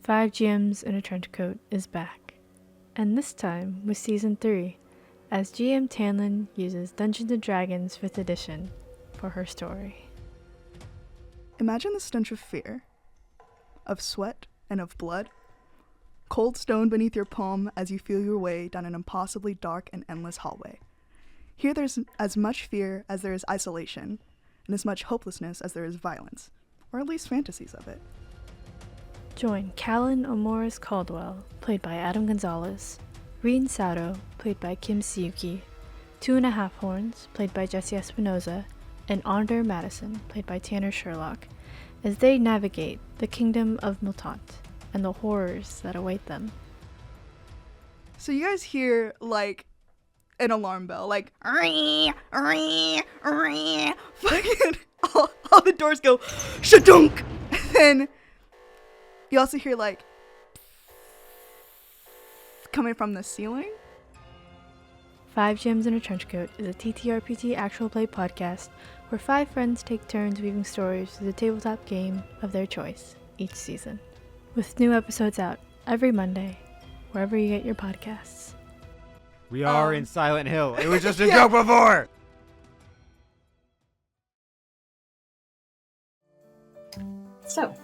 5 GMs in a Trench Coat is back, and this time with Season 3, as GM Tanlin uses Dungeons & Dragons 5th edition for her story. Imagine the stench of fear, of sweat and of blood, cold stone beneath your palm as you feel your way down an impossibly dark and endless hallway. Here there's as much fear as there is isolation, and as much hopelessness as there is violence, or at least fantasies of it. Join Callan Omoris Caldwell, played by Adam Gonzalez, Reen Sato, played by Kim Siyuki, 2.5 Horns, played by Jesse Espinoza, and Onder Madison, played by Tanner Sherlock, as they navigate the kingdom of Miltant and the horrors that await them. So you guys hear, like, an alarm bell, like, fucking, all the doors go, shadunk! And then you also hear, like, coming from the ceiling. 5 Gems in a Trench Coat is a TTRPG actual play podcast where 5 friends take turns weaving stories through the tabletop game of their choice each season. With new episodes out every Monday, wherever you get your podcasts. We are in Silent Hill. It was just a joke before! So,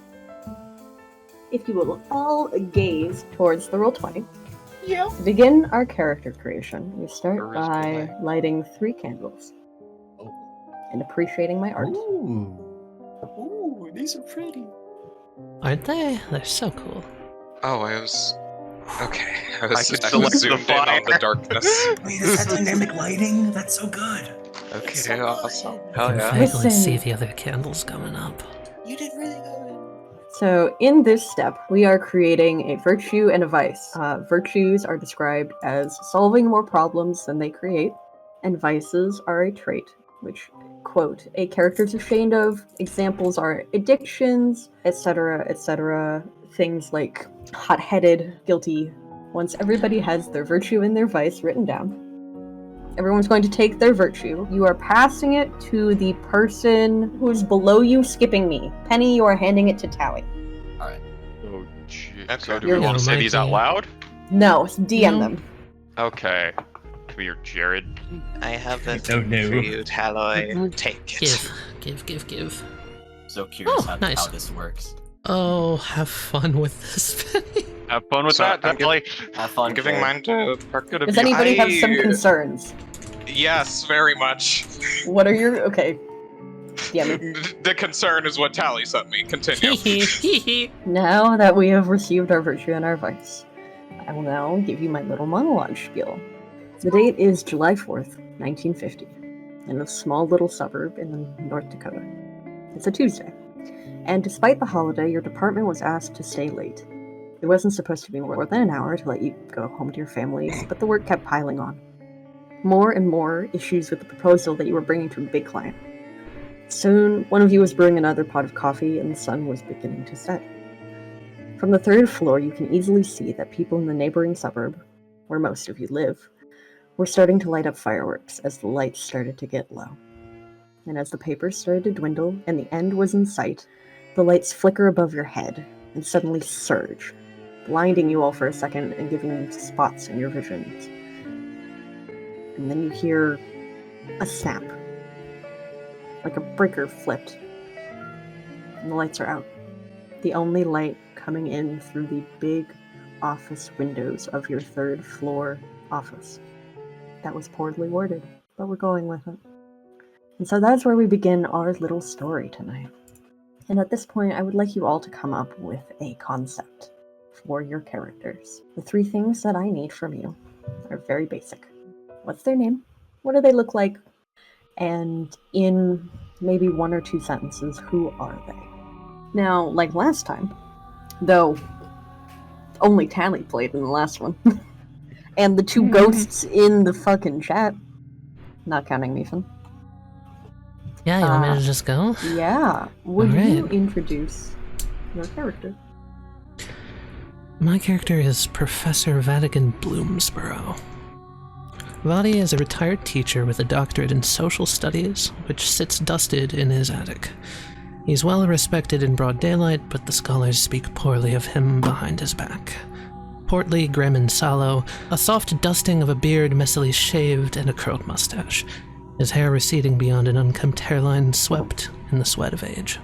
if you will all gaze towards the Roll20, to begin our character creation, we start by lighting 3 candles and appreciating my art. Ooh, these are pretty. Aren't they? They're so cool. Oh, I was I could I still was like zoomed the in on fire. the darkness. Wait, is that dynamic lighting? That's so good. Okay, awesome. I Hell can yeah. vaguely Listen. see the other candles coming up. You did really good. So, in this step, we are creating a virtue and a vice. Virtues are described as solving more problems than they create, and vices are a trait, which, quote, a character's ashamed of. Examples are addictions, etc., etc. Things like hot-headed, guilty. Once everybody has their virtue and their vice written down, everyone's going to take their virtue. You are passing it to the person who's below you, skipping me. Penny, you are handing it to Tali. Oh, jeez. Okay. So do You're we want to say welcome. these out loud? No, DM No. them. Okay. Come here, Jared. I have a Oh, thing no. for you, Hallow. Take it. Give. So curious Oh, nice. how this works. Oh, have fun with this, Penny. Have fun with So, that, I'm Tali. Have fun. I'm giving Jared. mine to Parker. Does anybody have some concerns? Yes, very much. What are your... Okay. DM me. The concern is what Tali sent me. Continue. Now that we have received our virtue and our vice, I will now give you my little monologue spiel. The date is July 4th, 1950, in a small little suburb in North Dakota. It's a Tuesday, and despite the holiday, your department was asked to stay late. It wasn't supposed to be more than an hour to let you go home to your families, but the work kept piling on. More and more issues with the proposal that you were bringing to a big client. Soon, one of you was brewing another pot of coffee, and the sun was beginning to set. From the 3rd floor, you can easily see that people in the neighboring suburb, where most of you live, were starting to light up fireworks as the lights started to get low. And as the papers started to dwindle and the end was in sight, the lights flicker above your head and suddenly surge, blinding you all for a second and giving you spots in your visions. And then you hear a snap, like a breaker flipped, and the lights are out. The only light coming in through the big office windows of your 3rd floor office. That was poorly worded, but we're going with it. And so that's where we begin our little story tonight. And at this point, I would like you all to come up with a concept for your characters. The 3 things that I need from you are very basic. What's their name? What do they look like? And in maybe 1 or 2 sentences, who are they? Now, like last time, though only Tali played in the last one, and the 2 ghosts in the fucking chat, not counting Nathan. Yeah, you want me to just go? Yeah. Would you Alright. introduce your character? My character is Professor Vatican Bloomsborough. Vadi is a retired teacher with a doctorate in social studies, which sits dusted in his attic. He's well respected in broad daylight, but the scholars speak poorly of him behind his back. Portly, grim, and sallow, a soft dusting of a beard messily shaved, and a curled mustache. His hair receding beyond an unkempt hairline, swept in the sweat of age.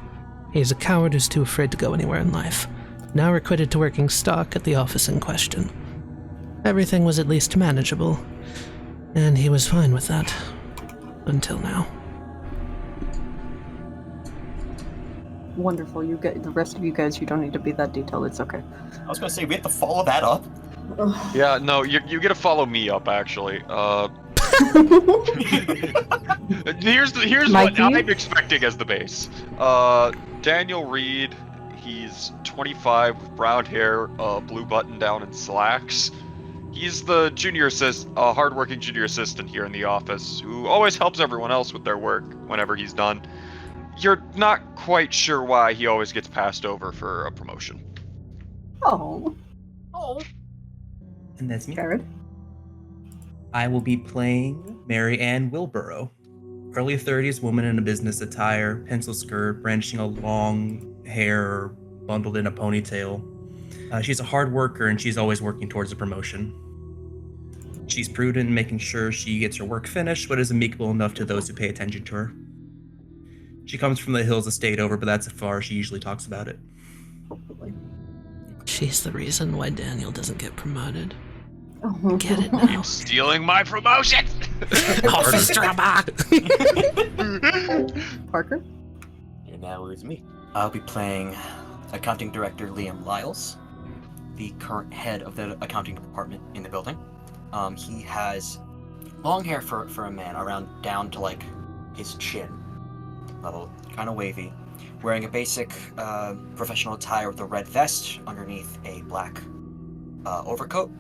He's a coward who's too afraid to go anywhere in life, now requited to working stock at the office in question. Everything was at least manageable, and he was fine with that. Until now. Wonderful. You get the rest of you guys. You don't need to be that detailed. It's okay. I was gonna say, we have to follow that up. Yeah, no, you get to follow me up, actually. Here's what I'm expecting as the base. Daniel Reed, he's 25 with brown hair, blue button down and slacks. He's the hardworking junior assistant here in the office, who always helps everyone else with their work whenever he's done. You're not quite sure why he always gets passed over for a promotion. Oh. And that's me. Jared. I will be playing Mary Ann Wilborough. Early 30s woman in a business attire, pencil skirt, brandishing a long hair bundled in a ponytail. She's a hard worker and she's always working towards a promotion. She's prudent in making sure she gets her work finished, but is amicable enough to those who pay attention to her. She comes from the Hills Estate over, but that's as far as she usually talks about it. She's the reason why Daniel doesn't get promoted. Oh. Get it now. Stealing my promotion! Office drama! Parker. And now it's me. I'll be playing Accounting Director Liam Lyles, the current head of the accounting department in the building. He has long hair for a man, around down to like his chin level, kind of wavy, wearing a basic professional attire with a red vest underneath a black overcoat.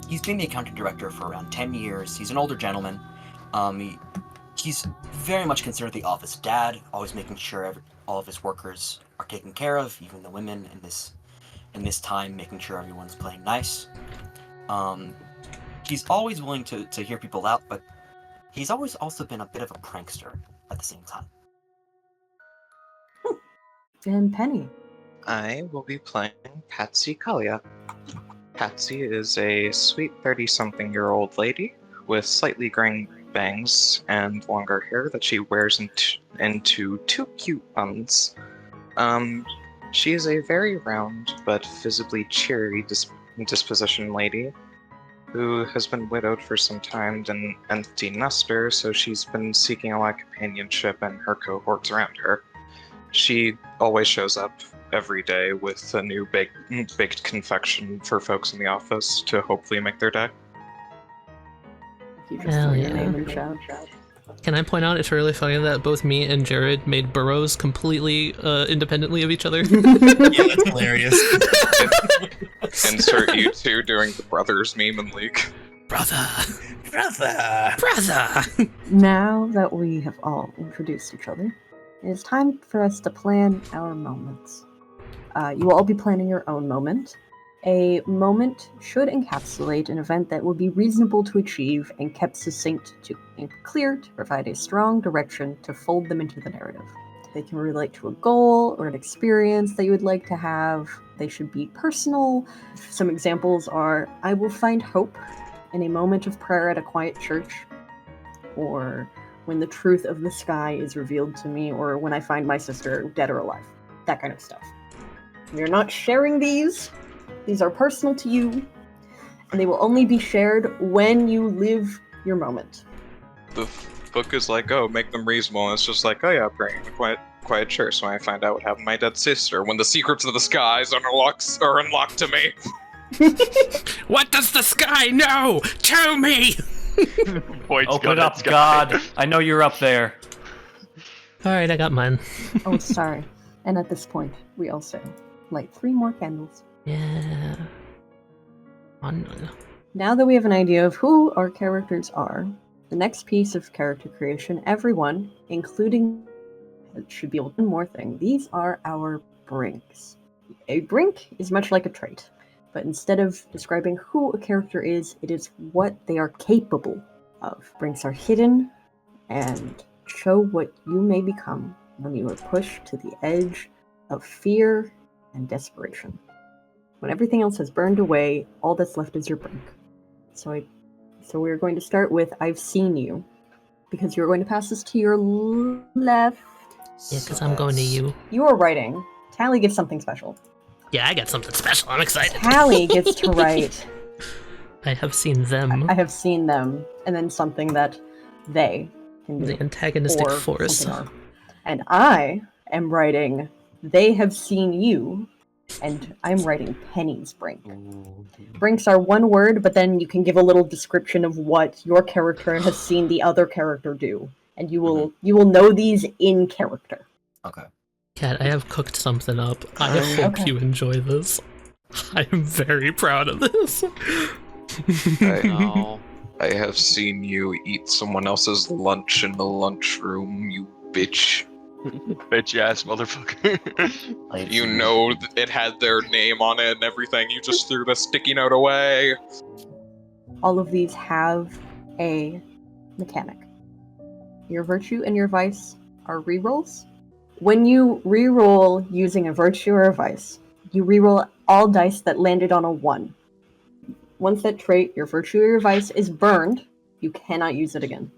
He's been the accounting director for around 10 years. He's an older gentleman. He's very much considered the office dad, always making sure all of his workers are taken care of, even the women in this time, making sure everyone's playing nice. He's always willing to hear people out, but he's always also been a bit of a prankster at the same time. And Penny. I will be playing Patsy Kalia. Patsy is a sweet 30-something-year-old lady with slightly graying bangs and longer hair that she wears into two cute buns. She is a very round but visibly cheery disposition lady who has been widowed for some time and an empty nester, so she's been seeking a lot of companionship and her cohorts around her. She always shows up every day with a new baked confection for folks in the office to hopefully make their day. You just Hell throw your yeah. name in chat. Can I point out it's really funny that both me and Jared made burrows completely independently of each other? Yeah, that's hilarious. Insert you two doing the brothers meme and leak. Brother! Brother! Brother! Now that we have all introduced each other, it is time for us to plan our moments. You will all be planning your own moment. A moment should encapsulate an event that would be reasonable to achieve and kept succinct and clear to provide a strong direction to fold them into the narrative. They can relate to a goal or an experience that you would like to have. They should be personal. Some examples are, I will find hope in a moment of prayer at a quiet church, or when the truth of the sky is revealed to me, or when I find my sister dead or alive. That kind of stuff. You're not sharing these. These are personal to you, and they will only be shared when you live your moment. The book is like, oh, make them reasonable, and it's just like, oh yeah, praying in a quiet church when I find out what happened to my dead sister, when the secrets of the skies are unlocked to me. What does the sky know? Tell me! Open up, God. I know you're up there. Alright, I got mine. Oh, sorry. And at this point, we also light 3 more candles. Yeah. Now that we have an idea of who our characters are, the next piece of character creation, everyone, including, should be able to do more thing. These are our brinks. A brink is much like a trait, but instead of describing who a character is, it is what they are capable of. Brinks are hidden and show what you may become when you are pushed to the edge of fear and desperation. When everything else has burned away, all that's left is your brink. So we're going to start with I've seen you, because you're going to pass this to your left. Yeah, because I'm going to you. You are writing. Tali gets something special. Yeah, I got something special. I'm excited. Tali gets to write. I have seen them. I have seen them, and then something that they can do. The antagonistic or force. And I am writing, they have seen you, and I'm writing Penny's brink. Brinks are one word, but then you can give a little description of what your character has seen the other character do, and you will know these in character. Okay. Kat, I have cooked something up. I hope you enjoy this. I am very proud of this. I have seen you eat someone else's lunch in the lunchroom, you bitch. Bitch ass motherfucker. You know it had their name on it and everything. You just threw the sticky note away. All of these have a mechanic. Your virtue and your vice are rerolls. When you reroll using a virtue or a vice, you reroll all dice that landed on a 1. Once that trait, your virtue or your vice, is burned, you cannot use it again.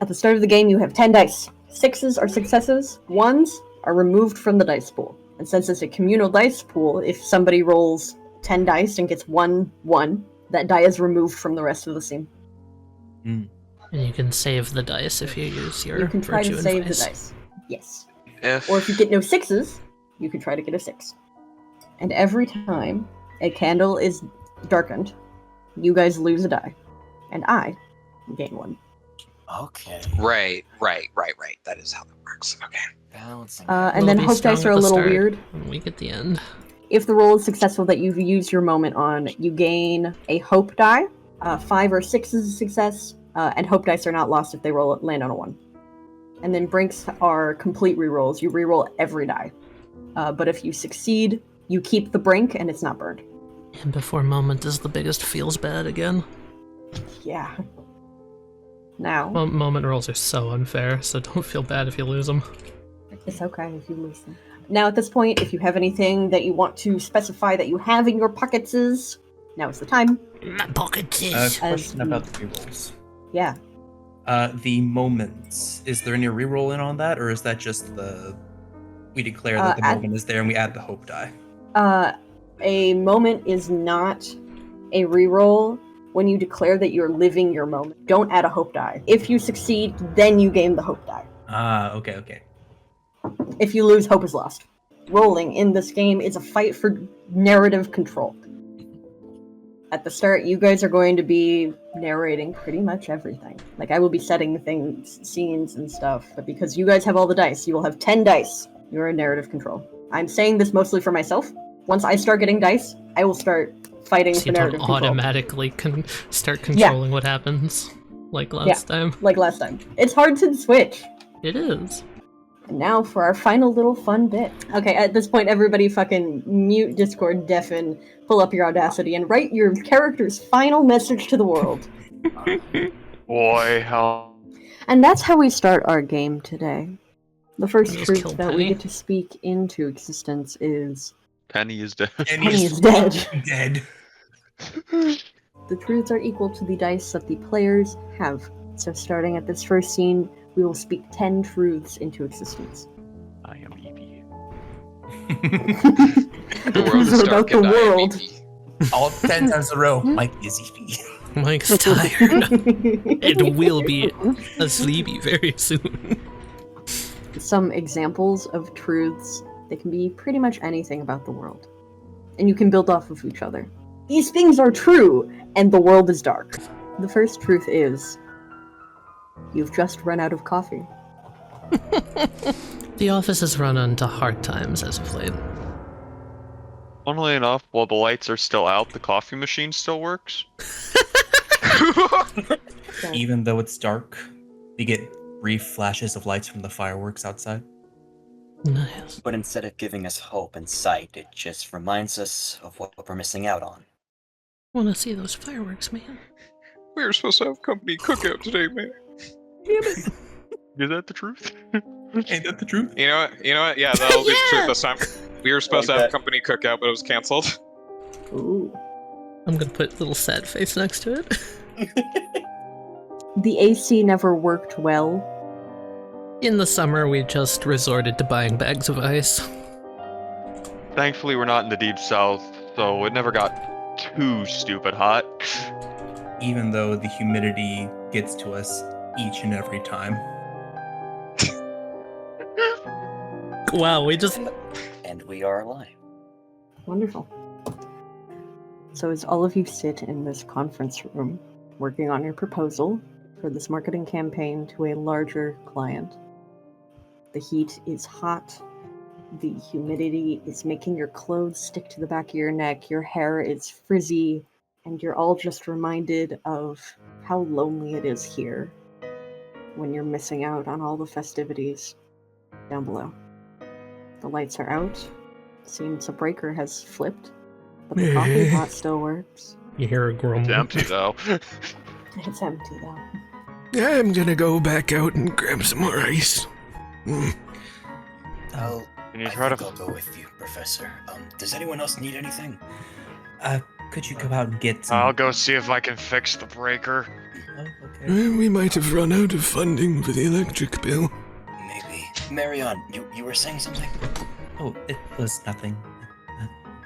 At the start of the game, you have 10 dice. 6s are successes, 1s are removed from the dice pool. And since it's a communal dice pool, if somebody rolls 10 dice and gets 1, that die is removed from the rest of the scene. And you can save the dice if you use your You can try virtue to and save vice. the dice. Yes. Or if you get no 6s, you can try to get a 6. And every time a candle is darkened, you guys lose a die. And I gain 1. Okay. Right. That is how that works. Okay. Balancing. And then hope dice are a little weird. And weak at the end. If the roll is successful that you've used your moment on, you gain a hope die. 5 or 6 is a success, and hope dice are not lost if they land on a 1. And then brinks are complete rerolls. You reroll every die. But if you succeed, you keep the brink and it's not burned. And before moment is the biggest feels bad again. Yeah. Now. Well, moment rolls are so unfair, so don't feel bad if you lose them. It's okay if you lose them. Now at this point, if you have anything that you want to specify that you have in your pockets, now is the time. My pockets is. Question about the rerolls. Yeah. The moments. Is there any rerolling on that, or is that just we declare that the moment is there and we add the hope die? A moment is not a reroll. When you declare that you're living your moment, don't add a hope die. If you succeed, then you gain the hope die. Okay. If you lose, hope is lost. Rolling in this game is a fight for narrative control. At the start, you guys are going to be narrating pretty much everything. Like, I will be setting things, scenes and stuff, but because you guys have all the dice, you will have 10 dice. You're in narrative control. I'm saying this mostly for myself. Once I start getting dice, I will start fighting so for you narrative don't control. automatically start controlling what happens, like last time. Like last time. It's hard to switch. It is. And now for our final little fun bit. Okay, at this point, everybody fucking mute Discord, deafen, pull up your Audacity, and write your character's final message to the world. Boy, how... And that's how we start our game today. The first Just truth kill that we Penny. get to speak into existence is... Penny is dead. Penny is dead. Dead. The truths are equal to the dice that the players have. So starting at this first scene, we will speak 10 truths into existence. I am Evie. The truths are about the world. All 10 times in a row. Mike is Evie. Mike's tired. It will be asleepy very soon. Some examples of truths. They can be pretty much anything about the world. And you can build off of each other. These things are true, and the world is dark. The first truth is... you've just run out of coffee. The office has run into hard times as of late. Funnily enough, while the lights are still out, the coffee machine still works. Even though it's dark, we get brief flashes of lights from the fireworks outside. Nice. But instead of giving us hope and sight, it just reminds us of what we're missing out on. Wanna see those fireworks, man? We were supposed to have company cookout today, man. Damn it. Is that the truth? Ain't that the truth? You know what? Yeah, that'll be the truth this time. We were supposed to have a company cookout, but it was canceled. Ooh. I'm gonna put a little sad face next to it. The AC never worked well. In the summer, we just resorted to buying bags of ice. Thankfully, we're not in the deep south, so it never got too stupid hot. Even though the humidity gets to us each and every time. Wow, we just... And we are alive. Wonderful. So as all of you sit in this conference room, working on your proposal for this marketing campaign to a larger client, the heat is hot, the humidity is making your clothes stick to the back of your neck, your hair is frizzy, and you're all just reminded of how lonely it is here when you're missing out on all the festivities down below. The lights are out. Seems a breaker has flipped, but the coffee pot still works. You hear a grumble. It's empty, though. It's empty, though. I'm gonna go back out and grab some more ice. Can you I try think to... I'll go with you, Professor. Does anyone else need anything? Could you go out and get some... I'll go see if I can fix the breaker. Oh, okay. We might have run out of funding for the electric bill. Maybe. Marion, you were saying something? Oh, it was nothing.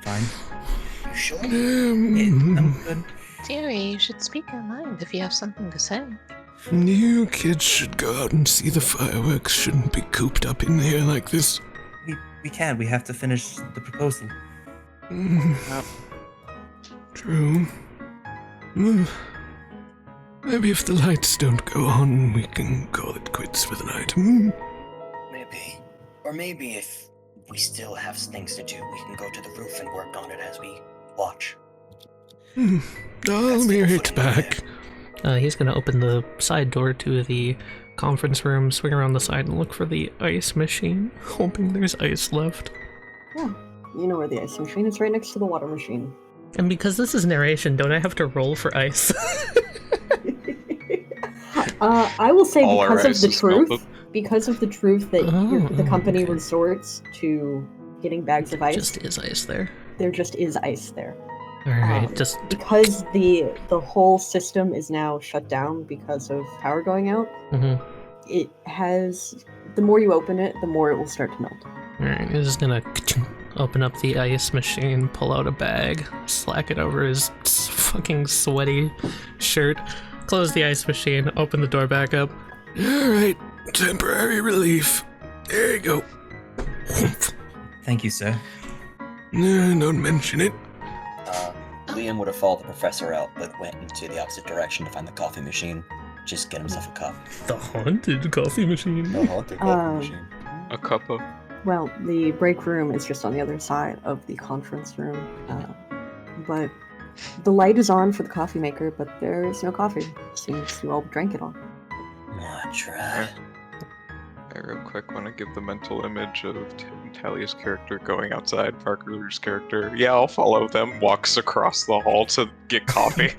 Fine. You sure? I'm good. Dearie, you should speak your mind if you have something to say. You kids should go out and see the fireworks. Shouldn't be cooped up in here like this. We can. We have to finish the proposal. True. Maybe if the lights don't go on, we can call it quits for the night. Maybe. Or maybe if we still have things to do, we can go to the roof and work on it as we watch. I'll be right back. He's gonna open the side door to the conference room, swing around the side, and look for the ice machine, hoping there's ice left. Yeah, you know where the ice machine is, right next to the water machine. And because this is narration, don't I have to roll for ice? I will say All our because of ice the is truth, melted. because of the truth that the company resorts to getting bags of ice. Just is ice there. There just is ice there. Alright, just... Because the whole system is now shut down because of power going out, it has... The more you open it, the more it will start to melt. Alright, he's just gonna open up the ice machine, pull out a bag, slack it over his fucking sweaty shirt, close the ice machine, open the door back up. Alright, temporary relief. There you go. Thank you, sir. Don't mention it. Liam would have followed the professor out, but went into the opposite direction to find the coffee machine. Just get himself a cup. The haunted coffee machine. The haunted coffee machine. A cup of... Well, the break room is just on the other side of the conference room. But the light is on for the coffee maker, but there is no coffee. Seems you all drank it all. Try. I real quick want to give the mental image of Talia's character going outside, Parker's character. Yeah, I'll follow them, walks across the hall to get coffee.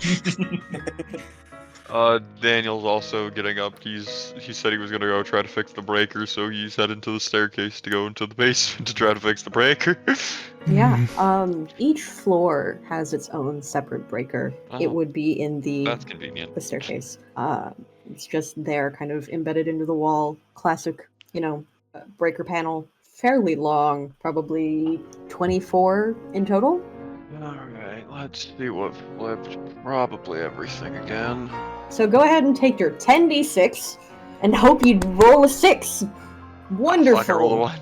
Daniel's also getting up. He said he was gonna go try to fix the breaker, so he's heading to the staircase to go into the basement to try to fix the breaker. Yeah, each floor has its own separate breaker. It would be in That's convenient. the staircase. It's just there, kind of embedded into the wall. Classic, breaker panel. Fairly long, probably 24 in total. Alright, let's see what flipped. Probably everything again. So go ahead and take your 10d6 and hope you roll a 6. Wonderful. I can roll a 1.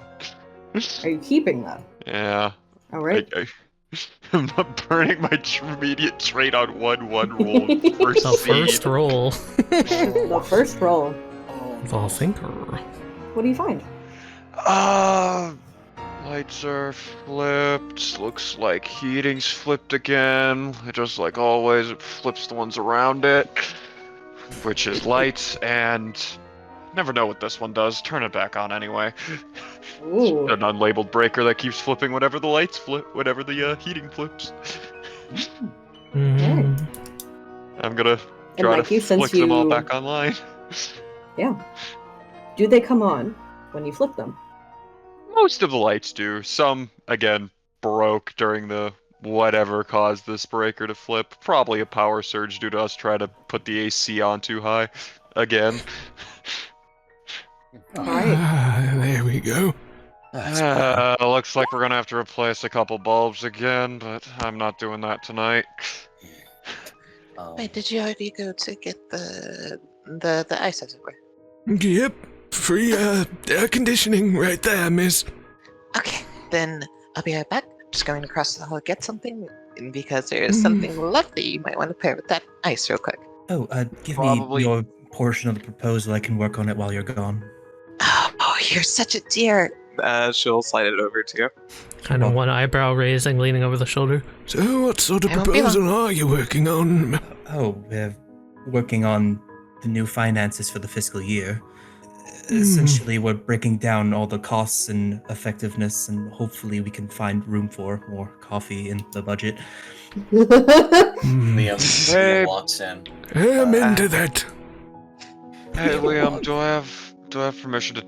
Are you keeping that? Yeah. All right. I'm not burning my immediate trait on 1-1 roll. First The first seed. roll. The first roll. The thinker. What do you find? Lights are flipped. Looks like heating's flipped again. Just like always, it flips the ones around it, which is lights, and never know what this one does. Turn it back on anyway. Ooh. An unlabeled breaker that keeps flipping whenever the lights flip, whenever the heating flips. Okay. I'm gonna And try Mikey, to since flick them all you- back online. Yeah. Do they come on? when you flip them. Most of the lights do. Some, again, broke during the whatever caused this breaker to flip. Probably a power surge due to us trying to put the AC on too high. Again. Alright. There we go. Looks like we're gonna have to replace a couple bulbs again, but I'm not doing that tonight. Wait, did you already go to get the ice everywhere? Yep. Free air conditioning right there, miss. Okay, then I'll be right back. Just going across the hall to get something, because there is something lovely you might want to pair with that ice real quick. Oh, give me your portion of the proposal. I can work on it while you're gone. Oh, you're such a dear. She'll slide it over to you. Kind of one eyebrow raising, leaning over the shoulder. So what sort of proposal are you working on? Oh, we're working on the new finances for the fiscal year. Essentially, we're breaking down all the costs and effectiveness, and hopefully we can find room for more coffee in the budget. Liam walks in. I'm into that. Hey, Liam, do I have permission to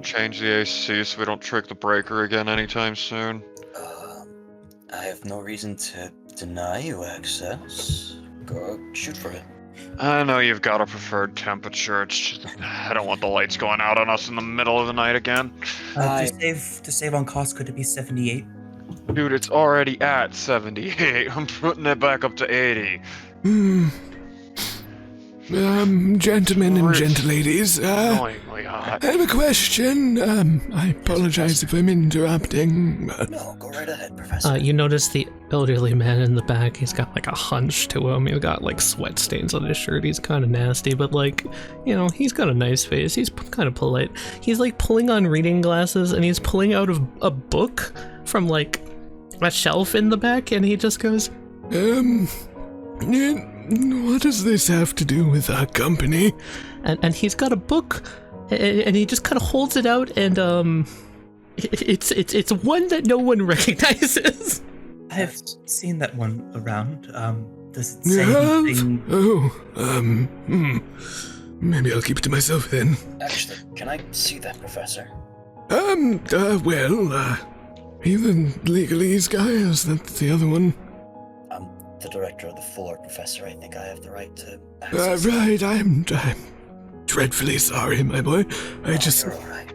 change the AC so we don't trick the breaker again anytime soon? I have no reason to deny you access. Go shoot for it. I know you've got a preferred temperature, it's just I don't want the lights going out on us in the middle of the night again. To save on cost, could it be 78? Dude, it's already at 78. I'm putting it back up to 80. Gentlemen and gentleladies, Annoyingly hot. I have a question. I apologize if I'm interrupting. No, go right ahead, Professor. You notice the elderly man in the back. He's got like a hunch to him. He's got like sweat stains on his shirt. He's kind of nasty, but like, you know, he's got a nice face. He's kind of polite. He's like pulling on reading glasses, and he's pulling out of a book from like a shelf in the back, and he just goes, what does this have to do with our company? And he's got a book, and he just kind of holds it out, and it's one that no one recognizes. I have seen that one around. Does it say anything? Maybe I'll keep it to myself then. Actually, can I see that, Professor? Are you the legalese guy, or is that the other one? I'm the director of the floor, Professor. I think I have the right to Right, I'm dreadfully sorry, my boy. You're all right.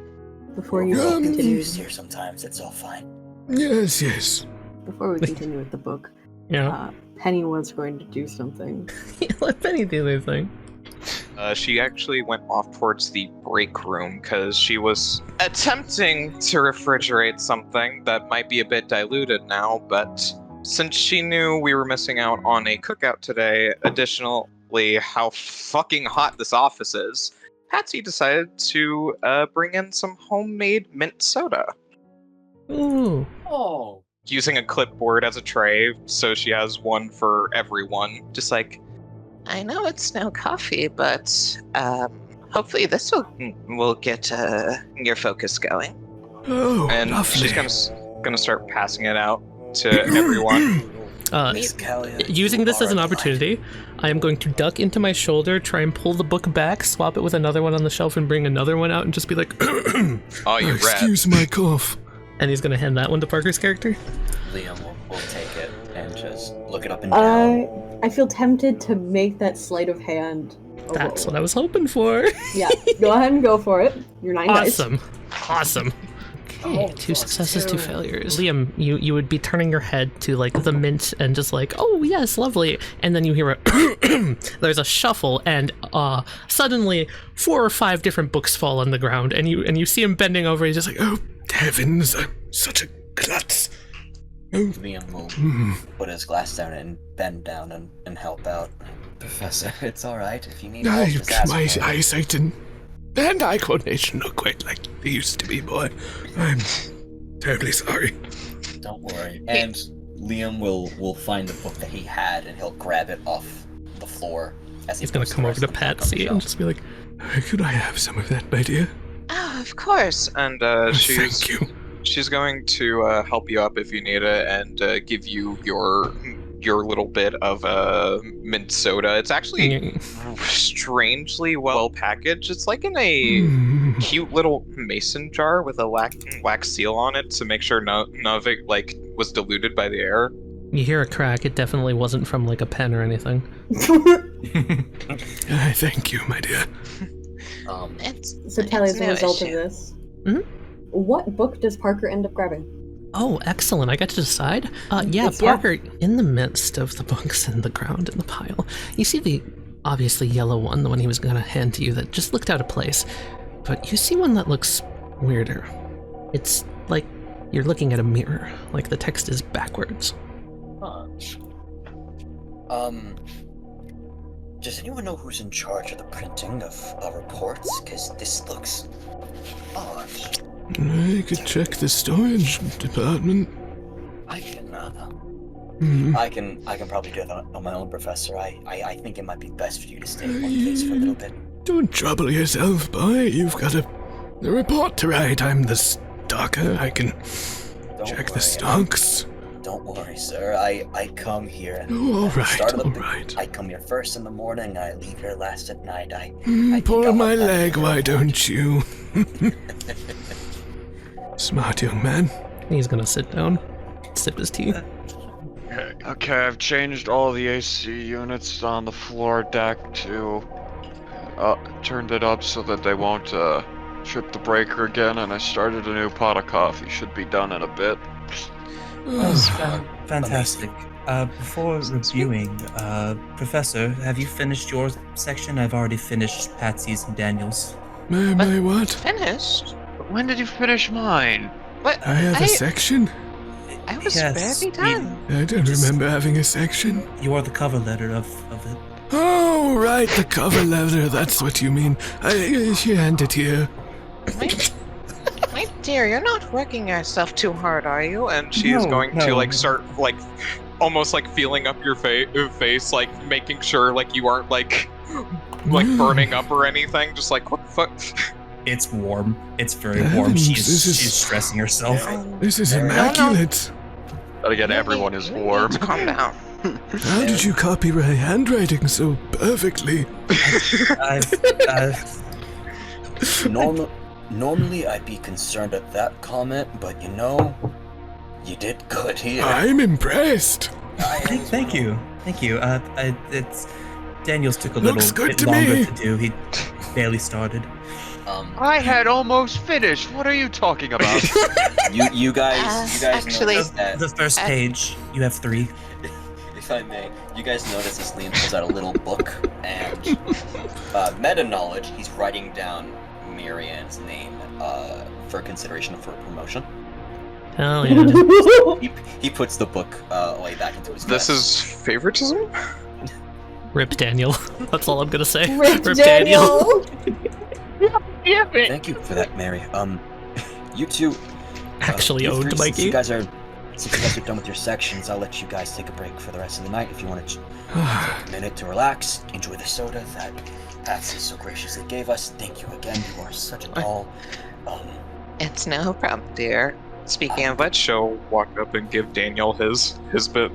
Before you continue here sometimes, it's all fine. Yes. Before we continue with the book, Penny was going to do something. Let Penny do their thing. She actually went off towards the break room because she was attempting to refrigerate something that might be a bit diluted now, but since she knew we were missing out on a cookout today, additionally how fucking hot this office is, Patsy decided to bring in some homemade mint soda. Ooh. Oh. Using a clipboard as a tray, so she has one for everyone. Just like, I know it's no coffee, but hopefully this will get your focus going. Oh, and lovely. She's gonna start passing it out to everyone. Using this as an opportunity, I am going to duck into my shoulder, try and pull the book back, swap it with another one on the shelf, and bring another one out, and just be like, "Oh, you rat!" Excuse my cough. And he's gonna hand that one to Parker's character. Liam will take it and just look it up and down. I feel tempted to make that sleight of hand. That's what I was hoping for. Yeah, go ahead and go for it. You're 9 dice. Awesome. Okay, 2 successes, 2 failures. Liam, you would be turning your head to like the mint and just like, oh yes, lovely. And then you hear there's a shuffle, and suddenly 4 or 5 different books fall on the ground, and you see him bending over. He's just like, oh heavens, I'm such a klutz. Liam will put his glass down and bend down and help out. Professor, it's alright. If you need help, just ask my for it. eyesight and eye coordination not quite like they used to be, boy. I'm terribly sorry. Don't worry. And Liam will find the book that he had, and he'll grab it off the floor. As he's gonna come over to Patsy and just be like, could I have some of that, my dear? Oh, of course. And thank you. She's going to help you up if you need it, and give you your little bit of mint soda. It's actually strangely well packaged. It's like in a cute little mason jar with a wax seal on it to make sure none of it like was diluted by the air. You hear a crack. It definitely wasn't from like a pen or anything. Thank you, my dear. So Tali, as a no result of issue. this, Mhm. what book does Parker end up grabbing? Oh, excellent. I got to decide? Yeah. Parker, in the midst of the books in the ground in the pile, you see the obviously yellow one, the one he was going to hand to you that just looked out of place. But you see one that looks weirder. It's like you're looking at a mirror, like the text is backwards. Does anyone know who's in charge of the printing of reports? Because this looks odd. I could check the storage department. I can, Hmm. I can probably do that on my own, Professor. I think it might be best for you to stay in one place for a little bit. Don't trouble yourself, boy. You've got a report to write. I'm the stalker. I can check the stocks. Don't worry, sir. I come here. Oh, all at the start of the right, day. all right. I come here first in the morning. I leave here last at night. I Pull think my I'll have leg, that why don't you? Smart young man. He's gonna sit down, sip his tea. Okay, I've changed all the AC units on the floor deck to turned it up so that they won't trip the breaker again, and I started a new pot of coffee. Should be done in a bit. Fantastic. Before reviewing, Professor, have you finished your section? I've already finished Patsy's and Daniel's. My what? Finished? When did you finish mine? What? I have a section? I was Yes, barely done. I don't remember having a section. You are the cover letter of it. Oh, right, the cover letter, that's what you mean. She hand it here. My dear, you're not working yourself too hard, are you? And she is No, going to no. like start like almost like feeling up your face, like making sure like you aren't like burning up or anything. Just like what the fuck. It's warm. It's very warm. Heavens, She's stressing herself. This is immaculate. But again, everyone is warm. Calm down. How did you copy my handwriting so perfectly? Normally I'd be concerned at that comment, but you did good here. I'm impressed. Thank you. It's Daniel's took a Looks little good bit to longer me. to do. He barely started. I had almost finished. What are you talking about? You guys actually- noticed that. The first page, you have 3. If I may, you guys notice as Liam pulls out a little book and meta knowledge, he's writing down Marianne's name for consideration for promotion. Hell yeah. He puts the book away back into his This desk. is favoritism? Rip Daniel. That's all I'm gonna say. Rip Daniel. Thank you for that, Mary. You two Actually you owned three, Mikey. Since you guys are done with your sections, I'll let you guys take a break for the rest of the night. If you want to take a minute to relax, enjoy the soda that Patsy so graciously gave us. Thank you again. You are such a doll. It's no problem, dear. Speaking of which, She'll walk up and give Daniel his bit.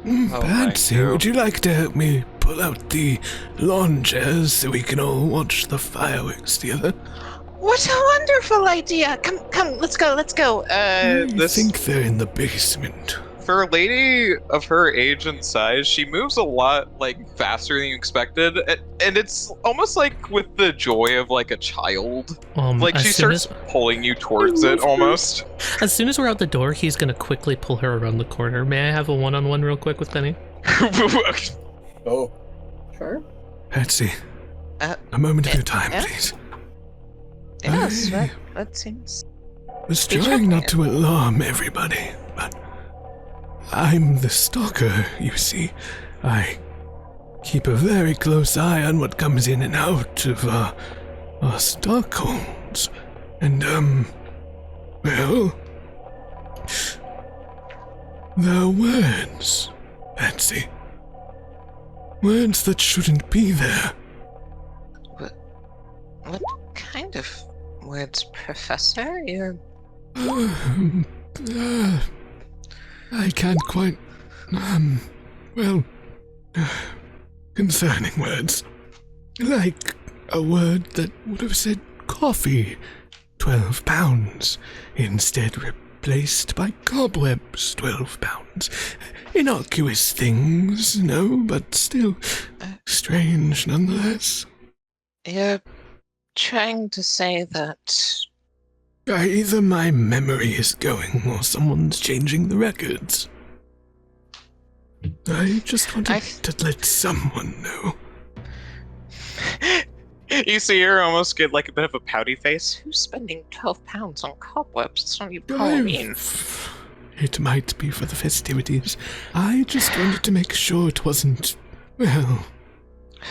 Oh, Patsy, thank you. would you like to help me pull out the lawn chairs so we can all watch the fireworks together? what a wonderful idea! Come, let's go. I this- think they're in the basement. For a lady of her age and size, she moves a lot like faster than you expected, and it's almost like with the joy of like a child. Like as she soon starts pulling you towards it almost. As soon as we're out the door, he's gonna quickly pull her around the corner. May I have a one-on-one real quick with Penny? Oh, Sure. Patsy, Uh, a moment of your yeah? time, please. Yes, I that seems. was Be trying not checking to alarm everybody, but I'm the stalker, you see. I keep a very close eye on what comes in and out of our Stockholms. And, well, there are words, Patsy. Words that shouldn't be there. What kind of words, Professor? You're. I can't quite, well, concerning words. Like a word that would have said coffee, £12, instead replaced by cobwebs, £12. Innocuous things, no, but still strange nonetheless. You're trying to say that... Either my memory is going or someone's changing the records. I just wanted to let someone know. You see her almost get like a bit of a pouty face. Who's spending £12 on cobwebs? It's not even Halloween. It might be for the festivities. I just wanted to make sure it wasn't... Well...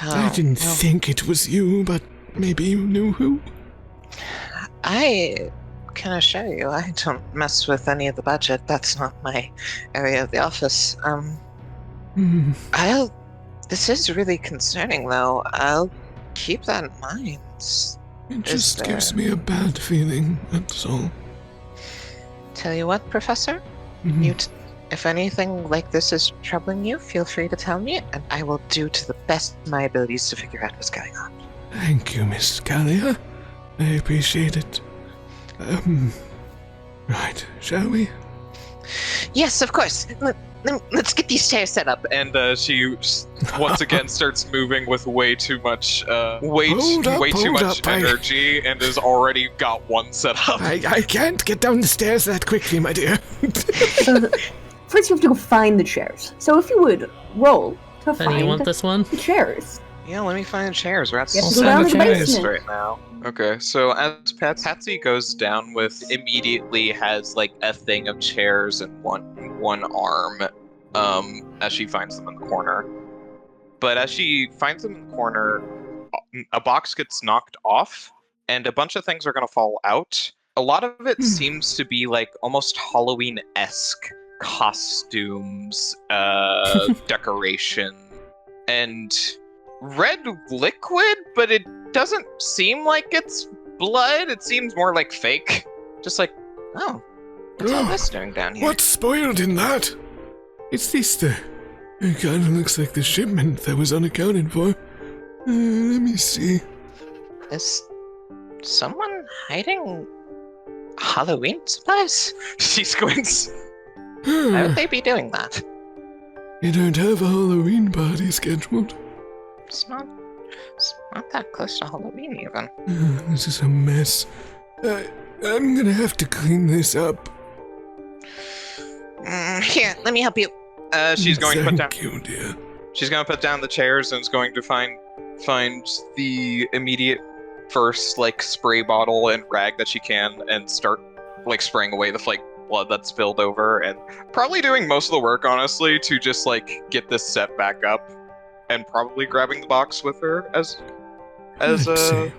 I didn't think it was you, but maybe you knew who? I can assure you I don't mess with any of the budget. That's not my area of the office. This is really concerning, though. I'll keep that in mind. It just gives me a bad feeling, that's all. Tell you what, Professor? If anything like this is troubling you, feel free to tell me, and I will do to the best of my abilities to figure out what's going on. Thank you, Miss Kalia. I appreciate it. Right, shall we? Yes, of course. Let's get these chairs set up. And she once again starts moving with way too much, way Hold too much up, energy, and has already got one set up. I can't get down the stairs that quickly, my dear. So first you have to go find the chairs. So if you would, roll to find you want this one? the chairs. Yeah, let me find the chairs. We're at You have to go down to the basement. right now. Okay, so as Patsy goes down with, immediately has like a thing of chairs and one arm, as she finds them in the corner. But as she finds them in the corner, a box gets knocked off, and a bunch of things are gonna fall out. A lot of it seems to be like almost Halloween-esque costumes, decoration, and red liquid, but it doesn't seem like it's blood. It seems more like fake. Just like, oh, what's all this doing down here? What's spoiled in that? It's Easter. It kinda looks like the shipment that was unaccounted for. Let me see. Is someone hiding Halloween supplies? She squints. Why would they be doing that? You don't have a Halloween party scheduled. It's not that close to Halloween, even. This is a mess. I'm gonna have to clean this up. Here, let me help you. She's going to put down. Thank you, dear. She's going to put down the chairs and is going to find the immediate first like spray bottle and rag that she can and start like spraying away the like blood that's spilled over, and probably doing most of the work honestly to just like get this set back up, and probably grabbing the box with her as Let's see.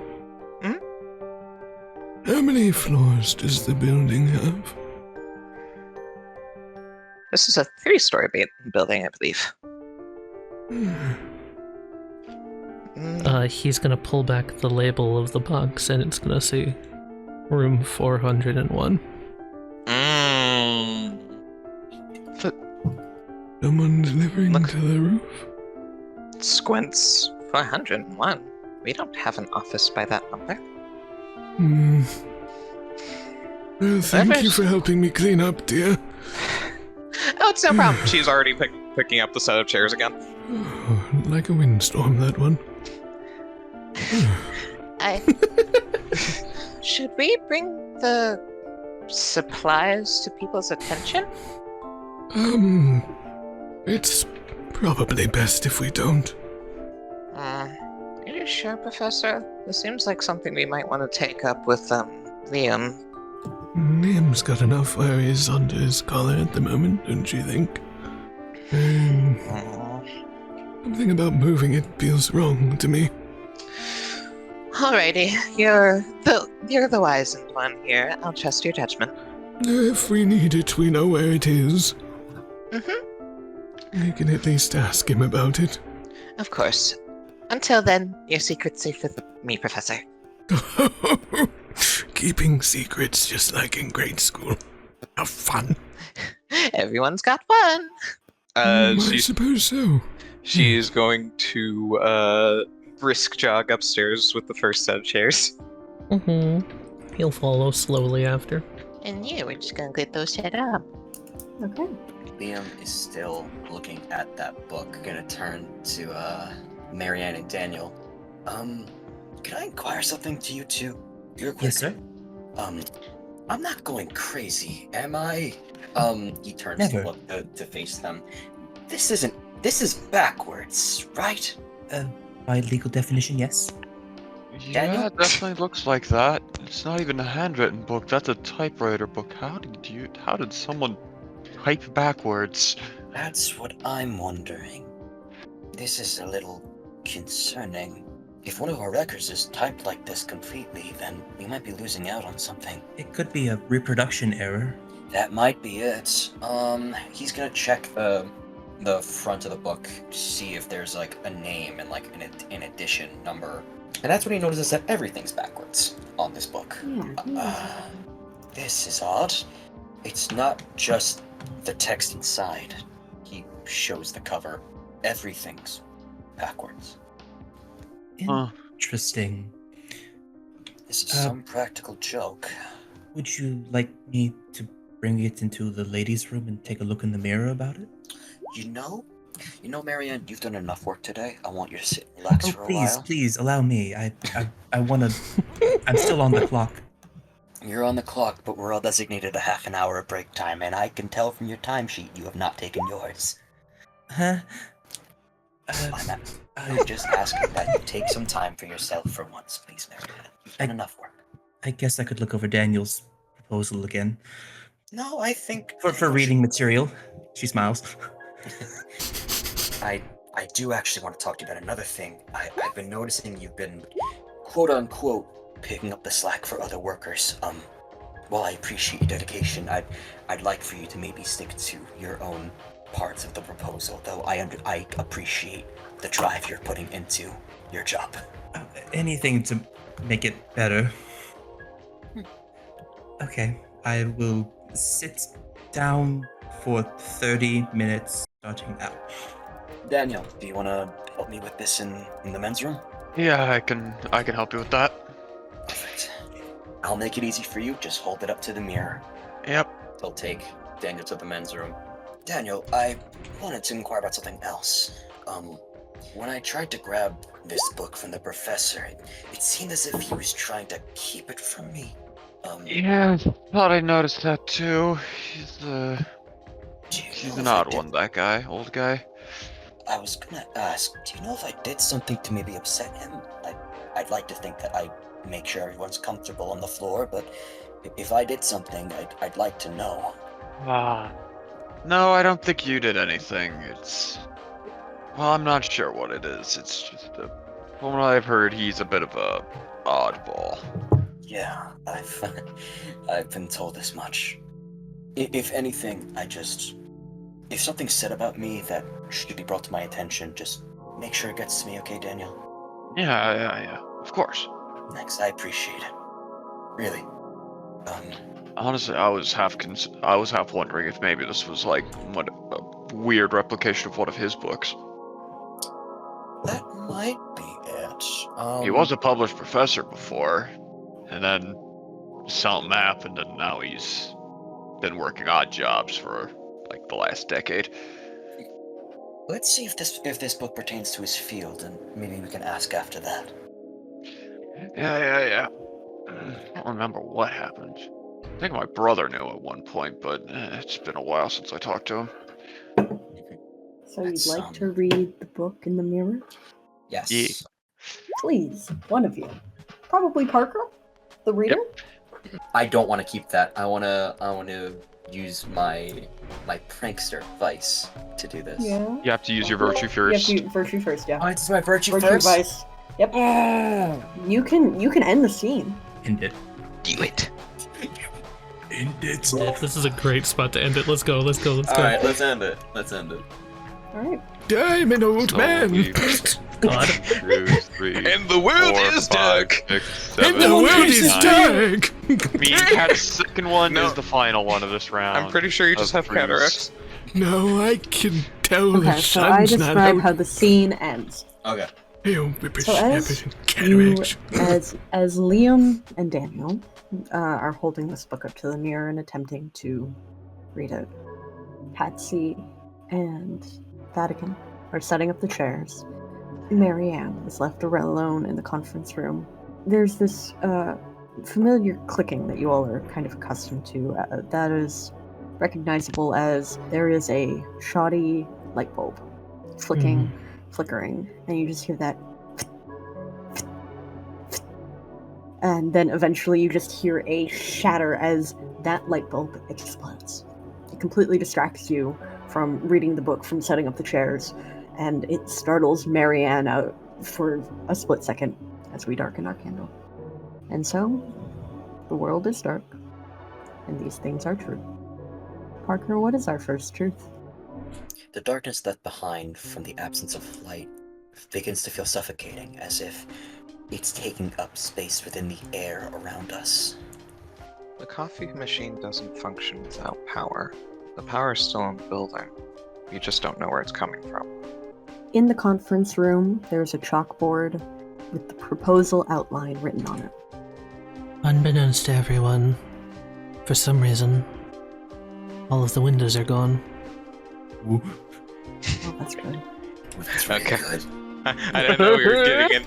How many floors does the building have? This is a 3-story building, I believe. He's gonna pull back the label of the box, and it's gonna say room 401. Someone's living to the roof? Squints 401. We don't have an office by that number. Well, thank you for helping me clean up, dear. Oh, it's no problem. She's already picking up the set of chairs again. Oh, like a windstorm, that one. Should we bring the supplies to people's attention? It's probably best if we don't. Are you sure, Professor? This seems like something we might want to take up with, Liam. Liam's got enough worries under his collar at the moment, don't you think? Something about moving it feels wrong to me. Alrighty, you're the wizened one here. I'll trust your judgment. If we need it, we know where it is. Mm-hmm. I can at least ask him about it. Of course. Until then, your secret's safe with me, Professor. Keeping secrets just like in grade school. How fun. Everyone's got fun. I suppose so. She's going to brisk jog upstairs with the first set of chairs. He'll follow slowly after. And you, we're just gonna get those set up. Okay. Liam is still looking at that book. Gonna turn to Marianne and Daniel. Can I inquire something to you two? Real quick? Yes, sir. I'm not going crazy, am I? He turns Never. to look to face them. This is backwards, right? By legal definition, yes. Yeah, Daniel? it definitely looks like that. It's not even a handwritten book. That's a typewriter book. How did someone type backwards? That's what I'm wondering. This is a little concerning. If one of our records is typed like this completely, then we might be losing out on something. It could be a reproduction error. That might be it. He's gonna check the front of the book to see if there's like a name and like an edition number. And that's when he notices that everything's backwards on this book. This is odd. It's not just the text inside. He shows the cover. Everything's backwards. Interesting. This is some practical joke. Would you like me to bring it into the ladies' room and take a look in the mirror about it? You know, Marianne, you've done enough work today. I want you to sit and relax for a while. Please, allow me. I wanna... I'm still on the clock. You're on the clock, but we're all designated a half an hour of break time, and I can tell from your timesheet you have not taken yours. Huh? I'm just asking that you take some time for yourself for once, please, Marianne. You've done enough work. I guess I could look over Daniel's proposal again. No, I think... For reading material. She smiles. I do actually want to talk to you about another thing. I've been noticing you've been, quote-unquote, picking up the slack for other workers. While I appreciate your dedication, I'd like for you to maybe stick to your own parts of the proposal, though I appreciate the drive you're putting into your job. Anything to make it better. Okay, I will sit down for 30 minutes starting now. Daniel, do you want to help me with this in the men's room? Yeah, I can help you with that. Perfect. I'll make it easy for you. Just hold it up to the mirror. Yep. They'll take Daniel to the men's room. Daniel, I wanted to inquire about something else. When I tried to grab this book from the professor, it seemed as if he was trying to keep it from me. Yeah, thought I noticed that too. He's an odd one, that guy, old guy. I was gonna ask, do you know if I did something to maybe upset him? I'd like to think that I make sure everyone's comfortable on the floor, but if I did something, I'd like to know. No, I don't think you did anything. Well, I'm not sure what it is. It's just from what I've heard, he's a bit of a oddball. Yeah, I've been told as much. If anything, if something's said about me that should be brought to my attention, just make sure it gets to me, okay, Daniel? Yeah, of course. Thanks, I appreciate it. Really. Honestly, I was half wondering if maybe this was like a weird replication of one of his books. That might be it. He was a published professor before, and then something happened, and now he's been working odd jobs for like the last decade. Let's see if this book pertains to his field, and maybe we can ask after that. Yeah. I don't remember what happened. I think my brother knew at one point, but it's been a while since I talked to him. So you'd like to read the book in the mirror? Yes. Yeah. Please, one of you. Probably Parker, the reader? Yep. I don't want to keep that. I want to use my prankster vice to do this. Yeah. You have to use your virtue first. You have to use virtue first, yeah. Oh, it's my virtue Virtue first? vice. Yep. You can end the scene. End it. Do it. End it. This is a great spot to end it. Let's go. Alright, let's end it. Alright. I'm an old man. God. 2, 3, And the world 4, is 5, dark. 6, And 7, the world 8, is 9. dark. Me and Cat's second one No. is the final one of this round. I'm pretty sure you just of have cataracts. No, I can tell the Okay, so I sun's not describe out. how the scene ends. Okay. So as Liam and Daniel are holding this book up to the mirror and attempting to read it, Patsy and Vatican are setting up the chairs. Marianne is left alone in the conference room. There's this familiar clicking that you all are kind of accustomed to that is recognizable as there is a shoddy light bulb flickering, and you just hear that. And then eventually you just hear a shatter as that light bulb explodes. It completely distracts you from reading the book, from setting up the chairs, and it startles Marianne out for a split second as we darken our candle. And so, the world is dark, and these things are true. Parker, what is our first truth? The darkness left behind from the absence of light begins to feel suffocating, as if it's taking up space within the air around us. The coffee machine doesn't function without power. The power is still in the building. You just don't know where it's coming from. In the conference room, there's a chalkboard with the proposal outline written on it. Unbeknownst to everyone, for some reason, all of the windows are gone. Oh, that's good. That's Okay. good. I didn't know we were getting in.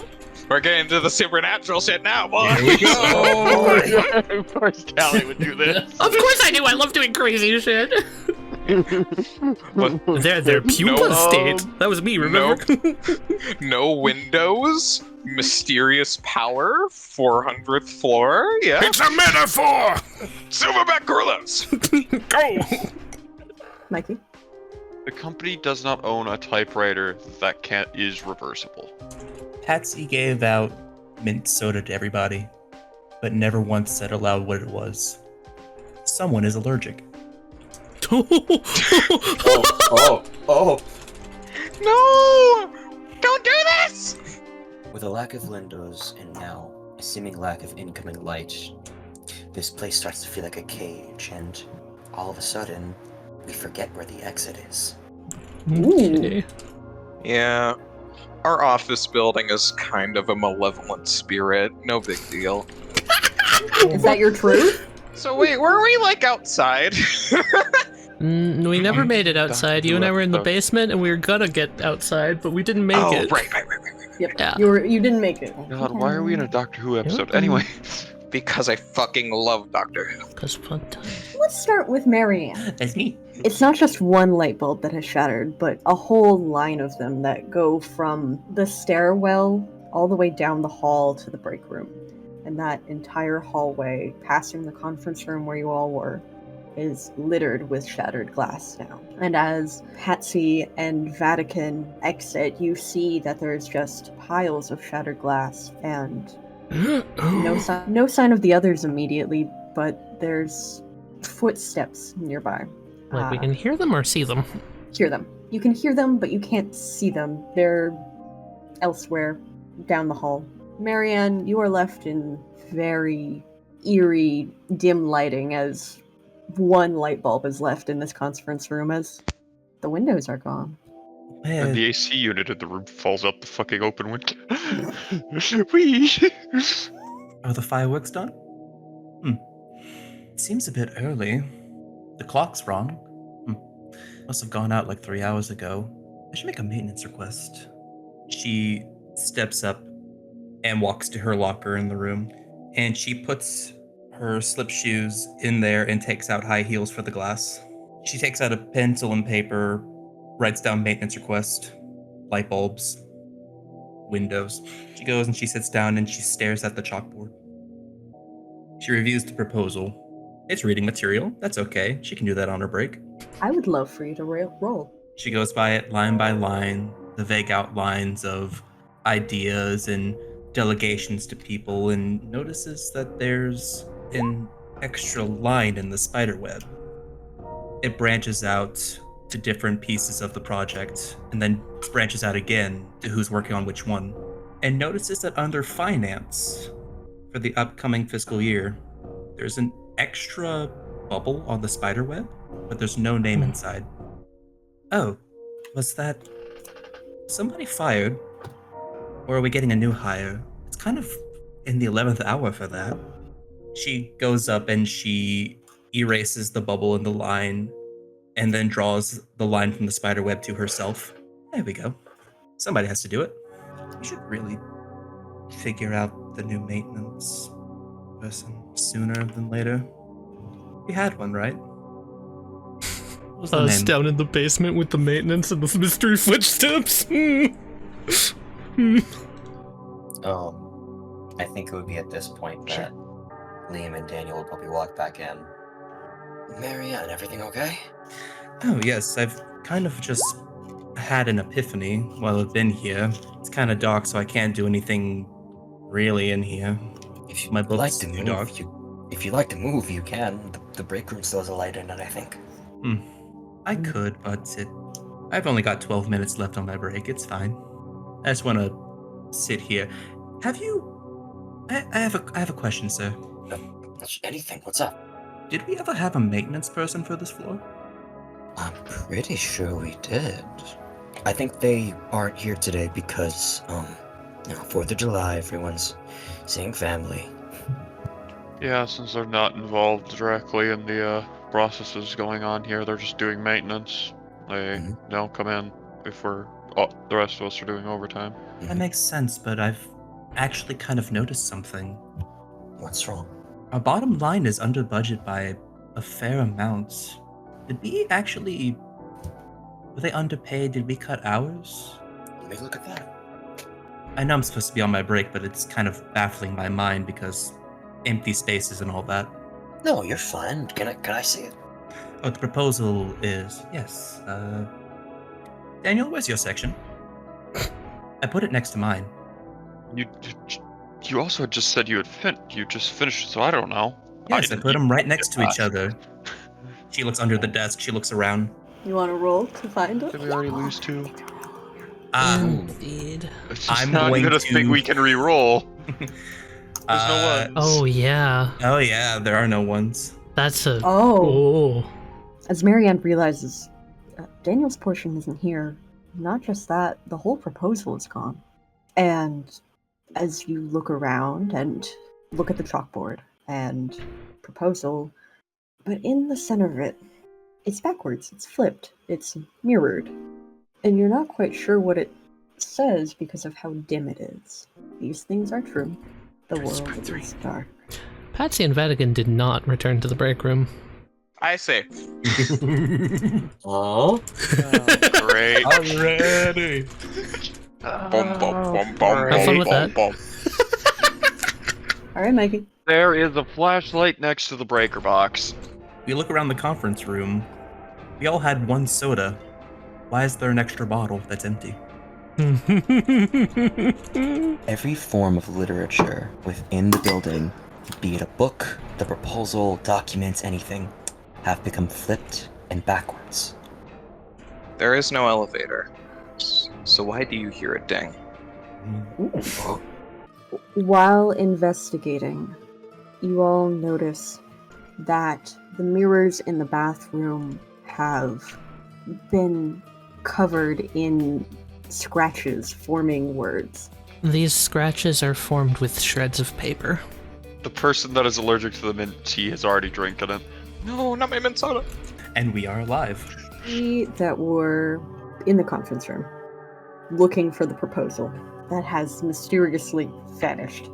We're getting into the supernatural shit now, boy. Here we go. Of course, Tali would do this. Of course I do. I love doing crazy shit. Their pupa state. That was me. Remember? No windows. Mysterious power. 400th floor. Yeah. It's a metaphor! Silverback gorillas. Go! Mikey? The company does not own a typewriter that is reversible. Patsy gave out mint soda to everybody, but never once said aloud what it was. Someone is allergic. Oh. No! Don't do this! With a lack of windows and now a seeming lack of incoming light, this place starts to feel like a cage, and all of a sudden, we forget where the exit is. Okay. Yeah. Our office building is kind of a malevolent spirit. No big deal. Is that your truth? So wait, were we like outside? We never made it outside. You and I were in the basement, and we were gonna get outside, but we didn't make it. Right. Yep. Yeah. You didn't make it. God, why are we in a Doctor Who episode? Yep. Anyway. Because I fucking love Doctor Who. Because fun time. Let's start with Marianne. That's me. It's not just one light bulb that has shattered, but a whole line of them that go from the stairwell all the way down the hall to the break room. And that entire hallway, passing the conference room where you all were, is littered with shattered glass now. And as Patsy and Vatican exit, you see that there's just piles of shattered glass and no sign of the others immediately, but there's footsteps nearby. Like, we can hear them or see them? Hear them. You can hear them, but you can't see them. They're elsewhere down the hall. Marianne, you are left in very eerie, dim lighting as one light bulb is left in this conference room as the windows are gone. And the AC unit in the room falls out the fucking open window. Whee! Are the fireworks done? It seems a bit early. The clock's wrong. Must have gone out like 3 hours ago. I should make a maintenance request. She steps up and walks to her locker in the room, and she puts her slip shoes in there and takes out high heels for the glass. She takes out a pencil and paper, writes down maintenance request, light bulbs, windows. She goes and she sits down and she stares at the chalkboard. She reviews the proposal. It's reading material. That's okay. She can do that on her break. I would love for you to roll. She goes by it line by line, the vague outlines of ideas and delegations to people, and notices that there's an extra line in the spider web. It branches out to different pieces of the project, and then branches out again to who's working on which one, and notices that under finance for the upcoming fiscal year, there's an extra bubble on the spider web, but there's no name inside. Oh, was that somebody fired? Or are we getting a new hire? It's kind of in the 11th hour for that. She goes up and she erases the bubble in the line and then draws the line from the spider web to herself. There we go. Somebody has to do it. We should really figure out the new maintenance person sooner than later. We had one, right? What was the Us name? down in the basement with the maintenance and the mystery footsteps. I think it would be at this point that Liam and Daniel will probably walk back in. Marianne, everything okay? Oh, yes, I've kind of just had an epiphany while I've been here. It's kind of dark, so I can't do anything really in here. If My you'd book's like to too move, dark. if you'd like to move, you can. The break room still has a light in it, I think. I could, but I've only got 12 minutes left on my break. It's fine. I just want to sit here. Have you... I have a question, sir. Anything? What's up? Did we ever have a maintenance person for this floor? I'm pretty sure we did. I think they aren't here today because, 4th of July, everyone's seeing family. Yeah, since they're not involved directly in the processes going on here, they're just doing maintenance. They don't come in if the rest of us are doing overtime. That makes sense, but I've actually kind of noticed something. What's wrong? Our bottom line is under budget by a fair amount. Did we actually... Were they underpaid? Did we cut hours? Let me look at that. I know I'm supposed to be on my break, but it's kind of baffling my mind because empty spaces and all that. No, you're fine. Can I see it? Oh, the proposal is... Yes, Daniel, where's your section? I put it next to mine. You also just said you just finished, so I don't know. Yes, I put them right next to each other. She looks under the desk, she looks around. You want to roll to find it? Did we already lose 2? Indeed. It's just I'm not going even a to... thing we can re-roll. There's no ones. Oh, yeah. Oh, yeah, there are no ones. That's a... Oh. As Marianne realizes, Daniel's portion isn't here. Not just that, the whole proposal is gone. And as you look around and look at the chalkboard and proposal, but in the center of it, it's backwards, it's flipped, it's mirrored. And you're not quite sure what it says because of how dim it is. These things are true. The world is dark. Patsy and Vatican did not return to the break room. I say. Oh. Great. Already. Have fun with that. Alright, Mikey. There is a flashlight next to the breaker box. We look around the conference room. We all had one soda. Why is there an extra bottle that's empty? Every form of literature within the building, be it a book, the proposal, documents, anything, have become flipped and backwards. There is no elevator. So why do you hear a ding? While investigating, you all notice that the mirrors in the bathroom have been covered in scratches forming words. These scratches are formed with shreds of paper. The person that is allergic to the mint tea has already drinking it. No, not my mint soda. And we are alive. That were in the conference room, looking for the proposal that has mysteriously vanished.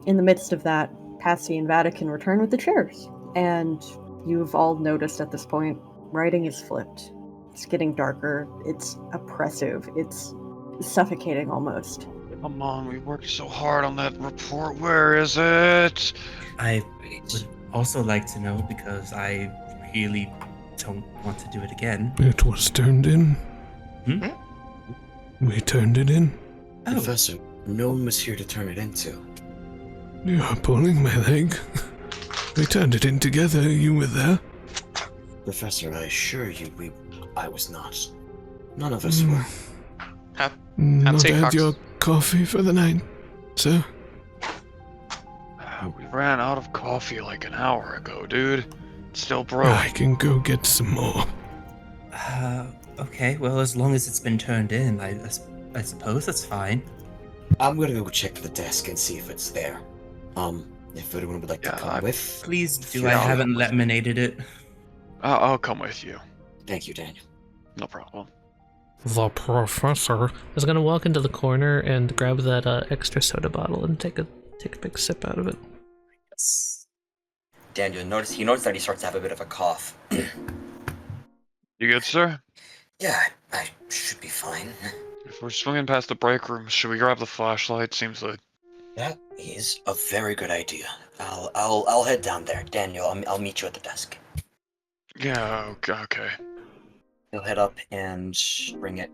In the midst of that, Patsy and Vatican return with the chairs, and you've all noticed at this point, writing is flipped. It's getting darker, it's oppressive, it's suffocating almost. Come on, we worked so hard on that report. Where is it? I would also like to know because I really don't want to do it again. It was turned in. We turned it in. Oh. Professor, no one was here to turn it into. You are pulling my leg. We turned it in together. You were there. Professor, I assure you, I was not. None of us were. Not had your coffee for the night, sir? We ran out of coffee like an hour ago, dude. It's still broke. I can go get some more. Okay, well, as long as it's been turned in, I suppose that's fine. I'm gonna go check the desk and see if it's there. If anyone would like to come with. Please do. I haven't laminated it. I'll come with you. Thank you, Daniel. No problem. The professor is gonna walk into the corner and grab that extra soda bottle and take a big sip out of it. Yes. Daniel, he noticed that he starts to have a bit of a cough. You good, sir? Yeah, I should be fine. If we're swinging past the break room, should we grab the flashlight? Seems like that is a very good idea. I'll head down there, Daniel. I'll meet you at the desk. Yeah. Okay. He'll head up and bring it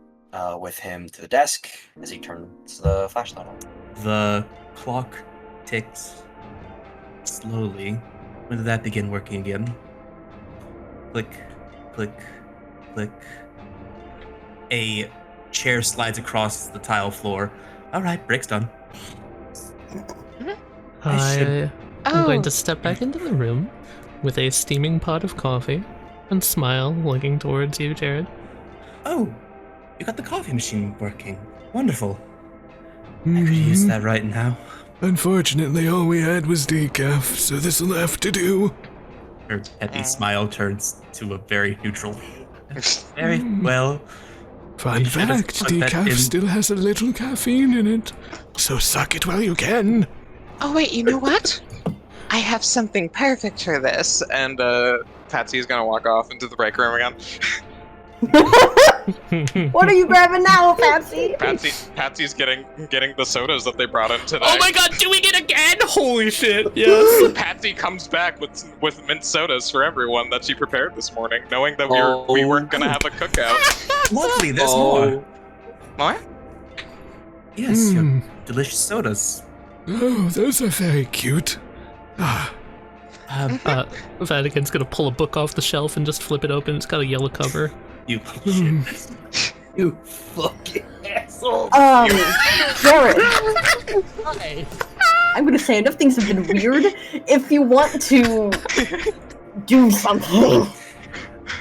with him to the desk as he turns the flashlight on. The clock ticks slowly. When did that begin working again? Click, click, click. A chair slides across the tile floor. All right, break's done. I'm going to step back into the room with a steaming pot of coffee and smile, looking towards you, Jared. Oh, you got the coffee machine working. Wonderful. I could use that right now. Unfortunately, all we had was decaf, so this'll have to do. Her happy smile turns to a very neutral. Very well. Fun fact, decaf still has a little caffeine in it, so suck it while you can. Oh wait, you know what? I have something perfect for this. And Patsy's gonna walk off into the break room again. What are you grabbing now, Patsy? Patsy's getting the sodas that they brought in today. Oh my god, doing it again! Holy shit, yes. Patsy comes back with mint sodas for everyone that she prepared this morning, knowing that we weren't gonna have a cookout. Lovely, there's more. What? Yes, your delicious sodas. Oh, those are very cute. Vatican's gonna pull a book off the shelf and just flip it open. It's got a yellow cover. You You fucking asshole. Jared. Hi. I'm gonna say enough things have been weird. If you want to do something.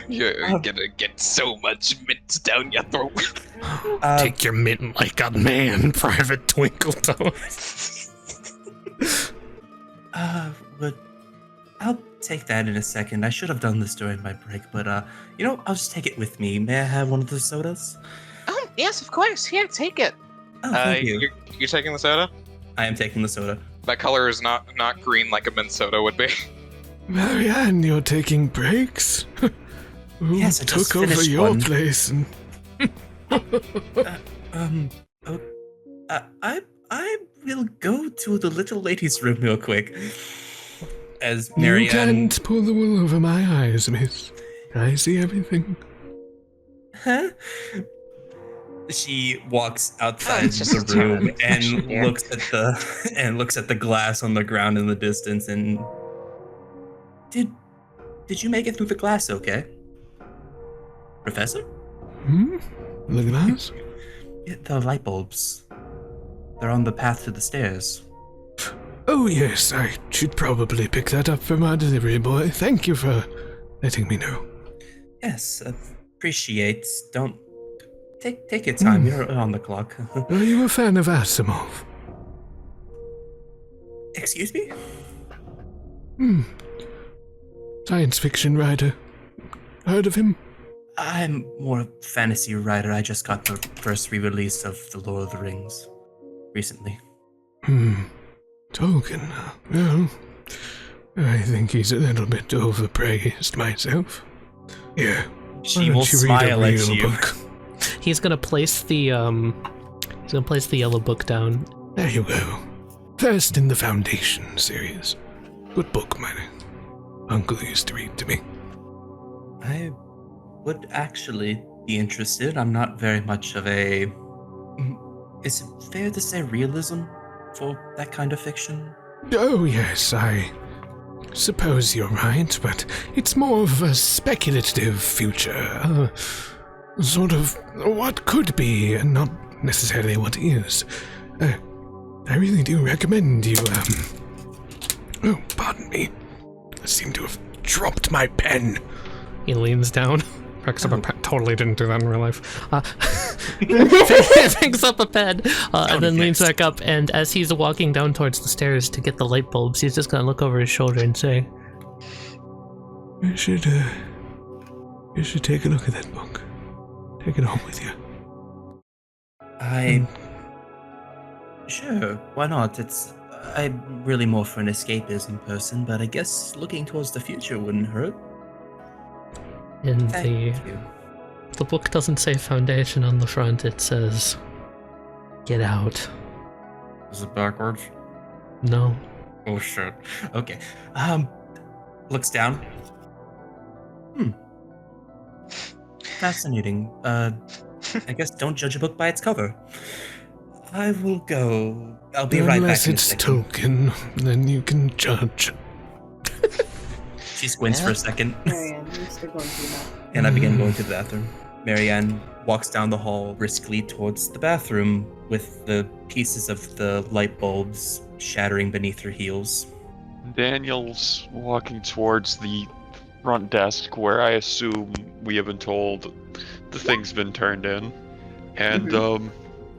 You're gonna get so much mint down your throat. Take your mint like a man, Private Twinkletoes. But I'll take that in a second. I should have done this during my break, but I'll just take it with me. May I have one of the sodas? Oh, yes, of course. Here, take it. Oh, thank you. You're taking the soda? I am taking the soda. That color is not green like a mint soda would be. Marianne, you're taking breaks? Who Yes, I just took over finished your one. place and... I will go to the little lady's room real quick. As You Marianne... can't pull the wool over my eyes, miss. I see everything. Huh? She walks outside it's just the room a and dear. looks at the glass on the ground in the distance and Did you make it through the glass okay? Professor? The glass? Yeah, the light bulbs. They're on the path to the stairs. Oh yes, I should probably pick that up from our delivery boy. Thank you for letting me know. Yes, appreciate. Don't take your time. You're on the clock. Are you a fan of Asimov? Excuse me? Science fiction writer. Heard of him? I'm more a fantasy writer. I just got the first re-release of The Lord of the Rings recently. Tolkien. Well, I think he's a little bit overpraised myself. Here, She why will don't you read a smile at real you. book? He's gonna place the yellow book down. There you go. First in the Foundation series. Good book, my uncle used to read to me. I would actually be interested. I'm not very much of a... Is it fair to say realism for that kind of fiction? Oh yes, I suppose you're right, but it's more of a speculative future. Sort of what could be, and not necessarily what is. I really do recommend you, Oh, pardon me. I seem to have dropped my pen. He leans down. Picks up a pen. Totally didn't do that in real life. Picks up a pen and then leans back up. And as he's walking down towards the stairs to get the light bulbs, he's just gonna look over his shoulder and say, You should take a look at that book. Take it home with you. Sure, why not? I'm really more for an escapism person, but I guess looking towards the future wouldn't hurt. and Thank you. the book doesn't say foundation on the front, it says get out. Is it backwards? No. Oh shit. Okay. Looks down. Fascinating. I guess don't judge a book by its cover. I will go. I'll be right back. Unless in a it's second. Tolkien, then you can judge. She squints for a second. Marianne, you're still going through that. And I begin going to the bathroom. Marianne walks down the hall briskly towards the bathroom with the pieces of the light bulbs shattering beneath her heels. Daniel's walking towards the front desk where I assume we have been told the thing's been turned in. And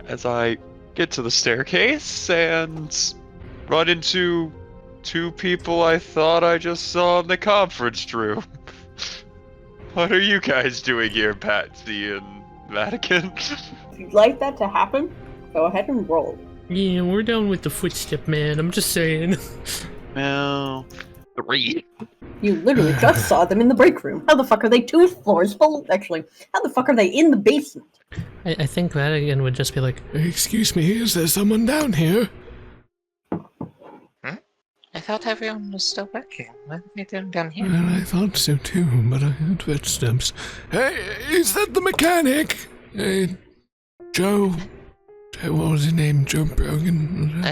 as I get to the staircase and run into two people I thought I just saw in the conference room. What are you guys doing here, Patsy and Vatican? If you'd like that to happen, go ahead and roll. Yeah, we're down with the footstep, man. I'm just saying. No. 3. You literally just saw them in the break room. How the fuck are they 2 floors full? Actually, how the fuck are they in the basement? I think Vatican would just be like, Excuse me, is there someone down here? I thought everyone was still working. What are they doing down here? Well, I thought so too, but I heard footsteps. Hey, is that the mechanic? Joe? What was his name? Joe Brogan?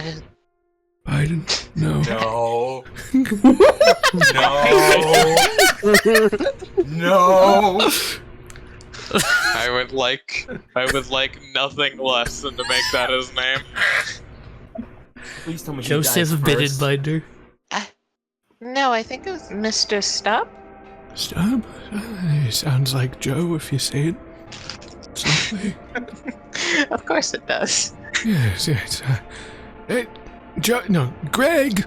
Biden? No. No. I would like nothing less than to make that his name. Please tell me he Joseph died first. Bittenbinder. No, I think it was Mr. Stubb. Stub? Sounds like Joe if you say it softly. Of course it does. Yes. Hey, Joe, no, Greg!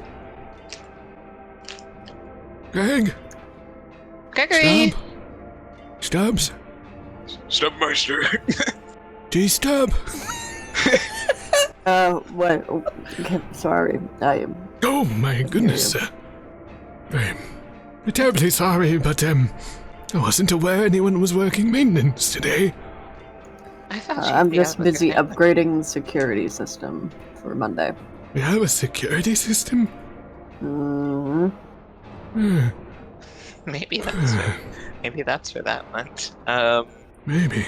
Greg? Gregory! Stubbs? Stubmeister. G Stub? What? Okay, sorry. Oh my goodness, sir. I'm terribly sorry, but I wasn't aware anyone was working maintenance today. I thought I'm just busy upgrading the security system for Monday. We have a security system? Maybe that's for that meant. Maybe.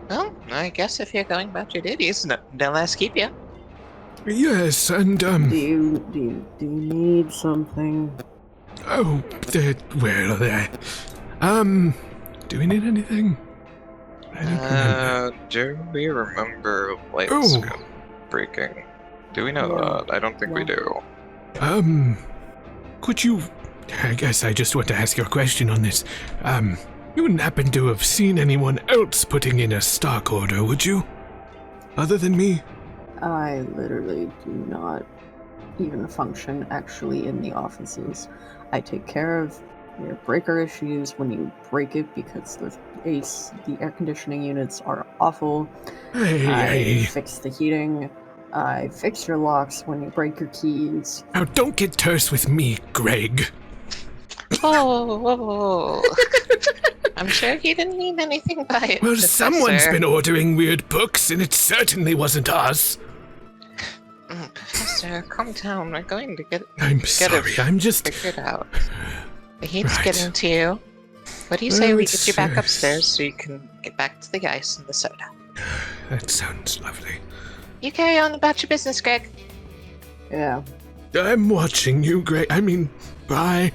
Well, I guess if you're going about your duties, they'll let us keep you. Yes, and Do you need something? Oh, where are they? Do we need anything? I don't remember. Do we remember lights breaking? Do we know that? I don't think we do. Could you... I guess I just want to ask you a question on this. You wouldn't happen to have seen anyone else putting in a stock order, would you? Other than me? I literally do not even function actually in the offices. I take care of your breaker issues when you break it because the air conditioning units are awful. I fix the heating. I fix your locks when you break your keys. Now don't get terse with me, Greg. Whoa. I'm sure he didn't mean anything by it. Well, Professor. someone's been ordering weird books, and it certainly wasn't us. Professor, calm down. We're going to get sorry, I'm just... figured out. The heat's getting to you. What do you say we get you back upstairs so you can get back to the ice and the soda? That sounds lovely. You carry on about your business, Greg. Yeah. I'm watching you, Greg. I mean, bye.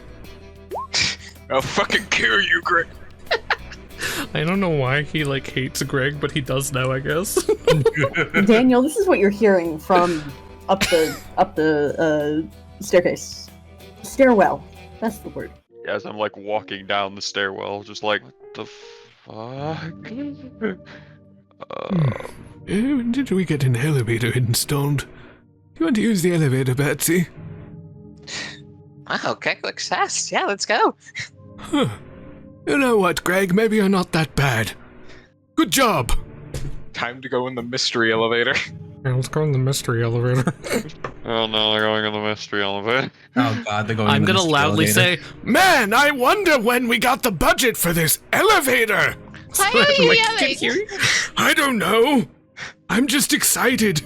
I'll fucking kill you, Greg. I don't know why he hates Greg, but he does now, I guess. Daniel, this is what you're hearing from up the staircase. Stairwell. That's the word. As I'm walking down the stairwell, just what the fuck? Did we get an elevator installed? You want to use the elevator, Patsy? Okay, success. Yeah, let's go. Huh. You know what, Greg? Maybe you're not that bad. Good job! Time to go in the mystery elevator. Yeah, let's go in the mystery elevator. Oh no, they're going in the mystery elevator. Oh god, they're going I'm in the gonna mystery loudly elevator. say, Man, I wonder when we got the budget for this elevator! Why are you yelling? I don't know. I'm just excited.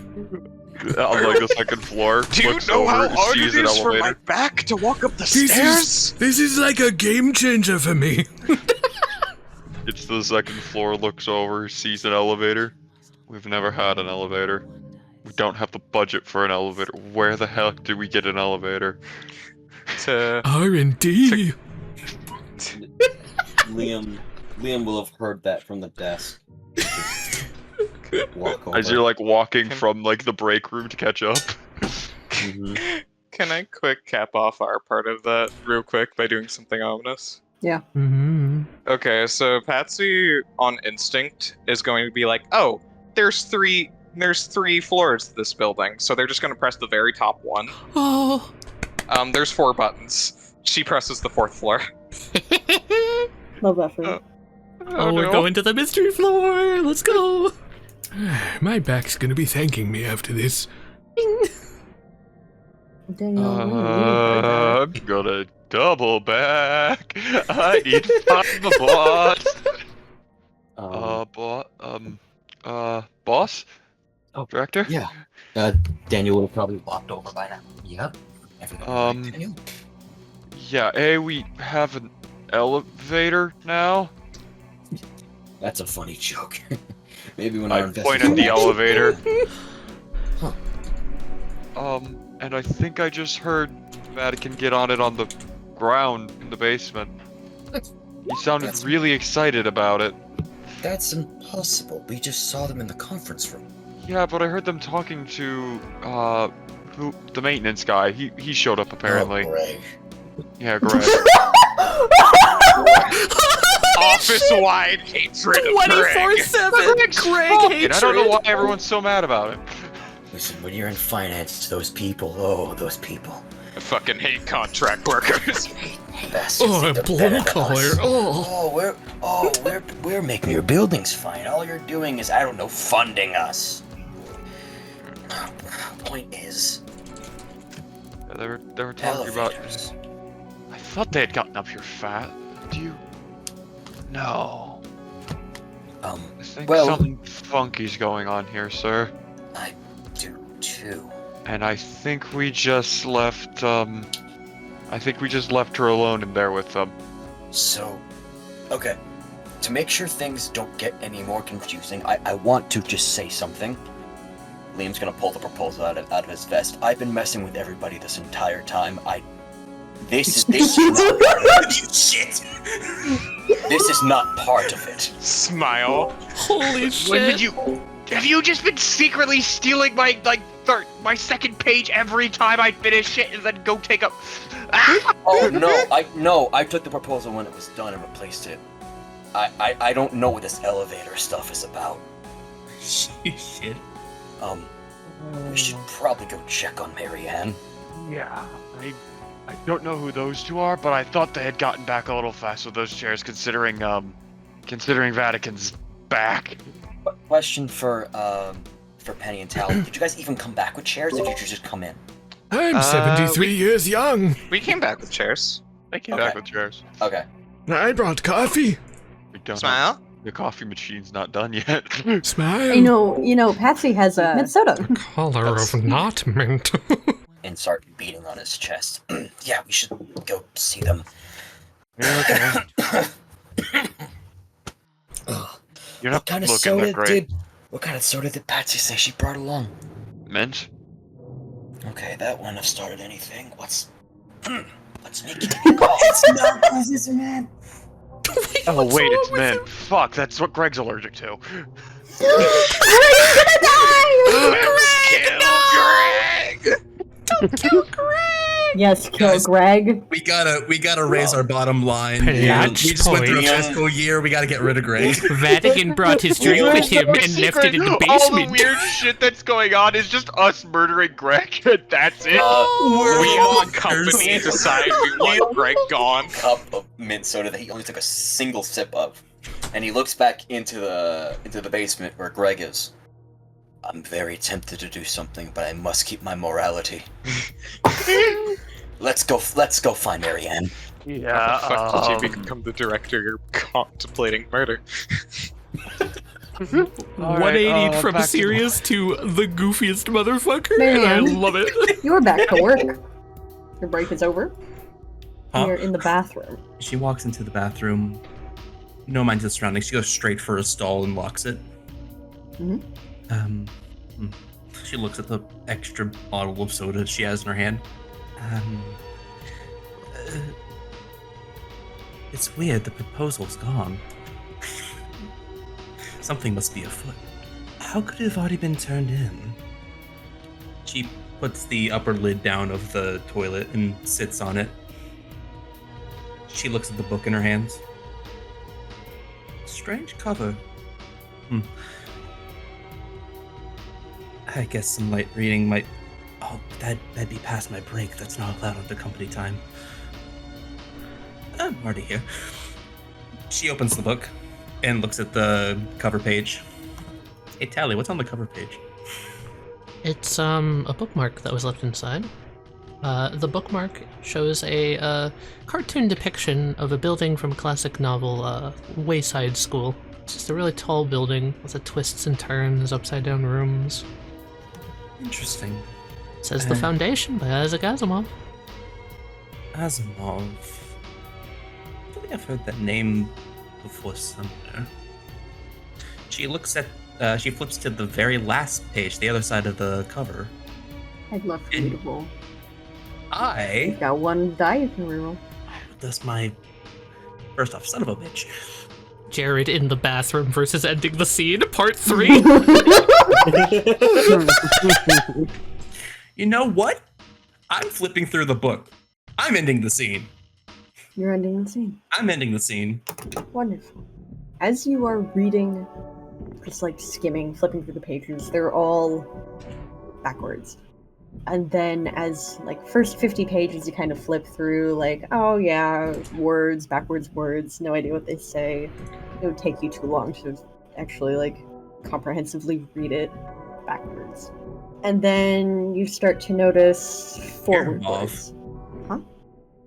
On like the second floor. Do you looks know over, how hard sees it an is for my elevator. back to walk up the This stairs? is like a game changer for me. It's the second floor, looks over, sees an elevator. We've never had an elevator. We don't have the budget for an elevator. Where the heck did we get an elevator? R&D. Liam will have heard that from the desk. Walk over. As you're like walking from like the break room to catch up. Can I quick cap off our part of that real quick by doing something ominous? Yeah. Okay, so Patsy on instinct is going to be like, oh, there's three floors to this building, so they're just going to press the very top one. oh. There's 4 buttons. She presses the 4th floor. Love that for you. Oh, we're going to the mystery floor. Let's go. My back's gonna be thanking me after this. I'm gonna double back. I need to find the boss. Boss? Oh, Director? Yeah. Daniel would have probably walked over by now. Yep. Everything all right, Daniel? Yeah, we have an elevator now. That's a funny joke. Maybe when I our point at the elevator. Huh. And I think I just heard Vatican get on it on the ground in the basement. He sounded really excited about it. That's impossible. We just saw them in the conference room. Yeah, but I heard them talking to, the maintenance guy. He showed up apparently. Oh, Greg. Yeah, Greg. Office-wide hatred of 24/7. Greg hatred. I don't know why everyone's so mad about it. Listen, when you're in finance, those people, those people. I fucking hate contract workers. Bastards, they're blue better than collar. us. We're making your buildings fine. All you're doing is, I don't know, funding us. Point is, They were talking about. elevators. I thought they had gotten up here fat. Do you? No. I think well- something funky's going on here, sir. I do too. And I think we just left. I think we just left her alone in there with them. So, okay. To make sure things don't get any more confusing, I want to just say something. Liam's gonna pull the proposal out of his vest. I've been messing with everybody this entire time. This is not part of it. Shit. This is not part of it. Smile. Holy shit. Have you just been secretly stealing my my second page every time I finish it and then go take a? Oh no! I took the proposal when it was done and replaced it. I don't know what this elevator stuff is about. Shit. We should probably go check on Marianne. Yeah, I don't know who those two are, but I thought they had gotten back a little fast with those chairs, considering Vatican's back. Question for Penny and Tali. Did you guys even come back with chairs, or did you just come in? I'm 73 years young. We came back with chairs. They came back with chairs. Okay. I brought coffee. We don't Smile. The coffee machine's not done yet. Smile. You know, Patsy has a mint soda. Color of not mint. And start beating on his chest. Yeah, we should go see them. Yeah, okay. You're not What kind of looking soda that great. What kind of soda did Patsy say she brought along? Mint? Okay, that wouldn't have started anything. Let's make it. It's not business, man. Oh wait, it's mint. Fuck, that's what Greg's allergic to. Let's kill Greg! Don't kill Greg! Yes, kill Guys, Greg. We gotta raise our bottom line. Patch We just went through a point. fiscal year. We gotta get rid of Greg. Vatican brought his drink with him and left it in the All the basement. weird shit that's going on is just us murdering Greg, and that's it. We all as a company decide we want Greg gone. Cup of mint soda that he only took a single sip of, and he looks back into the basement where Greg is. I'm very tempted to do something, but I must keep my morality. Let's go find Marianne. How the fuck did you become the director? You're contemplating murder. 180 from serious to the goofiest motherfucker, and I Man. love it. You're back to work. Your break is over. Huh? You're in the bathroom. She walks into the bathroom. No mind to the surroundings. She goes straight for a stall and locks it. She looks at the extra bottle of soda she has in her hand. It's weird, the proposal's gone. Something must be afoot. How could it have already been turned in? She puts the upper lid down of the toilet and sits on it. She looks at the book in her hands. Strange cover. I guess some light reading might... Oh, that'd be past my break. That's not allowed under company time. I'm already here. She opens the book and looks at the cover page. Hey, Tali, what's on the cover page? It's a bookmark that was left inside. The bookmark shows a cartoon depiction of a building from a classic novel, Wayside School. It's just a really tall building with twists and turns, upside down rooms. Interesting. It says The Foundation by Isaac Asimov. Asimov. I feel like I've heard that name before somewhere. She looks at, she flips to the very last page, the other side of the cover. I'd love for you to roll. I Got one die you can reroll. That's my... First off, son of a bitch. Jared in the bathroom versus ending the scene, part 3. You know what? I'm flipping through the book. I'm ending the scene. You're ending the scene. I'm ending the scene. Wonderful. As you are reading, just like skimming, flipping through the pages, they're all backwards. And then as like first 50 pages you kind of flip through, like, oh yeah, words, backwards words, no idea what they say. It would take you too long to actually like comprehensively read it backwards. And then you start to notice forward words. Huh?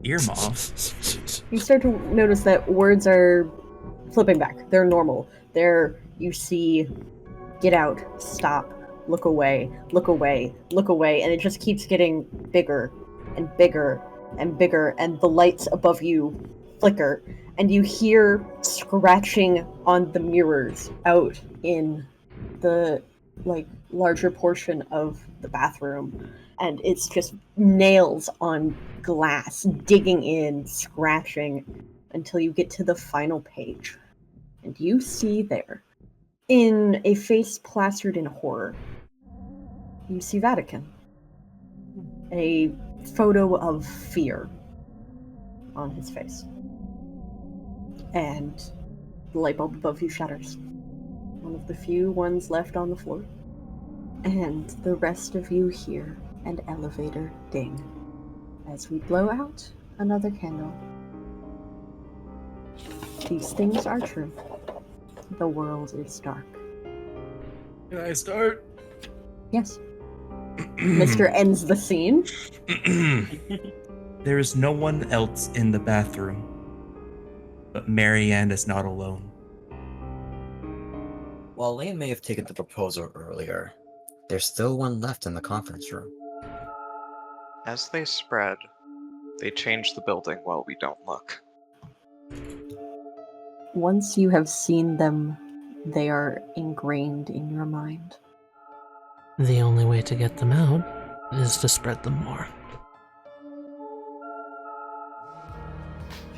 Earmuffs. You start to notice that words are flipping back. They're normal. You see, get out, stop, look away, look away, look away, and it just keeps getting bigger and bigger and bigger, and the lights above you flicker, and you hear scratching on the mirrors out in the like larger portion of the bathroom, and it's just nails on glass, digging in, scratching, until you get to the final page. And you see there, in a face plastered in horror, you see Vatican. A photo of fear on his face. And the light bulb above you shatters. One of the few ones left on the floor. And the rest of you hear an elevator ding as we blow out another candle. These things are true. The world is dark. Can I start? Yes. Mr. ends the scene. There is no one else in the bathroom, but Marianne is not alone. While Lane may have taken the proposal earlier, there's still one left in the conference room. As they spread, they change the building while we don't look. Once you have seen them, they are ingrained in your mind. The only way to get them out is to spread them more.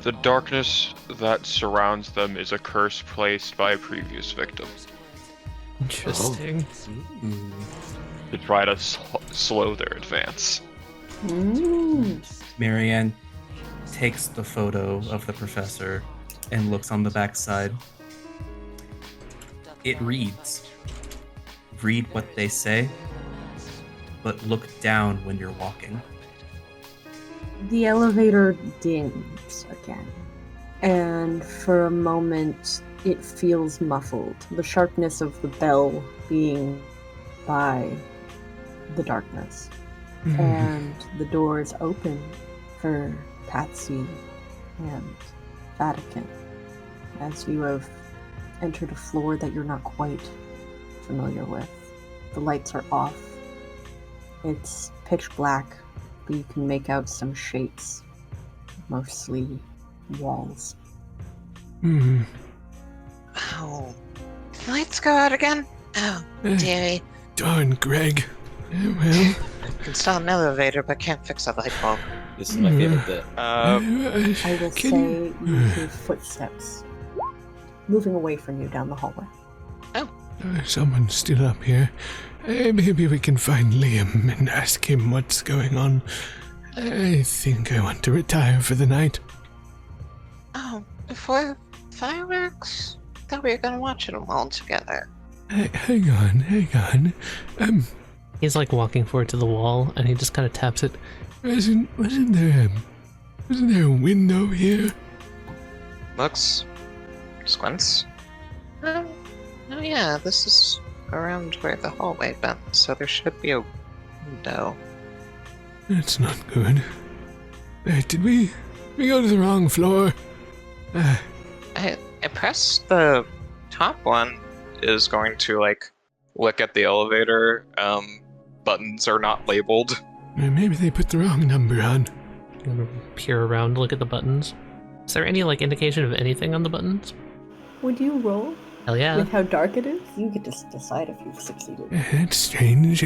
The darkness that surrounds them is a curse placed by a previous victim. Interesting. To try to slow their advance. Marianne takes the photo of the professor and looks on the backside. It reads, "Read what they say, but look down when you're walking." The elevator dings again, and for a moment it feels muffled, the sharpness of the bell being by the darkness. And the doors open for Patsy and Vatican as you have entered a floor that you're not quite familiar with. The lights are off. It's pitch black, but you can make out some shapes, mostly walls. Oh, the lights go out again? Oh, dearie. Darn, Greg. Well, I can install an elevator, but can't fix a light bulb. This is my favorite bit. I will say you hear footsteps moving away from you down the hallway. Someone's still up here. Maybe we can find Liam and ask him what's going on. I think I want to retire for the night. Oh, before fireworks? Thought we were gonna watch it all together. Hang on. He's like walking forward to the wall, and he just kind of taps it. Wasn't there a window here? Looks. Squints. Oh yeah, this is around where the hallway bends, so there should be a window. That's not good. Did we go to the wrong floor? I pressed the top one. Is going to look at the elevator. Buttons are not labeled. Maybe they put the wrong number on. I'm gonna peer around, look at the buttons. Is there any indication of anything on the buttons? Would you roll? Hell yeah. With how dark it is, you get to decide if you've succeeded. It's strange.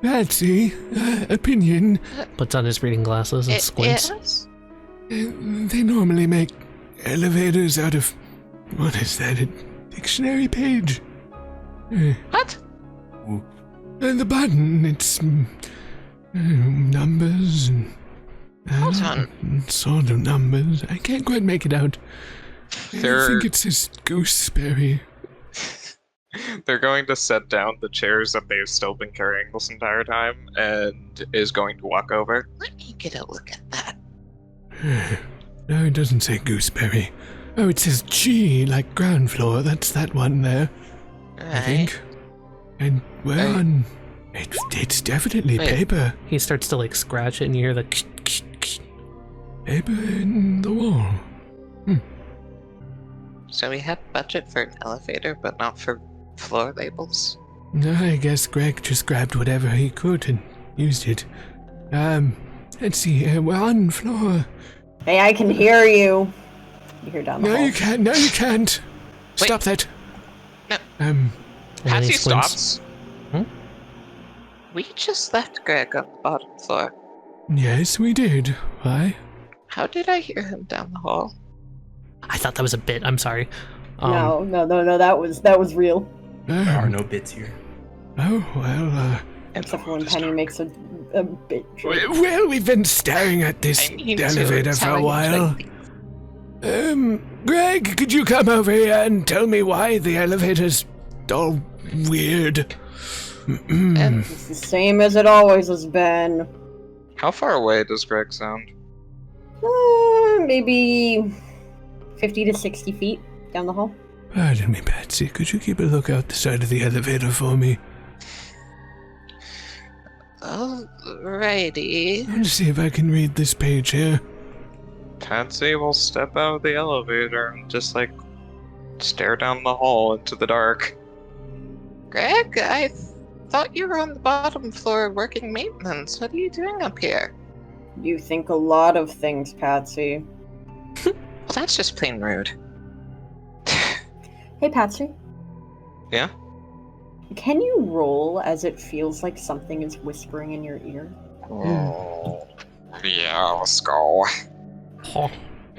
Patsy, opinion. Puts on his reading glasses and squints. Yes? They normally make elevators out of, what is that, a dictionary page? What? And the button, it's numbers and Hold on. sort of numbers. I can't quite make it out. I think it says gooseberry. They're going to set down the chairs that they've still been carrying this entire time, and is going to walk over. Let me get a look at that. No, it doesn't say gooseberry. Oh, it says G, like ground floor. That's that one there, I think. And we're on... It's definitely paper. He starts to scratch it, and you hear the paper in the wall. So we had budget for an elevator, but not for floor labels? I guess Greg just grabbed whatever he could and used it. Let's see, we're on floor... Hey, I can hear you. You hear down the hall. No, you can't. Stop that. No. Patsy stops. We just left Greg on the bottom floor. Yes, we did. Why? How did I hear him down the hall? I thought that was a bit. I'm sorry. No, that was real. There are no bits here. Oh, well, Except for when Penny makes a bit. Well, we've been staring at this elevator for a while. Greg, could you come over here and tell me why the elevator's all weird? It's the same as it always has been. How far away does Greg sound? Maybe 50 to 60 feet down the hall. Pardon me, Patsy. Could you keep a look out the side of the elevator for me? Alrighty. Let's see if I can read this page here. Patsy will step out of the elevator and just stare down the hall into the dark. Greg, I thought you were on the bottom floor working maintenance. What are you doing up here? You think a lot of things, Patsy. Well, that's just plain rude. Hey, Patsy. Yeah? Can you roll as it feels like something is whispering in your ear? Oh, yeah, let's go. Oh.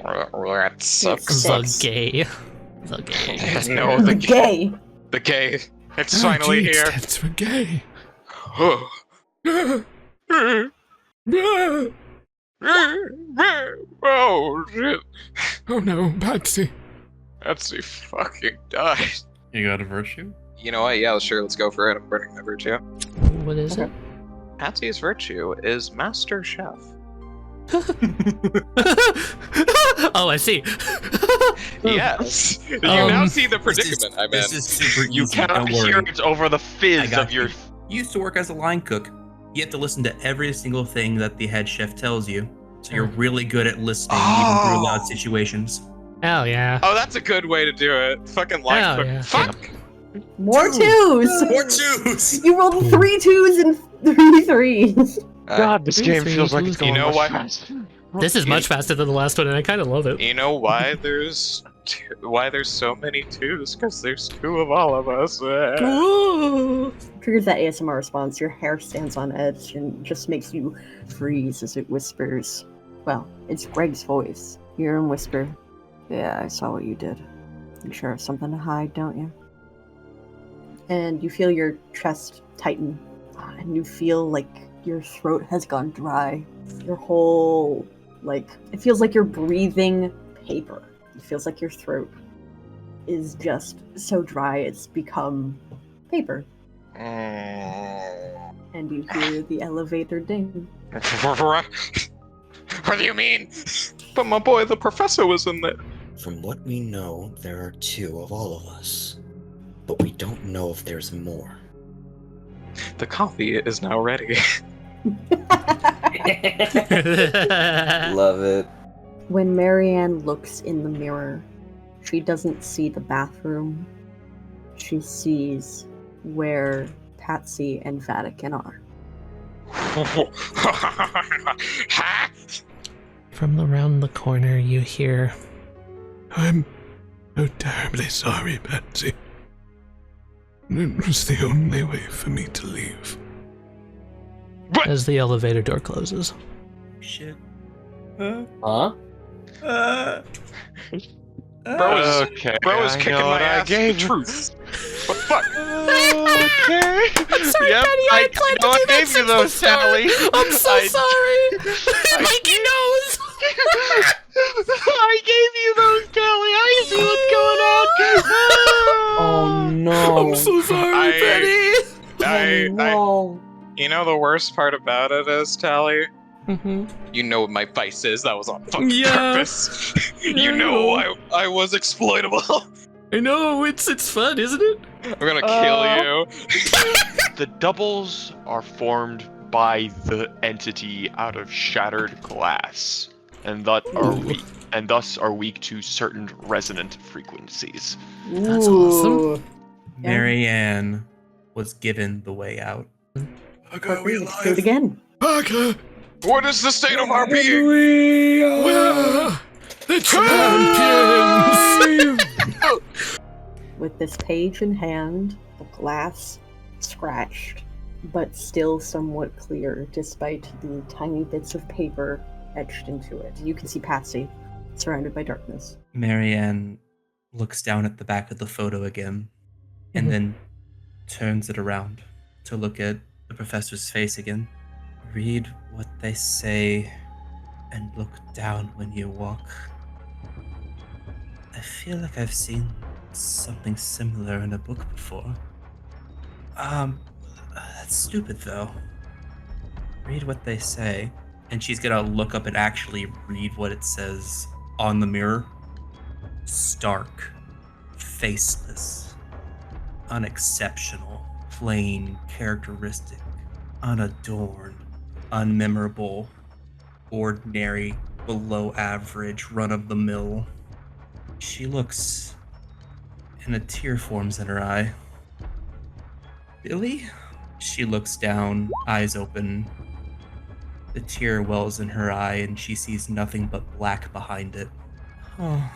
Let's The gay. The gay. No, the gay. The gay. It's finally here. That's for gay. Oh shit! Oh no, Patsy. Patsy fucking died. You got a virtue? You know what? Yeah, sure. Let's go for it. I'm burning my virtue. What is it? Patsy's virtue is Master Chef. Oh, I see. Yes. You now see the predicament I'm in. This is super You easy. cannot Don't hear worry. it over the I fizz got of your. you. You used to work as a line cook. You have to listen to every single thing that the head chef tells you. So you're really good at listening, even through loud situations. Hell yeah. Oh, that's a good way to do it. Fucking line Hell cook. yeah. Fuck. More twos! More twos! You rolled 3 2s and 3 3s. God, this game Three, feels like two, it's going you know much what? faster. This is much faster than the last one, and I kind of love it. You know why there's so many twos? Because there's 2 of all of us. Triggers that ASMR response. Your hair stands on edge and just makes you freeze as it whispers. Well, it's Greg's voice. You hear him whisper, "Yeah, I saw what you did. You sure have something to hide, don't you?" And you feel your chest tighten, and you feel like your throat has gone dry. Your whole, it feels like you're breathing paper. It feels like your throat is just so dry it's become paper. And you hear the elevator ding. What do you mean? But my boy, the professor was in there. From what we know, there are 2 of all of us. But we don't know if there's more. The coffee is now ready. Love it. When Marianne looks in the mirror, she doesn't see the bathroom. She sees where Patsy and Vatican are. From around the corner, you hear, I'm so terribly sorry, Patsy. It was the only way for me to leave. as the elevator door closes. Shit. Huh? Bro is kicking know my what I ass. gave The you. truth. What the fuck? Okay. I'm sorry, Yep, Penny, I planned to do that gave you since those, the start. Tali. I'm so sorry. Mikey knows. I gave you those, Tali. I see what's going on. Oh no. I'm so sorry, Penny. You know the worst part about it is, Tali? Mm-hmm. You know what my vice is. That was on fucking Yeah. purpose. You know I was exploitable. I know, it's fun, isn't it? I'm gonna kill you. The doubles are formed by the entity out of shattered glass, and thus are weak to certain resonant frequencies. That's awesome. Marianne was given the way out. Parker, we alive? Do it again. Parker! What is the state of our being? We are the champions! With this page in hand, the glass scratched, but still somewhat clear despite the tiny bits of paper etched into it. You can see Patsy, surrounded by darkness. Marianne looks down at the back of the photo again, and then turns it around to look at the professor's face again. Read what they say and look down when you walk. I feel like I've seen something similar in a book before. That's stupid though. Read what they say. And she's gonna look up and actually read what it says on the mirror. Stark, faceless, unexceptional, plain, characteristic, unadorned, unmemorable, ordinary, below average, run-of-the-mill. She looks, and a tear forms in her eye. Billy? She looks down, eyes open. The tear wells in her eye, and she sees nothing but black behind it. Oh,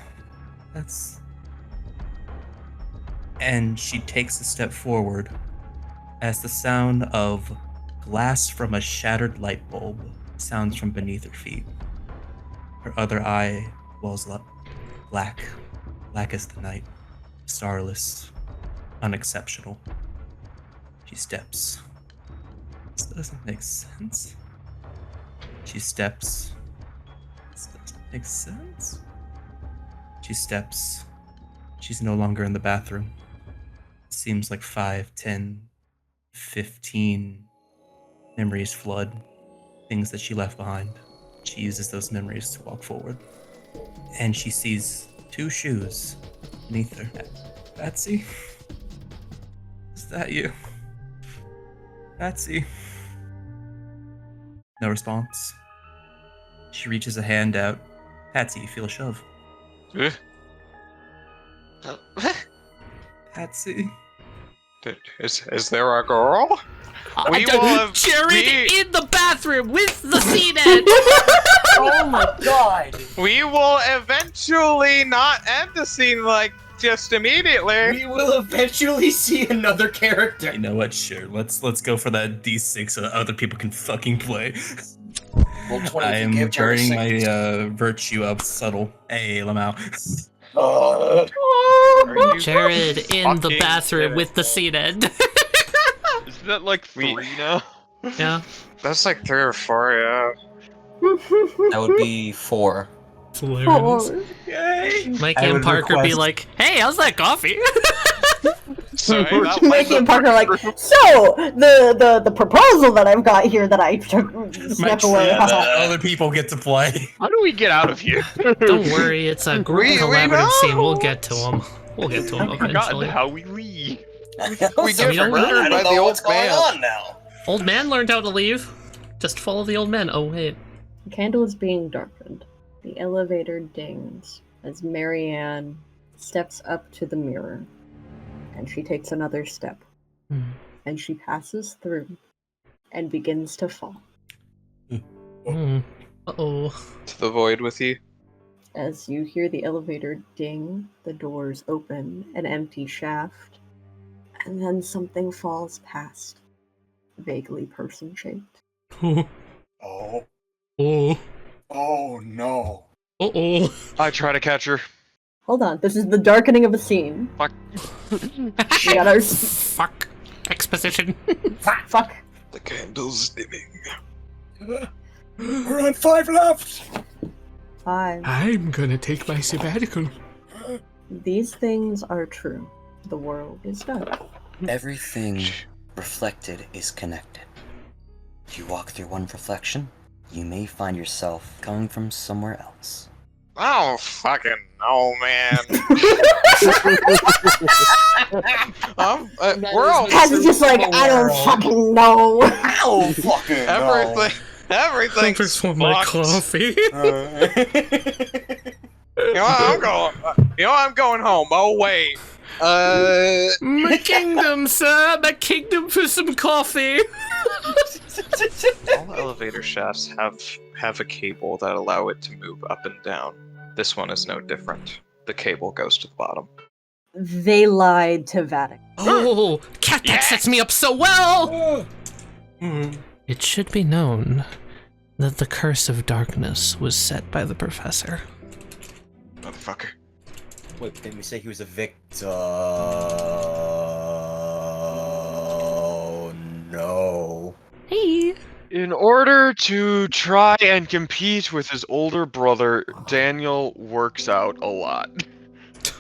that's... And she takes a step forward as the sound of glass from a shattered light bulb sounds from beneath her feet. Her other eye wells up, black as the night, starless, unexceptional. She steps This doesn't make sense. She steps. This doesn't make sense. She steps. She's no longer in the bathroom. It seems like 5, 10, 15 memories flood. Things that she left behind. She uses those memories to walk forward. And she sees 2 shoes beneath her. Patsy? Is that you? Patsy? No response. She reaches a hand out. Patsy, you feel a shove. Patsy? Is there a girl? Jared in the bathroom with the scene end! Oh my god! We will eventually not end the scene like just immediately. We will eventually see another character. You know what? Sure. Let's go for that D6 so that other people can fucking play. I am turning my virtue up subtle. Hey, Lamau. Jared in the bathroom with the scene end. Isn't that like 3 now? Yeah. That's like 3 or 4, yeah. That would be 4. Mike and Parker be like, "Hey, how's that coffee?" Mike and Parker are like, so the proposal that I've got here that I took snuck away. Other people get to play. How do we get out of here? Don't worry, it's a group collaborative scene. We'll get to them. We'll get to them I've forgotten eventually. how we leave. We get murdered by the old man. Old man learned how to leave. Just follow the old man. Oh wait. The candle is being darkened. The elevator dings as Marianne steps up to the mirror. And she takes another step. And she passes through and begins to fall. Uh-oh. To the void with you. As you hear the elevator ding, the doors open, an empty shaft, and then something falls past, vaguely person-shaped. Oh. Oh. Oh no. Uh-oh. I try to catch her. Hold on, this is the darkening of a scene. Fuck. We got our... Fuck. Exposition. Fuck. The candle's dimming. We're on 5 left. 5. I'm gonna take my sabbatical. These things are true. The world is dark. Everything reflected is connected. You walk through one reflection, you may find yourself coming from somewhere else. Oh, fucking no, man. We're all... Pat's just like, I don't fucking know. I don't fucking know. Everything's for my fucked. coffee. You know I'm going home. Oh wait. My kingdom, sir. My kingdom for some coffee. All elevator shafts have a cable that allow it to move up and down. This one is no different. The cable goes to the bottom. They lied to Vatican. Oh, cat that sets me up so well. It should be known that the curse of darkness was set by the professor. Motherfucker. Wait, didn't we say he was a victim? No. Hey. In order to try and compete with his older brother, Daniel works out a lot.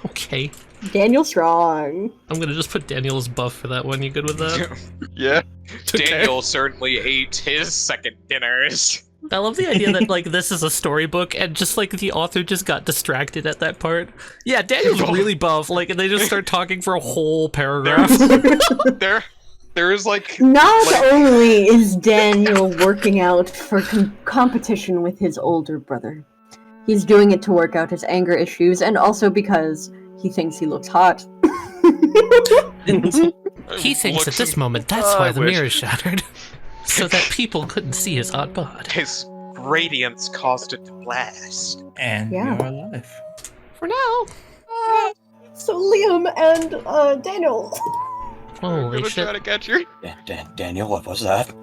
Okay. Daniel Strong. I'm gonna just put Daniel's buff for that one. You good with that? Yeah. Daniel certainly ate his second dinners. I love the idea that, like, this is a storybook and just, like, the author just got distracted at that part. Yeah, Daniel's really buff, like, and they just start talking for a whole paragraph. There is, like... Not only is Daniel working out for competition with his older brother, he's doing it to work out his anger issues and also because he thinks he looks hot. He thinks at this moment that's why the mirror shattered. So that people couldn't see his hot bod. His radiance caused it to blast. And Yeah. you're alive. For now. So Liam and Daniel. Holy I'm shit. try to catch her. Daniel, what was that?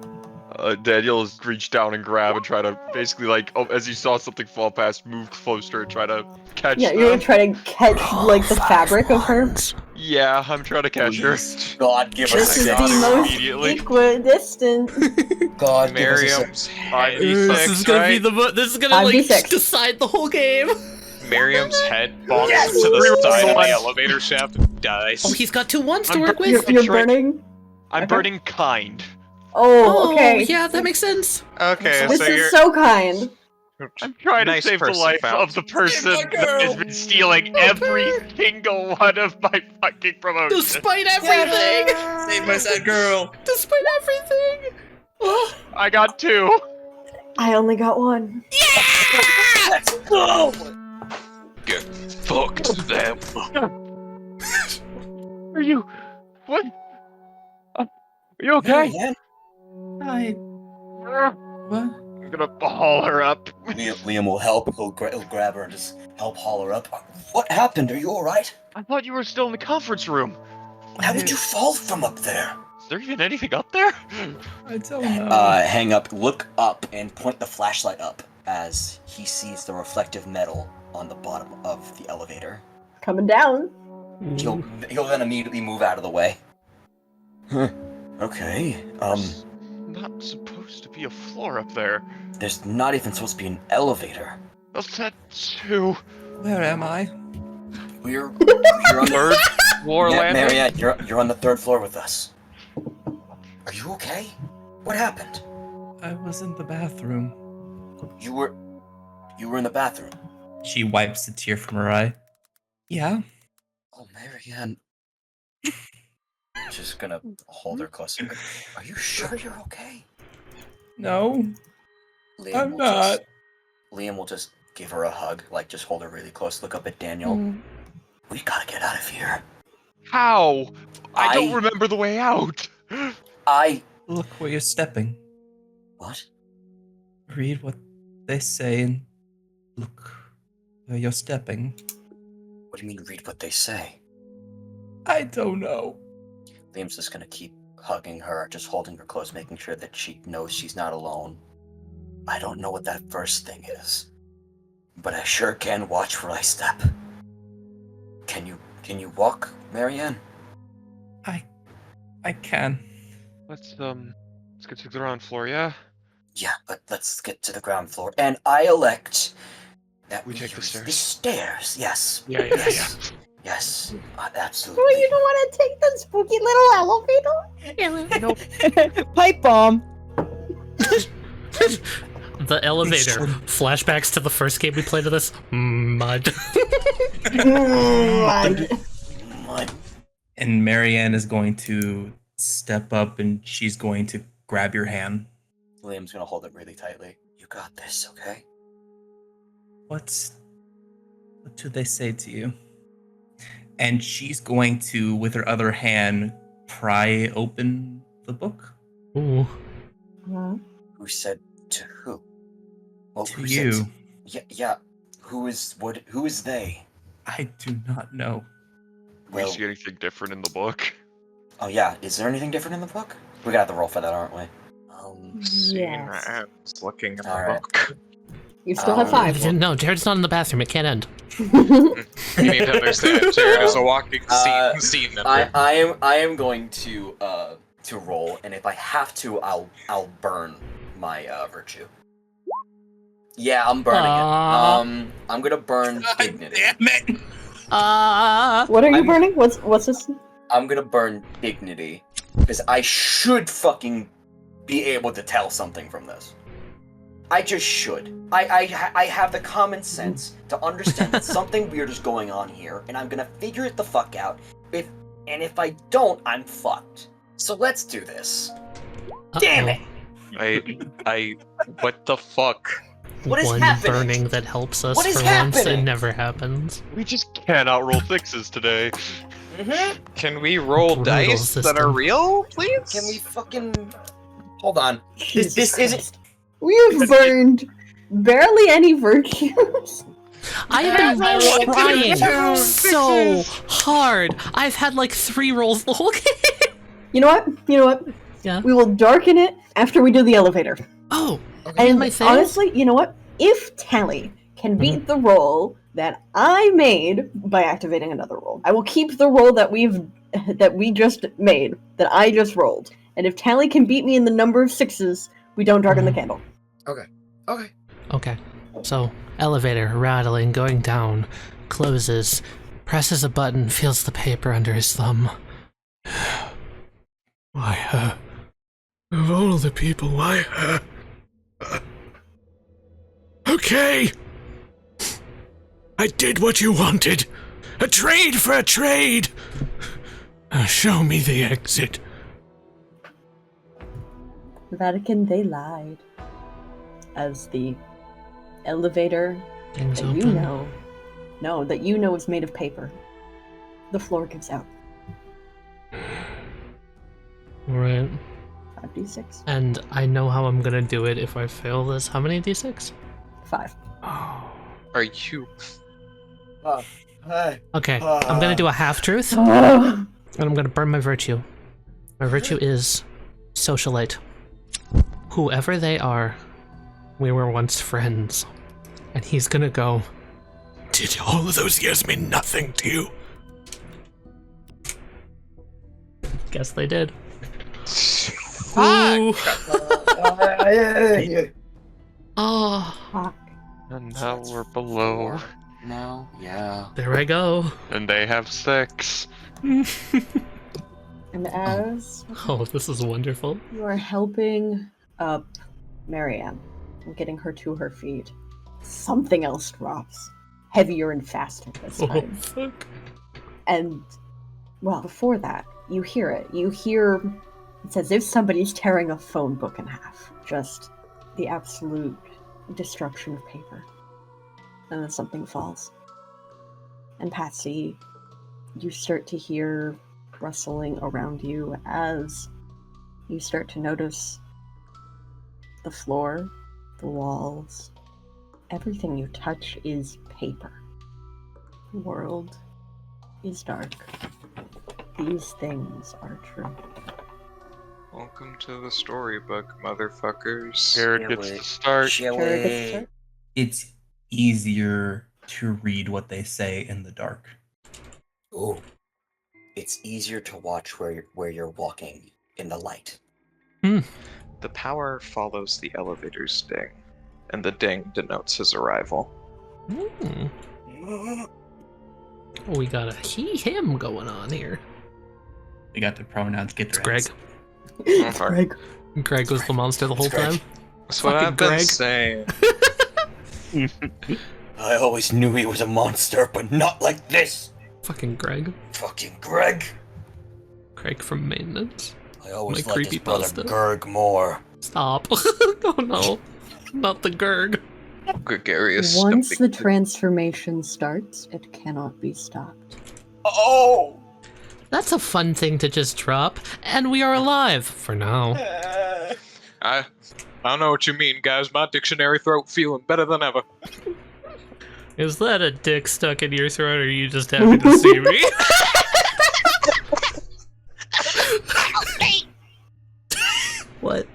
Daniel has reached down and grab and try to basically, like, as he saw something fall past, move closer and try to catch Yeah, them. you're gonna try to catch, like, the fabric of her? Yeah, I'm trying to catch her. Please, God, give This us is a the six. most Immediately. equidistant. God, give us a Miriam's six. head. This is gonna be this is gonna like 5d6. decide the whole game. Miriam's head bonks Yes! to the side of the One. elevator shaft and dies. Oh, he's got 2 ones to I'm work bur- with. You're Try- burning? I'm Okay. burning kind. Oh, okay. yeah, that makes sense. Okay, This so is you're so kind. I'm trying to Nice save the person life found. of the person that has been stealing every single one of my fucking promotions. Despite everything. Save my sad girl. Despite everything. Oh. I got 2. I only got 1. Let's go! get fucked them. Are you? What? Are you okay? Marianne? What? I'm gonna haul her up. Liam will help. He'll grab her and just help haul her up. What happened? Are you alright? I thought you were still in the conference room. How did you fall from up there? Is there even anything up there? I don't know. Hang up, look up, and point the flashlight up as he sees the reflective metal on the bottom of the elevator. Coming down. He'll then immediately move out of the way. Huh. Okay. There's not supposed to be a floor up there. There's not even supposed to be an elevator. What's that 2? Where am I? You're on the Third floor landing? Marianne, you're on the 3rd floor with us. Are you okay? What happened? I was in the bathroom. You were in the bathroom. She wipes a tear from her eye. Yeah. Oh, Marianne. Just gonna hold her closer. Are you sure you're okay? No. Liam I'm will not. Liam will just give her a hug, like just hold her really close, look up at Daniel. We gotta get out of here. How? I don't remember the way out. Look where you're stepping. What? Read what they say and look where you're stepping. What do you mean read what they say? I don't know. Liam's just gonna keep hugging her, just holding her close, making sure that she knows she's not alone. I don't know what that first thing is, but I sure can watch where I step. Can you walk, Marianne? I can. Let's get to the ground floor, yeah? Yeah, but let's get to the ground floor. And I elect that we take the use stairs. the stairs. Yes. Yeah. Yes. Absolutely. Oh, you don't want to take the spooky little elevator? Pipe bomb. The elevator. Flashbacks to the first game we played of this. Mud. Mud. And Marianne is going to step up and she's going to grab your hand. Liam's gonna hold it really tightly. You got this, okay? What do they say to you? And she's going to, with her other hand, pry open the book. Ooh. Who said to who? Well, To who you. said yeah. Who is they? I do not know. We see anything different in the book? Oh yeah, is there anything different in the book? We gotta have to roll for that, aren't we? Seeing hands, looking at the Alright. book. You still have 5. No, Jared's not in the bathroom. It can't end. You need to understand, Jared is a walking scene member. I am going to roll, and if I have to, I'll burn my virtue. Yeah, I'm burning it. I'm gonna burn dignity. Damn it! What are you burning? What's this? I'm gonna burn dignity because I should fucking be able to tell something from this. I just should. I have the common sense to understand that something weird is going on here, and I'm gonna figure it the fuck out. If I don't, I'm fucked. So let's do this. Damn it! What the fuck? What is One happening? burning that helps us What is for once. It happening? never happens. We just cannot roll 6s today. Can we roll Brutal dice that are system. real, please? Can we fucking hold on? This isn't. We've burned barely any virtues. I have been trying so hard. I've had like 3 rolls the whole game. You know what? Yeah. We will darken it after we do the elevator. Oh. And my thing? honestly, you know what? If Tali can beat the roll that I made by activating another roll. I will keep the roll that we just made, that I just rolled. And if Tali can beat me in the number of 6s, we don't darken the candle. Okay. So, elevator, rattling, going down, closes, presses a button, feels the paper under his thumb. Why her? Of all the people, why her? Okay! I did what you wanted! A trade for a trade! Show me the exit. Vatican, they lied. As the elevator Things that open. that you know is made of paper, the floor gives out. Right. 5d6. And I know how I'm gonna do it if I fail this. How many d6? 5. Oh. Are you? Okay, I'm gonna do a half-truth, and I'm gonna burn my virtue. My virtue is socialite. Whoever they are, we were once friends. And he's gonna go, Did all of those years mean nothing to you? guess they did. Fuck! Oh. And now we're below. No, yeah. There I go. And they have 6. And as Oh, this is wonderful. you are helping up Marianne and getting her to her feet, something else drops. Heavier and faster this Oh, time. fuck. And, well, before that, you hear it. You hear, it's as if somebody's tearing a phone book in half. Just the absolute destruction of paper. And then something falls. And Patsy, you start to hear rustling around you as you start to notice the floor, the walls, everything you touch is paper. The world is dark. These things are true. Welcome to the storybook, motherfuckers. Jared gets to start. Jared gets to start. It's easier to read what they say in the dark. Ooh. It's easier to watch where you're walking in the light. The power follows the elevator's ding, and the ding denotes his arrival. We got a he-him going on here. They got the pronouns get It's their Greg. hands. Greg. Greg was the monster the whole Greg. time. That's what Fucking I've been Greg. saying. I always knew he was a monster, but not like this. Fucking Greg. Fucking Greg. Greg from maintenance. I always My liked his brother creepypasta. Gerg more. Stop. Oh no. Not the Gerg. Gregarious. Once stumping. the transformation starts, it cannot be stopped. Oh! That's a fun thing to just drop, and we are alive for now. I don't know what you mean, guys. My dictionary throat feeling better than ever. Is that a dick stuck in your throat, or are you just happy to see me? What?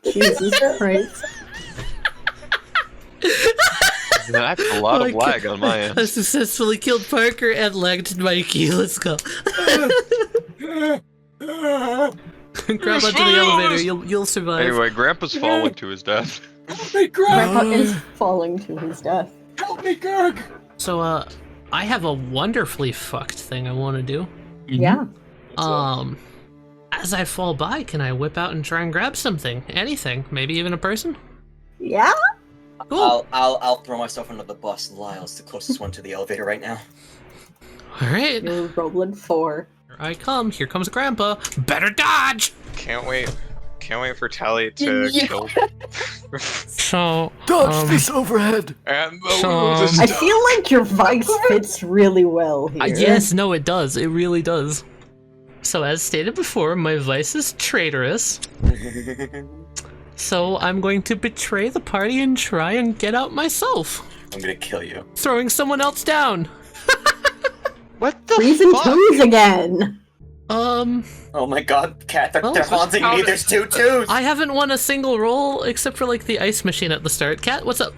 Jesus Christ. That's a lot of lag on my end. I successfully killed Parker and lagged Mikey. Let's go. Grab onto the elevator. You'll survive. Anyway, Grandpa's falling to his death. Grandpa is falling to his death. So, I have a wonderfully fucked thing I want to do. Yeah. As I fall by, can I whip out and try and grab something? Anything? Maybe even a person? Yeah? Cool. I'll throw myself under the bus. Lyle's the closest one to the elevator right now. Alright. You're rolling 4. Here I come. Here comes Grandpa. Better dodge! Can't wait for Tali to kill. So, Dodge this overhead! And I feel like your vice fits really well here. yes, no, it does. It really does. So, as stated before, my vice is traitorous. So, I'm going to betray the party and try and get out myself. I'm gonna kill you. Throwing someone else down. What the Reason fuck? 2s again! Oh my god, Cat, they're Well, haunting me. There's 2 twos! I haven't won a single roll except for, like, the ice machine at the start. Cat, what's up?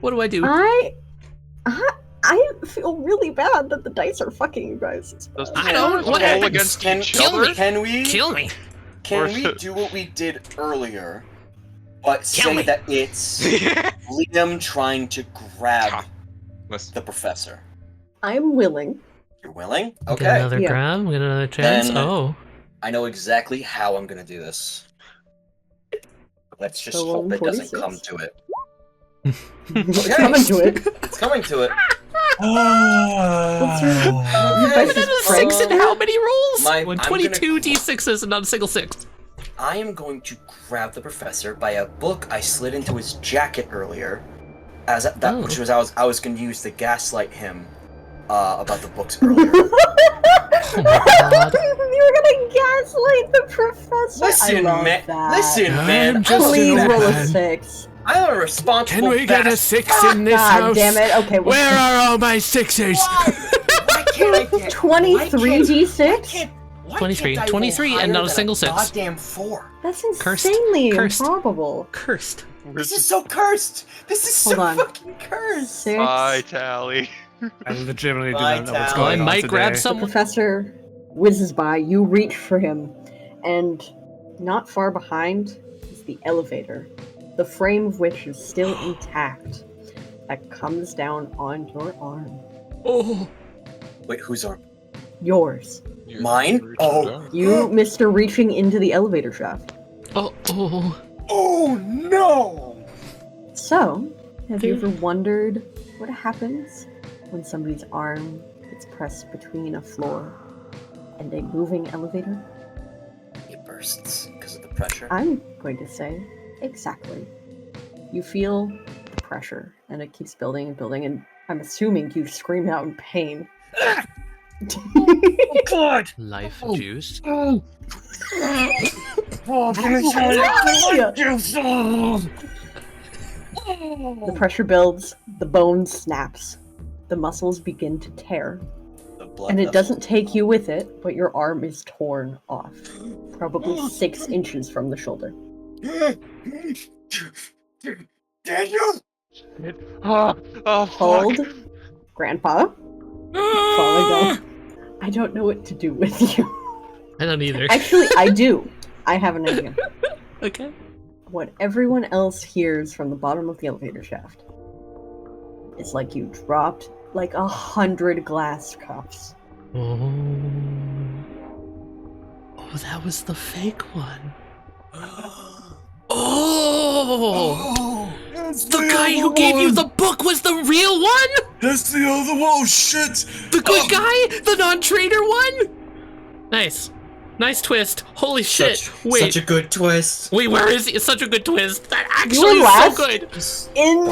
What do I do? I feel really bad that the dice are fucking you guys. I don't. What roll happens? against each Kill other? me. Can we? Kill me. Can we do what we did earlier, but Kill say me. that it's Liam trying to grab the professor? I'm willing. You're willing? Get Okay. another grab. Get another chance. Then- Oh. I know exactly how I'm gonna do this. Let's just So hope it doesn't 46. come to it. It's coming to it. It's coming to it. What's your I got a 6 in how many rolls? I'm 22 d6s and not a single 6. I am going to grab the professor by a book I slid into his jacket earlier, which was I was going to use to gaslight him about the books earlier. You were gonna gaslight the professor. Listen, I love man. that. Listen, man. I'm just Please an roll a man. 6. I'm a responsible. Can we get a 6 in this God house? damn it. Okay. Where are all my 6s? Why can't I get 23 d6? 23. 23 and not a single 6. Goddamn 4. That's Cursed. insanely Cursed. improbable. Cursed. This is so cursed. This is Hold so on. fucking cursed. 6. Bye, Tally. I legitimately do Bye, not know what's Tali. going I on might today. grab The someone. professor whizzes by. You reach for him, and not far behind is the elevator, the frame of which is still intact, that comes down on your arm. Oh. Wait, whose arm? Yours. Mine? Oh. You, Mr. Reaching into the elevator shaft. Oh. Oh. Oh no! So, have you ever wondered what happens when somebody's arm gets pressed between a floor and a moving elevator? It bursts because of the pressure. I'm going to say exactly. You feel the pressure, and it keeps building and building, and I'm assuming you scream out in pain. Oh God! Life juice. Oh. The pressure builds, the bone snaps, the muscles begin to tear, and it doesn't take you with it, but your arm is torn off, probably 6 inches from the shoulder. Daniel! Oh, Hold, fuck. Grandpa. Falling down. I don't know what to do with you. I don't either. Actually, I do. I have an idea. Okay. What everyone else hears from the bottom of the elevator shaft is like you dropped like 100 glass cups. Oh. Oh, that was the fake one. Oh! The guy who gave you the book was the real one? That's the other one. Oh shit! The good guy? The non-traitor one? Nice. Nice twist. Holy shit. Wait. Such a good twist. Wait, where is he? It's such a good twist. That You actually were is so last good. in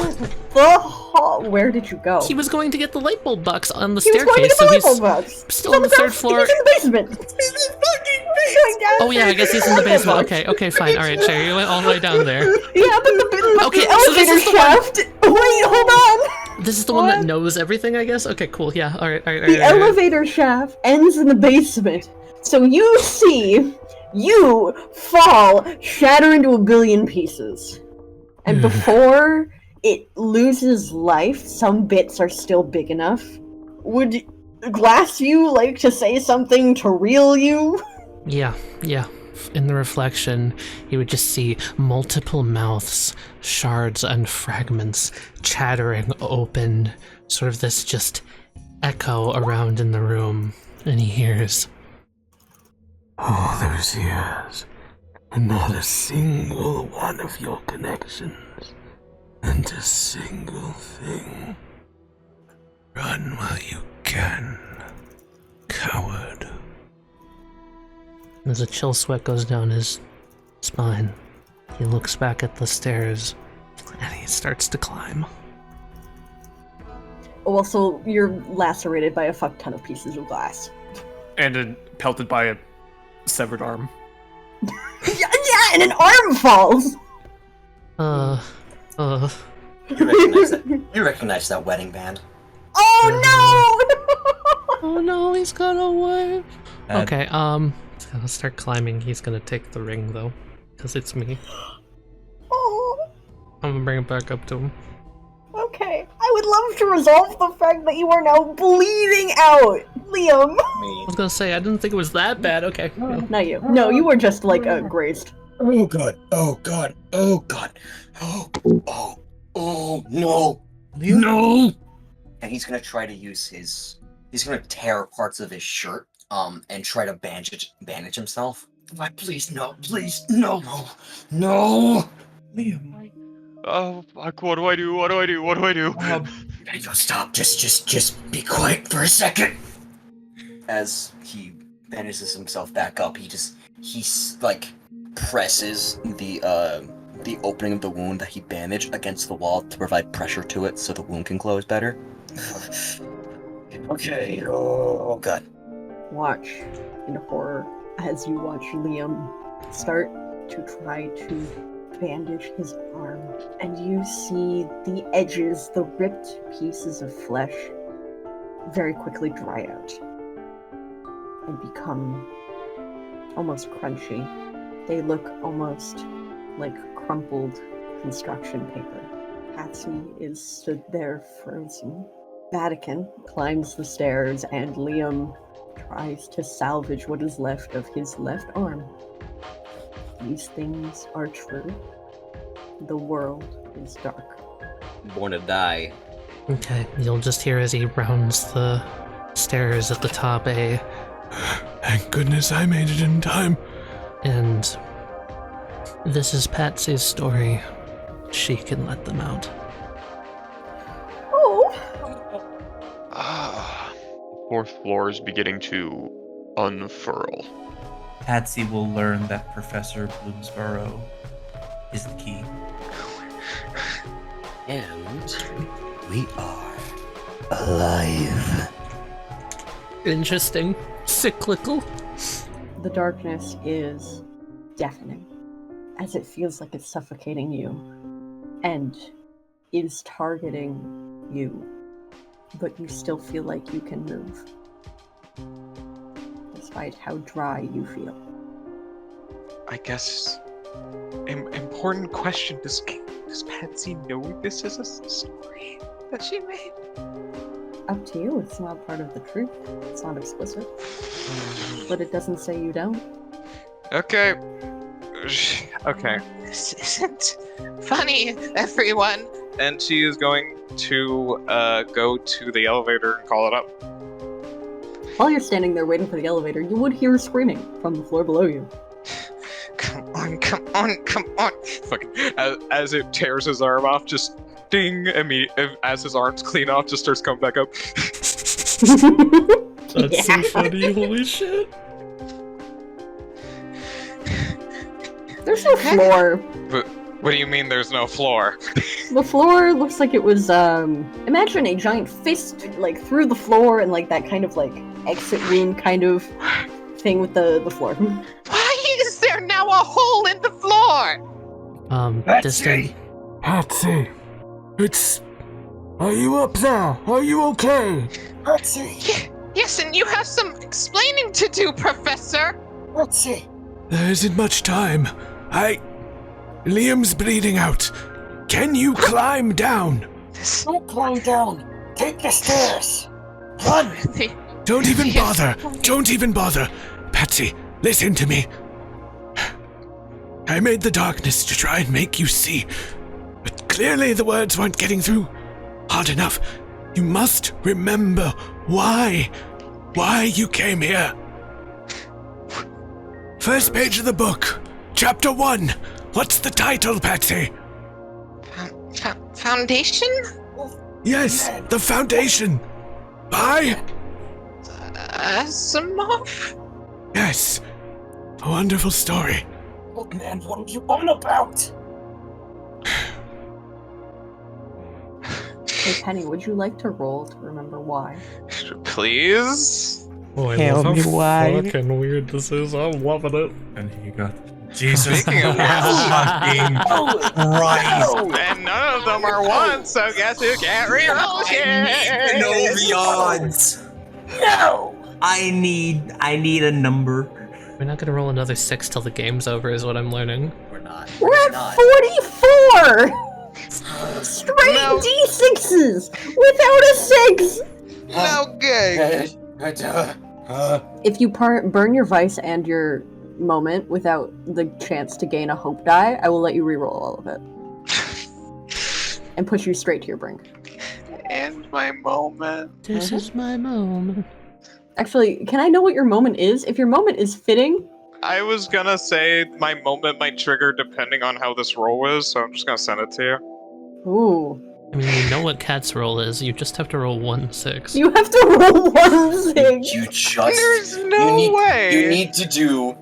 the hall. Where did you go? He was going to get the light bulb box on the He was going to staircase, get so the he's light bulb box. still on the third floor. He's in the basement. He's in the fucking basement. Oh yeah, I guess he's in the basement. Okay, fine. All right, Sherry, you went all the way down there. Yeah, but the Okay, the so this elevator is the shaft. Wait, hold on. This is the one that knows everything, I guess? Okay, cool, yeah, alright. The elevator shaft ends in the basement. So you see, you fall, shatter into a billion pieces. And before it loses life, some bits are still big enough. Would Glass you like to say something to reel you? Yeah. In the reflection, you would just see multiple mouths, shards and fragments chattering open, sort of this just echo around in the room, and he hears, All those years, and not a single one of your connections, and a single thing. Run while you can, coward. as a chill sweat goes down his spine. He looks back at the stairs, and he starts to climb. Well, so you're lacerated by a fuck ton of pieces of glass. And pelted by a severed arm. Yeah, and an arm falls! You recognize that wedding band? Oh no! Oh no, he's got a wife! Okay, I'll start climbing. He's gonna take the ring, though, because it's me. Oh. I'm gonna bring it back up to him. Okay, I would love to resolve the fact that you are now bleeding out, Liam. I was gonna say, I didn't think it was that bad. Okay. Yeah. Not you. No, you were just like grazed. Oh god. Oh god. Oh god. Oh no. No. And he's gonna try to use his. He's gonna tear parts of his shirt, and try to bandage himself. Like, please no, no. Liam. Oh, fuck, what do I do? Stop. Just be quiet for a second. As he bandages himself back up, he like presses the opening of the wound that he bandaged against the wall to provide pressure to it so the wound can close better. Okay. Oh god. Watch in horror as you watch Liam start to try to bandage his arm, and you see the edges, the ripped pieces of flesh, very quickly dry out and become almost crunchy. They look almost like crumpled construction paper. Patsy is stood there frozen. Vatican climbs the stairs, and Liam tries to salvage what is left of his left arm. These things are true. The world is dark. Born to die. Okay, you'll just hear as he rounds the stairs at the top Thank goodness I made it in time. And this is Patsy's story. She can let them out. Oh! The fourth floor is beginning to unfurl. Patsy will learn that Professor Bloomsborough is the key. And we are alive. Interesting. Cyclical. The darkness is deafening, as it feels like it's suffocating you, and is targeting you, but you still feel like you can move, despite how dry you feel. I guess. Important question: Does Patsy know this is a story that she made? Up to you. It's not part of the truth. It's not explicit, but it doesn't say you don't. Okay. Okay. This isn't funny, everyone. And she is going to go to the elevator and call it up. While you're standing there waiting for the elevator, you would hear screaming from the floor below you. Come on. Fucking, as it tears his arm off, just ding, as his arms clean off, just starts coming back up. That's so funny, holy shit. There's no floor. But what do you mean there's no floor? The floor looks like it was, imagine a giant fist, like, through the floor and, like, that kind of, like, exit wound kind of thing with the floor. Why is there now a hole in the floor? Distant. Patsy, are you up there? Are you okay? Patsy! Yes, and you have some explaining to do, Professor! Patsy! There isn't much time. Liam's bleeding out. Can you climb down? Don't climb down! Take the stairs! Run! Don't even bother! Don't even bother! Patsy, listen to me. I made the darkness to try and make you see, but clearly the words weren't getting through hard enough. You must remember why you came here. First page of the book, chapter 1. What's the title, Patsy? Foundation? Yes, The Foundation. By? Asimov? Yes. A wonderful story. Oh man, what are you on about? Hey, Penny, would you like to roll to remember why? Please? Oh, I Tell love me how why. fucking weird this is. I'm loving it. And he got Jesus Speaking of fucking Christ. And none of them are one, so guess who can't reroll shit? I need to know the odds. No! I need a number. We're not gonna roll another 6 till the game's over, is what I'm learning. We're not. We're not. at 44! Straight No. D6s without a 6. No good. If you burn your vice and your moment without the chance to gain a hope die, I will let you reroll all of it. And push you straight to your brink. And my moment. This is my moment. Actually, can I know what your moment is? If your moment is fitting... I was gonna say my moment might trigger depending on how this roll is, so I'm just gonna send it to you. Ooh. I mean, you know what Cat's roll is. You just have to roll 1-6. You have to roll 1-6! You just... There's no way! You need to do...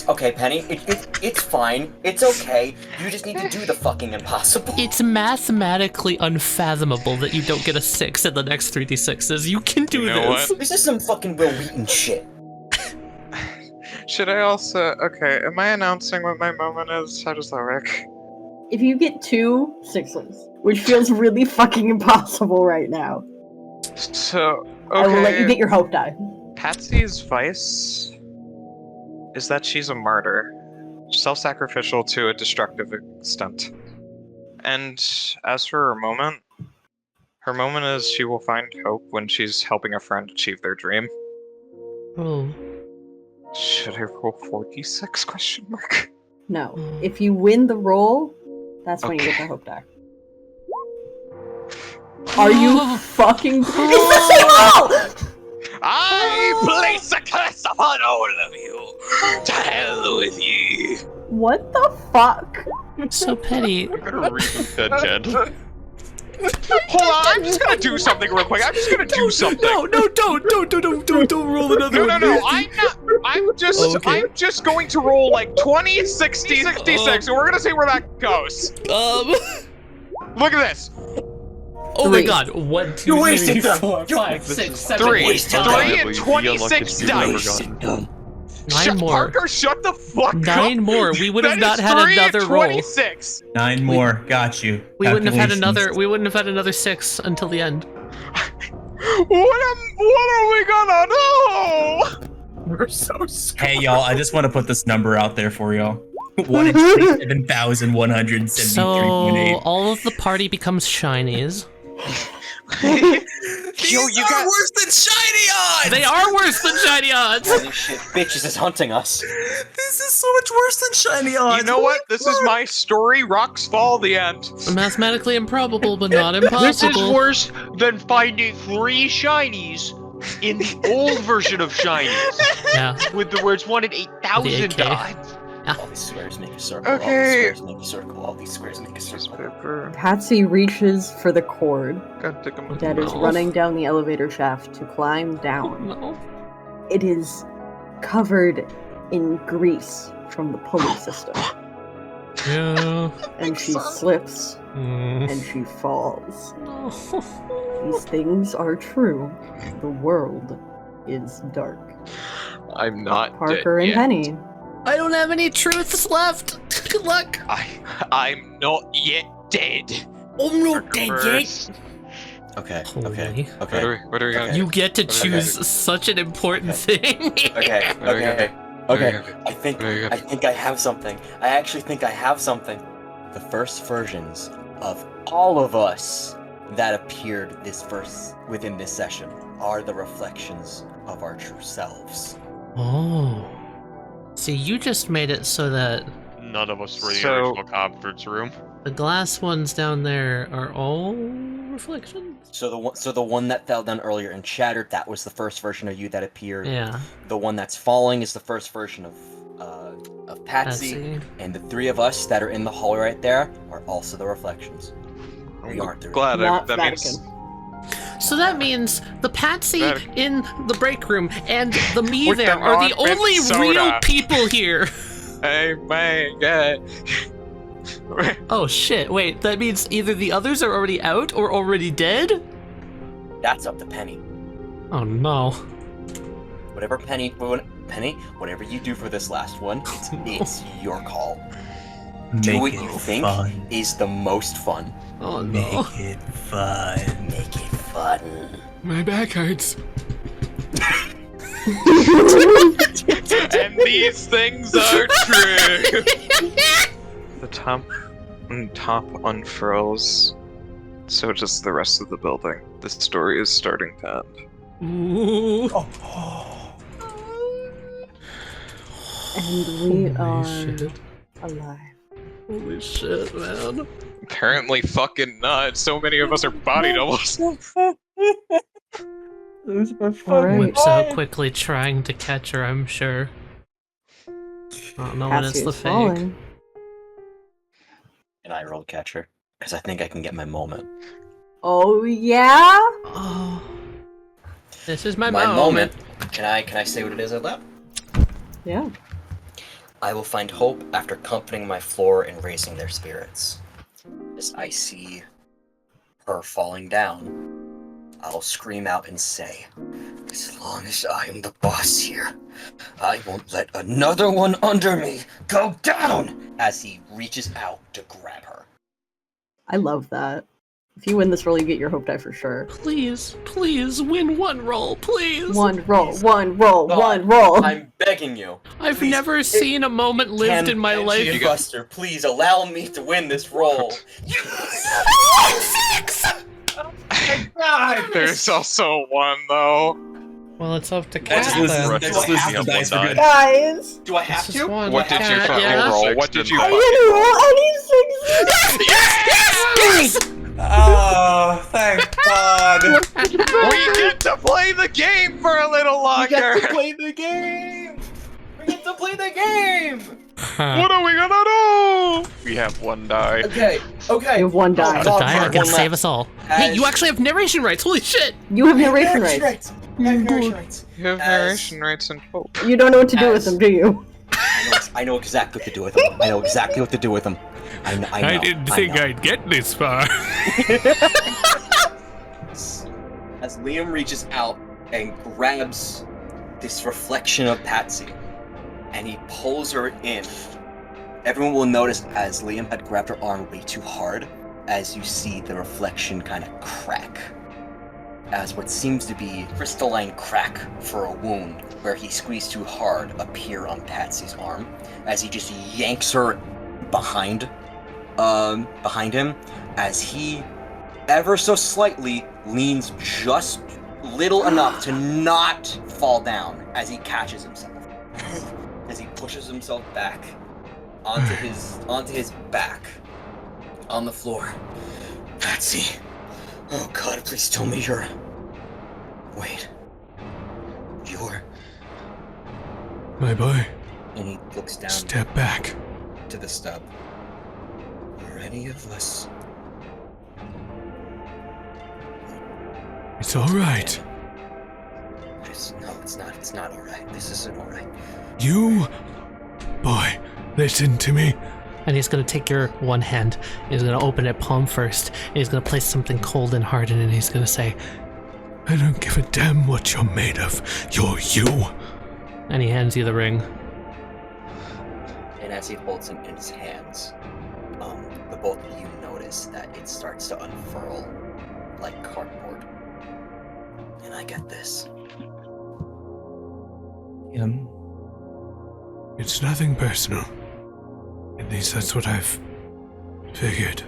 Okay, Penny, it's fine. It's okay. You just need to do the fucking impossible. It's mathematically unfathomable that you don't get a 6 in the next 3d6s. You can do this. What? This is some fucking Will Wheaton shit. Should I also... Okay, am I announcing what my moment is? How does that work? If you get 2 6s, which feels really fucking impossible right now, So, okay... I will let you get your hope die. Patsy's vice is that she's a martyr. Self-sacrificial to a destructive extent. And as for her moment is she will find hope when she's helping a friend achieve their dream. Oh. Should I roll 4d6 question mark? No. If you win the roll, that's when you get the hope die. Are you fucking... It's the same roll! I place a curse upon all of you. To hell with you. What the fuck? So petty. I'm gonna read the dead Jed. Hold on, I'm just gonna do something real quick. I'm just gonna do something. No, don't roll another one. No, I'm just going to roll like 20, 60, 66, and we're gonna see where that goes. Look at this. Oh my god, 1, 2, 3, 4, 5, 6, 7, 3 8, and 26 dice. 9 more. Parker, shut the fuck up. 9 more. We would have not had another roll. 26. 9 more. Got you. We wouldn't have had Calculations. another 6 until the end. What are we gonna do? We're so scared. Hey y'all, I just want to put this number out there for y'all. 1,173.8. So all of the party becomes shinies. Yo, you got worse than shiny odds. They are worse than shiny odds. Holy shit, bitches is hunting us. This is so much worse than shiny odds. You know what? This is my story. Rocks fall. The end. Mathematically improbable, but not impossible. This is worse than finding 3 shinies in the old version of shinies. Yeah. With the words 1 in 8,000 The AK. dots. All these squares make a circle. Okay. All these squares make a circle. All these squares make a circle. Patsy reaches for the cord that that is running down the elevator shaft to climb down. No. It is covered in grease from the pulley system. Yeah. And she slips and she falls. These things are true. The world is dark. I'm not Parker dead and yet. Penny. I don't have any truths left. Good luck. I'm not yet dead. I'm not dead yet. Okay. Holy. Okay. What are we gonna You get to choose such an important thing. Okay. Okay. I think I have something. I actually think I have something. The first versions of all of us that appeared within this session are the reflections of our true selves. Oh. See, you just made it so that None of us were in the So- original conference room. the glass ones down there are all reflections. So the one that fell down earlier and shattered, that was the first version of you that appeared. Yeah. The one that's falling is the first version of Patsy. And the 3 of us that are in the hall right there are also the reflections. We aren't the Glad Not that Vatican. means. So that means the Patsy Vatican. in the break room and the me With there the are the non-mint only soda. real people here. Hey man, God. Oh shit, wait, that means either the others are already out or already dead? That's up to Penny. Oh no. Whatever whatever you do for this last one, it's your call. Do Make what it you think fun. is the most fun. Oh no. Make it fun. Make it fun. My back hurts. And these things are true. The mountain top unfurls, so does the rest of the building. The story is starting to end. Ooh. And we Holy are shit. alive. Holy shit, man. Apparently fucking not. So many of us are body doubles. Those were Alright. Whips out quickly, trying to catch her, I'm sure. Oh no, when it's Patsy the is fake. falling. And I roll catcher because I think I can get my moment. Oh yeah? Oh. This is my moment. Can I say what it is out loud? Yeah. I will find hope after comforting my floor and raising their spirits. As I see her falling down, I'll scream out and say, as long as I am the boss here, I won't let another one under me go down! As he reaches out to grab her. I love that. If you win this roll, you get your hope die for sure. Please, please, win one roll, please! One roll, one roll, one roll! I'm begging you. I've Please, never seen a moment lived in my life. Buster, please allow me to win this roll. Six! There's also one though. Well, it's up to That's Cat lose- then. that's lose the dice for good. Guys! Do I have This to? is one. What did you Cat, fucking yeah? roll? What did you I fucking didn't roll any sixes! Yes! Oh, thank God. We get to play the game for a little We get longer! to play the game! We get to play the game! What are we gonna do? We have one die. Okay. You have one die. The die One can left. save us all. Hey, you actually have narration rights. Holy shit! You have narration rights. I have narration rights. You have narration rights and hope. You don't know what to do with them, do you? I know exactly what to do with them. I know exactly what to do with them. I know. I didn't think I'd get this far. As Liam reaches out and grabs this reflection of Patsy, and he pulls her in, everyone will notice as Liam had grabbed her arm way too hard, as you see the reflection kind of crack. As what seems to be crystalline crack for a wound where he squeezed too hard appear on Patsy's arm, as he just yanks her behind him, as he ever so slightly leans just little enough to not fall down as he catches himself. As he pushes himself back onto his back on the floor. Patsy. Oh God, please tell me you're... Wait. You're... My boy, And he looks down step back. to the stub. Are any of us... It's alright. It's not alright. This isn't alright. You... Boy, listen to me. And he's gonna take your one hand, he's gonna open it palm first, and he's gonna place something cold and hard in it, and he's gonna say, I don't give a damn what you're made of. You're you. and he hands you the ring. And as he holds it in his hands, the both of you notice that it starts to unfurl like cardboard. And I get this. It's nothing personal. At least that's what I've figured.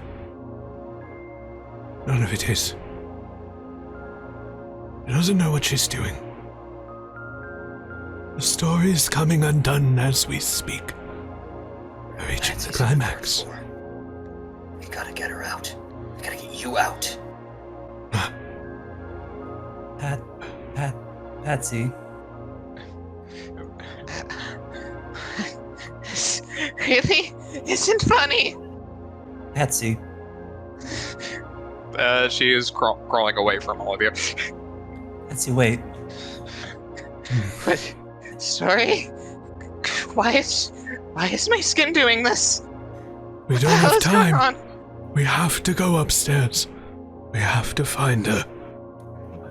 None of it is. She doesn't know what she's doing. The story is coming undone as we speak. We're reaching the climax. We gotta get her out. We gotta get you out. Patsy. This really isn't funny. Patsy. She is crawling away from all of you. Patsy, wait. What? Sorry? Why is my skin doing this? We don't What the hell have is going time. on? We have to go upstairs. We have to find her.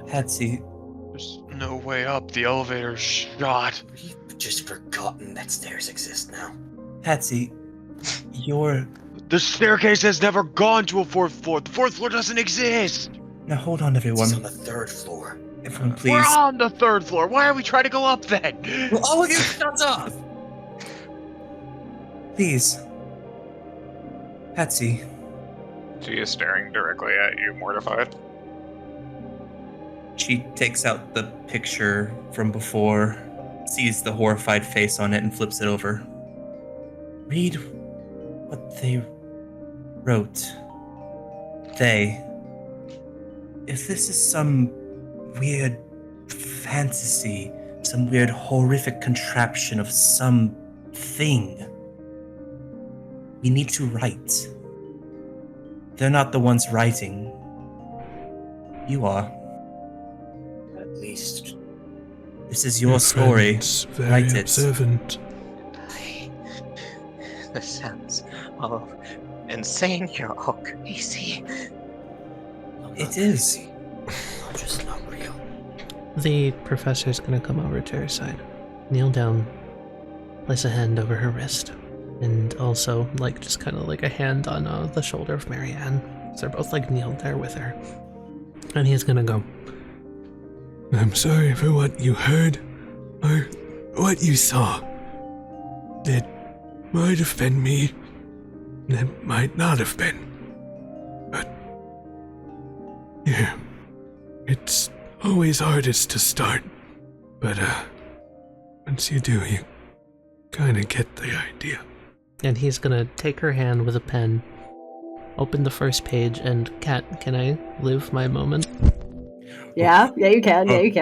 Patsy. There's no way up. The elevator's shot. We've just forgotten that stairs exist now. Patsy. You're... The staircase has never gone to a fourth floor. The fourth floor doesn't exist. Now hold on, everyone. It's on the third floor. Everyone, please. We're on the third floor. Why are we trying to go up then? Well, all of you shut up! Please. Patsy. She is staring directly at you, mortified. She takes out the picture from before, sees the horrified face on it, and flips it over. Read what they wrote. If this is some weird fantasy, some weird horrific contraption of some thing, we need to write. They're not the ones writing. You are. At least. This is your story. Very Write it. observant. This sounds all insane. You're all crazy. It is. I'm just not real. The professor's gonna come over to her side, kneel down, place a hand over her wrist, and also, like, just kind of like a hand on the shoulder of Marianne. So they're both, like, kneeled there with her. And he's gonna go, I'm sorry for what you heard, or what you saw. It might have been me, and it might not have been. But, yeah, it's always hardest to start. But, once you do, you kind of get the idea. and he's gonna take her hand with a pen, open the first page, and Kat, can I live my moment? Yeah, you can. You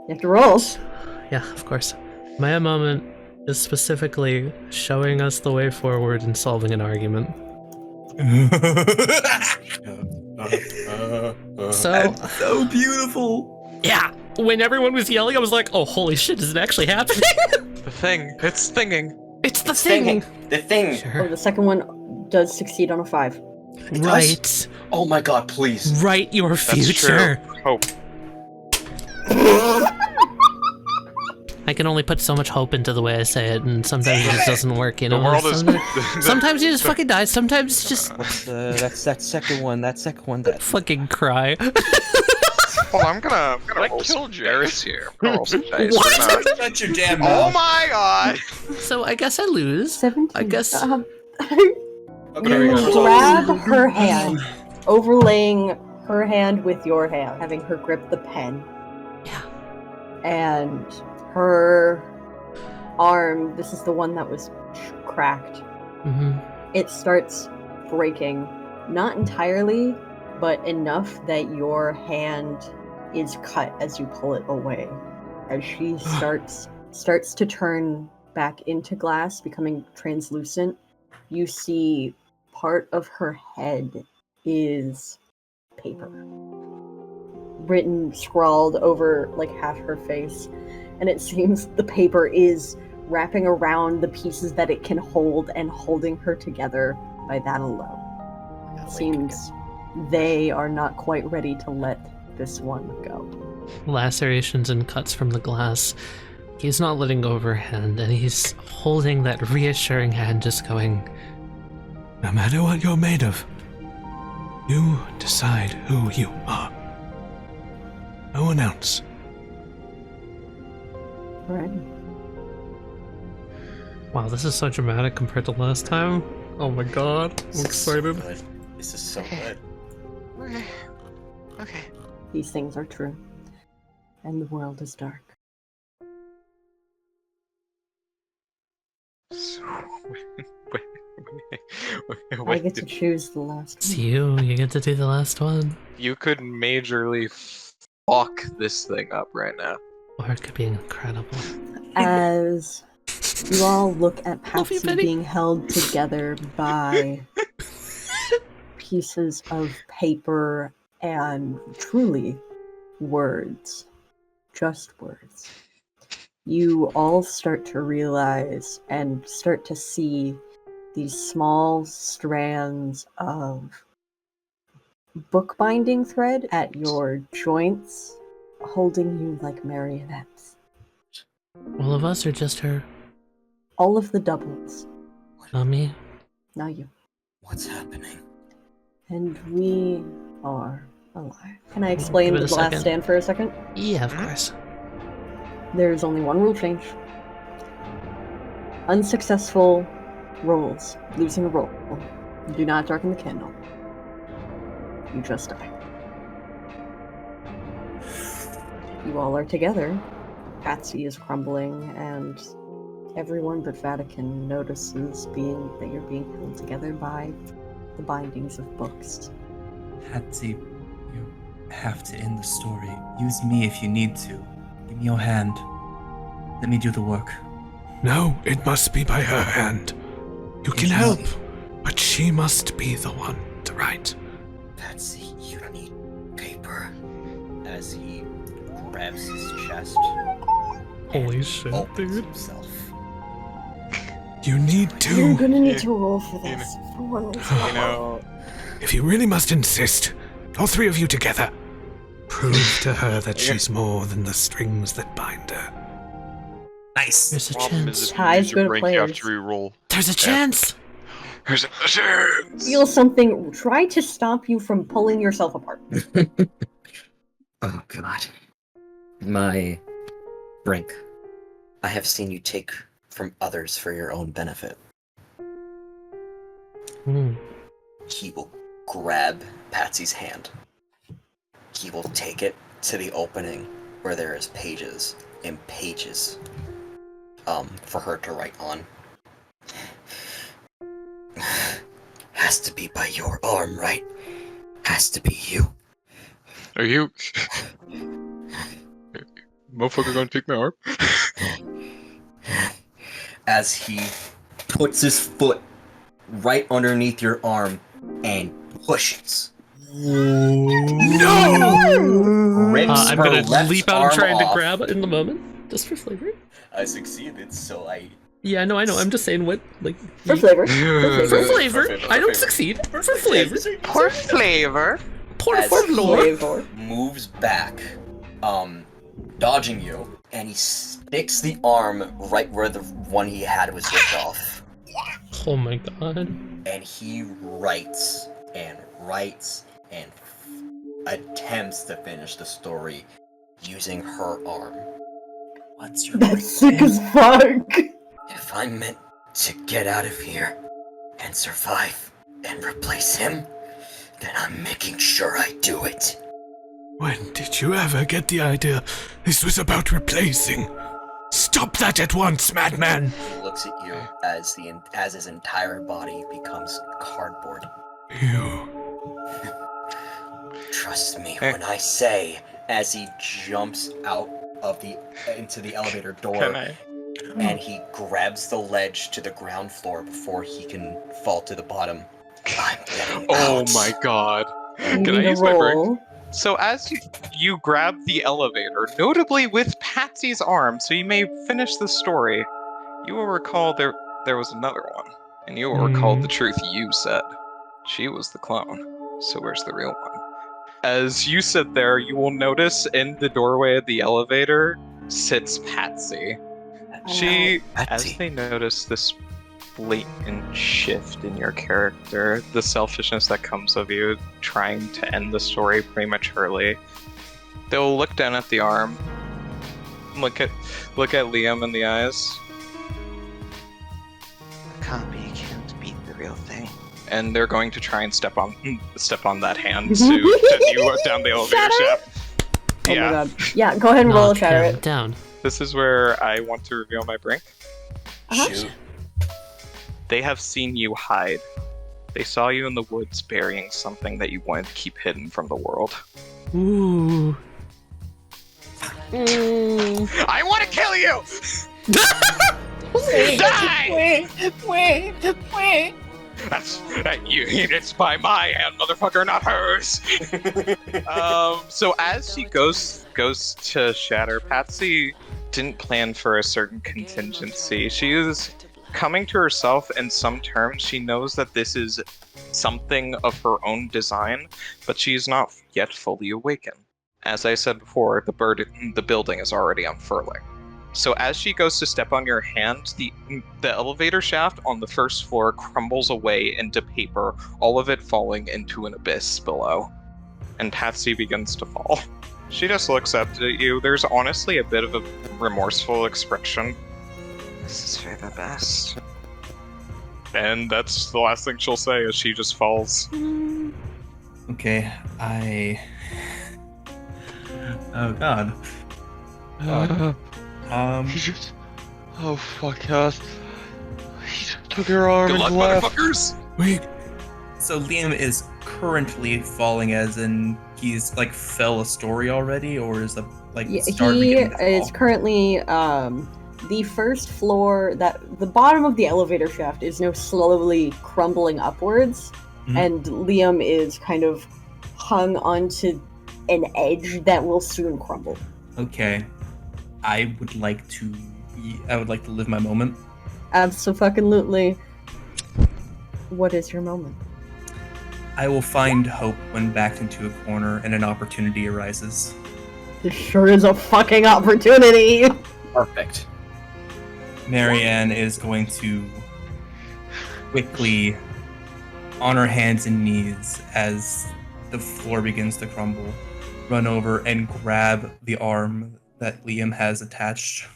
have to roll. Yeah, of course. My moment is specifically showing us the way forward and solving an argument. That's so beautiful. Yeah, when everyone was yelling, I was like, oh, holy shit, is it actually happening? The thing. It's thinging. It's the thing. The thing. Oh, the second one does succeed on a 5. Right. Oh my god, please. Write your future. Hope. I can only put so much hope into the way I say it, and sometimes it just doesn't work, you know? The world sometimes you just fucking die, sometimes it's just... That's that second one, that... Fucking cry. Well, I'm gonna roll some dice here. I'm gonna roll some dice. What? Shut your damn Oh mouth. my god! So I guess I lose. 17. I guess... You grab her hand, overlaying her hand with your hand, having her grip the pen. Yeah. And her arm, this is the one that was cracked. Mm-hmm. It starts breaking. Not entirely, but enough that your hand is cut as you pull it away. As she starts to turn back into glass, becoming translucent, you see part of her head is paper. Written, scrawled over like half her face. And it seems the paper is wrapping around the pieces that it can hold and holding her together by that alone. It seems they are not quite ready to let this one go. Lacerations and cuts from the glass. He's not letting go of her hand, and he's holding that reassuring hand, just going, no matter what you're made of, you decide who you are. No one else. Right. Wow, this is so dramatic compared to last time. Oh my god, I'm excited. This is so good. Okay. These things are true. And the world is dark. I get to choose the last It's one. you get to do the last one. You could majorly fuck this thing up right now. Or it could be incredible. As you all look at Love you, Patsy Penny. being held together by pieces of paper and truly words, just words, you all start to realize and start to see these small strands of bookbinding thread at your joints, holding you like marionettes. All of us or just her? All of the doubles. Not me? Not you. What's happening? And we are alive. Can I explain Give it the a last second. stand for a second? Yeah, of course. There's only one rule change. Unsuccessful rolls, losing a roll, Do not darken the candle. You just die. You all are together. Patsy is crumbling, and everyone but Vatican notices that you're being held together by the bindings of books. Patsy, you have to end the story. Use me if you need to. Give me your hand. Let me do the work. No, it must be by her hand. You can help, but she must be the one to write. Patsy, you need paper. As he grabs his chest. Holy shit, dude. Himself. You need to. You're gonna need to roll for this. For one reason. If you really must insist, all three of you together, prove to her that she's more than the strings that bind her. Nice. There's a Problem chance. is if you Ties use your go to brink players. after you roll. There's a chance. There's a chance. Feel something. Try to stop you from pulling yourself apart. Oh god. My brink. I have seen you take from others for your own benefit. He will grab Patsy's hand. He will take it to the opening where there is pages and pages for her to write on. Has to be by your arm, right? Has to be you. Are you... Motherfucker gonna take my arm? As he puts his foot right underneath your arm and pushes. No! Rips I'm her gonna left leap out and arm try to off. grab it in the moment, just for flavor. I succeeded, so I... Yeah, no, I know. I'm just saying what, like... For flavor. For flavor. I don't succeed. For flavor. For flavor. Por As favor. he moves back, dodging you, and he sticks the arm right where the one he had was ripped off. Oh my god. And he writes and writes and attempts to finish the story using her arm. What's your That's sick as fuck. If I'm meant to get out of here and survive and replace him, then I'm making sure I do it. When did you ever get the idea this was about replacing? Stop that at once, madman! He looks at you as his entire body becomes cardboard. You. Trust me when I say, as he jumps out of into the elevator door, and he grabs the ledge to the ground floor before he can fall to the bottom. I'm getting out. my god. Can I use my brink? So as you grab the elevator, notably with Patsy's arm, so you may finish the story, you will recall there was another one. And you will recall the truth you said. She was the clone. So where's the real one? As you sit there, you will notice in the doorway of the elevator sits Patsy. As they notice this blatant shift in your character, the selfishness that comes of you trying to end the story prematurely, they'll look down at the arm, look at Liam in the eyes. A copy can't beat the real thing. And they're going to try and step on that hand to send you down the elevator shaft. Oh my god. Yeah, go ahead and roll a shatter it. Down. This is where I want to reveal my brink. Shoot. They have seen you hide. They saw you in the woods burying something that you wanted to keep hidden from the world. Ooh. I want to kill you! Die! Wait. It's by my hand, motherfucker, not hers. So as she goes to shatter, Patsy didn't plan for a certain contingency. She is coming to herself in some terms. She knows that this is something of her own design, but she is not yet fully awakened. As I said before, the building is already unfurling. So as she goes to step on your hand, the elevator shaft on the first floor crumbles away into paper, all of it falling into an abyss below. And Patsy begins to fall. She just looks up at you. There's honestly a bit of a remorseful expression. This is for the best. And that's the last thing she'll say as she just falls. Okay, Oh god. Oh fuck us. He took her arm Good and luck, left. motherfuckers! Wait. So Liam is currently falling, as in he's like fell a story already, or is the start He beginning to fall? is currently the first floor, that the bottom of the elevator shaft is now slowly crumbling upwards, and Liam is kind of hung onto an edge that will soon crumble. Okay, I would like to live my moment. Absolutely. What is your moment? I will find hope when backed into a corner and an opportunity arises. This sure is a fucking opportunity. Perfect. Marianne is going to quickly, on her hands and knees as the floor begins to crumble, run over and grab the arm that Liam has attached.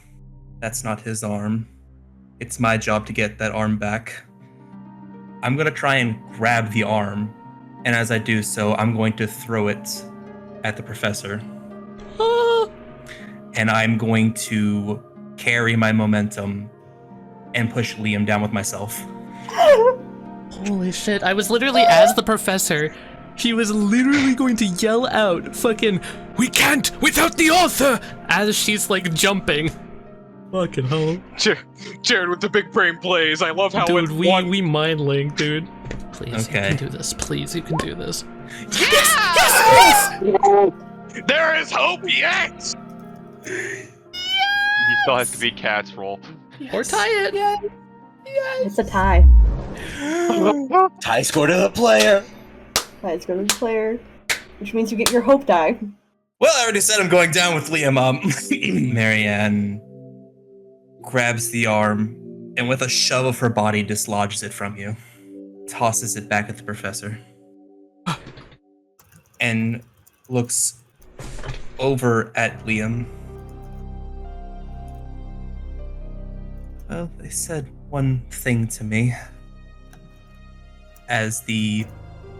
That's not his arm. It's my job to get that arm back. I'm going to try and grab the arm, and as I do so, I'm going to throw it at the professor. And I'm going to carry my momentum and push Liam down with myself. Holy shit, I was literally, as the professor, he was literally going to yell out, fucking, "We can't without the author!" as she's like jumping. Fucking hell. Jared with the big brain plays. I love how dude, we mind link, dude. Please, Okay. you can do this. Please, you can do this. Yes! There is hope yet! He still has to be Cat's roll. Or tie it. It's a tie. Tie score to the player. Tie's going to the player, which means you get your hope die. Well, I already said I'm going down with Liam. Marianne grabs the arm and with a shove of her body dislodges it from you. Tosses it back at the professor. And looks over at Liam. Well, they said one thing to me. As the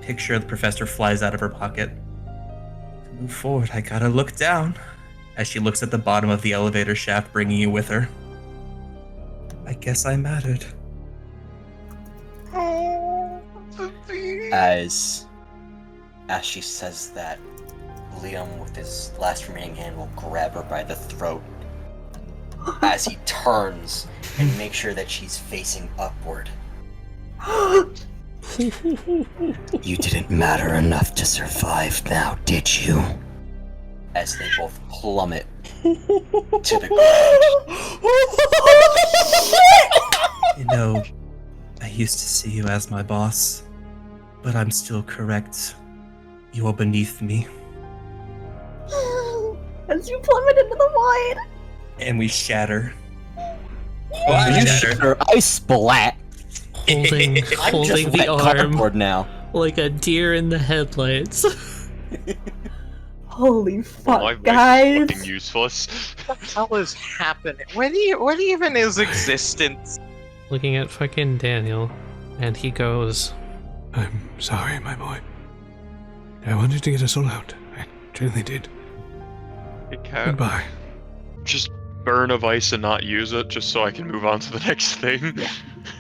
picture of the professor flies out of her pocket. To move forward, I gotta look down. As she looks at the bottom of the elevator shaft, bringing you with her. I guess I mattered. As she says that, Liam, with his last remaining hand, will grab her by the throat as he turns and make sure that she's facing upward. You didn't matter enough to survive now, did you? As they both plummet to the ground. You know, I used to see you as my boss, but I'm still correct. You are beneath me. As you plummet into the void. And we shatter. You shatter, I splat. Holding I'm just the wet arm cardboard now. like a deer in the headlights. Holy fuck, My voice is guys! fucking useless. What the hell is happening? What even is existence? Looking at fucking Daniel, and he goes, I'm sorry, my boy. I wanted to get us all out. I truly did. Hey, Cat, Goodbye. just burn a vice and not use it, just so I can move on to the next thing. Yeah.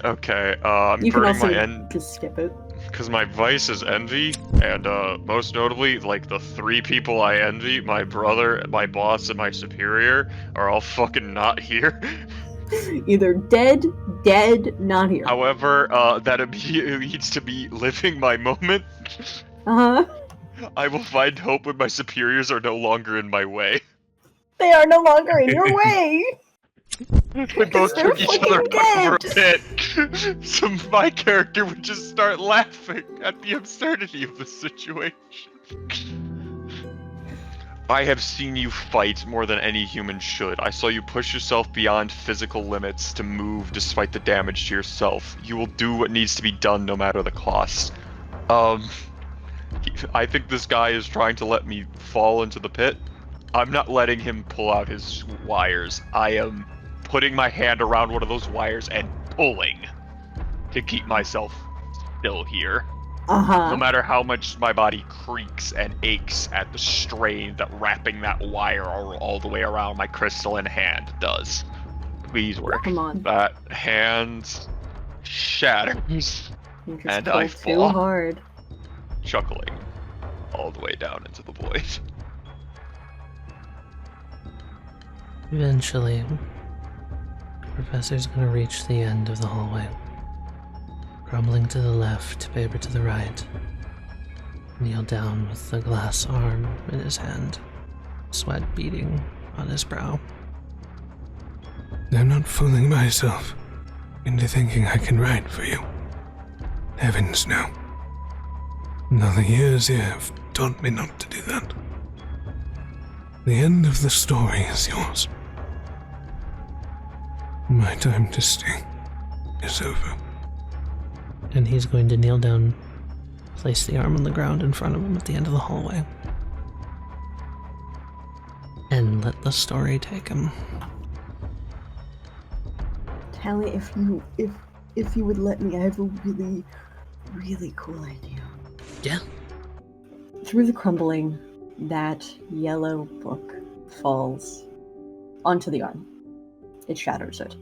Okay, I'm You can burning also my just skip it. because my vice is envy, and most notably, like the three people I envy, my brother, my boss, and my superior, are all fucking not here. Either dead, not here. However, that immediately leads to me living my moment. Uh-huh. I will find hope when my superiors are no longer in my way. They are no longer in your way! We both they're took each other fucking out over a dead. pit. So my character would just start laughing at the absurdity of the situation. I have seen you fight more than any human should. I saw you push yourself beyond physical limits to move despite the damage to yourself. You will do what needs to be done no matter the cost. I think this guy is trying to let me fall into the pit. I'm not letting him pull out his wires. I am putting my hand around one of those wires and pulling. to keep myself still here. Uh-huh. No matter how much my body creaks and aches at the strain that wrapping that wire all the way around my crystalline hand does. Please work. Come on. That hand shatters, You just and pull I too fall, hard. chuckling all the way down into the void. Eventually, the professor's gonna reach the end of the hallway. Crumbling to the left, Paper to the right. Kneel down with the glass arm in his hand, sweat beading on his brow. I'm not fooling myself into thinking I can write for you. Heavens, no. Now the years here have taught me not to do that. The end of the story is yours. My time to sting is over. And he's going to kneel down, place the arm on the ground in front of him at the end of the hallway, and let the story take him. Tali, if you would let me, I have a really, really cool idea. Yeah? Through the crumbling, that yellow book falls onto the arm. It shatters it.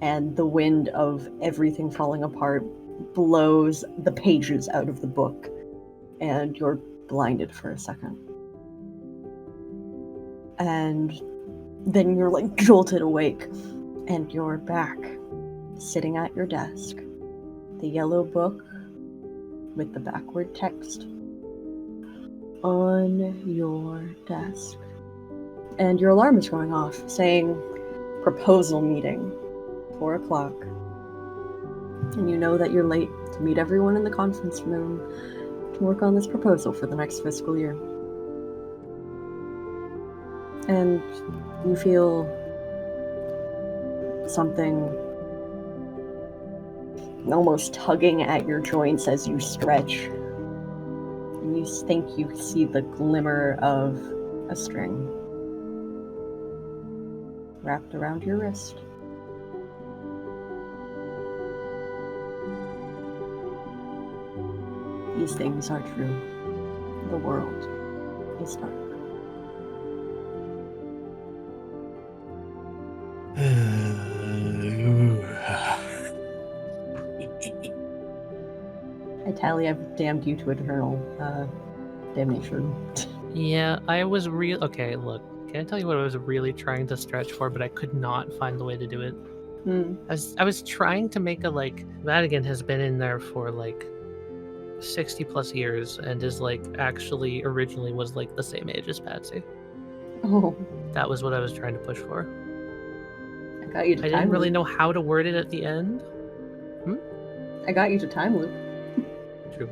And the wind of everything falling apart blows the pages out of the book, and you're blinded for a second. And then you're like jolted awake, and you're back, sitting at your desk. The yellow book with the backward text on your desk. And your alarm is going off, saying, proposal meeting, 4 o'clock. And you know that you're late to meet everyone in the conference room to work on this proposal for the next fiscal year. And you feel something almost tugging at your joints as you stretch. And you think you see the glimmer of a string wrapped around your wrist. These things are true. The world is dark. Tali, I've damned you to eternal damnation. Yeah, I was okay, look, can I tell you what I was really trying to stretch for, but I could not find the way to do it? I was trying to make a, Madigan has been in there for, 60 plus years, and is, actually originally was, the same age as Patsy. Oh. That was what I was trying to push for. I got you to I time didn't really loop. know how to word it at the end. I got you to time loop. True.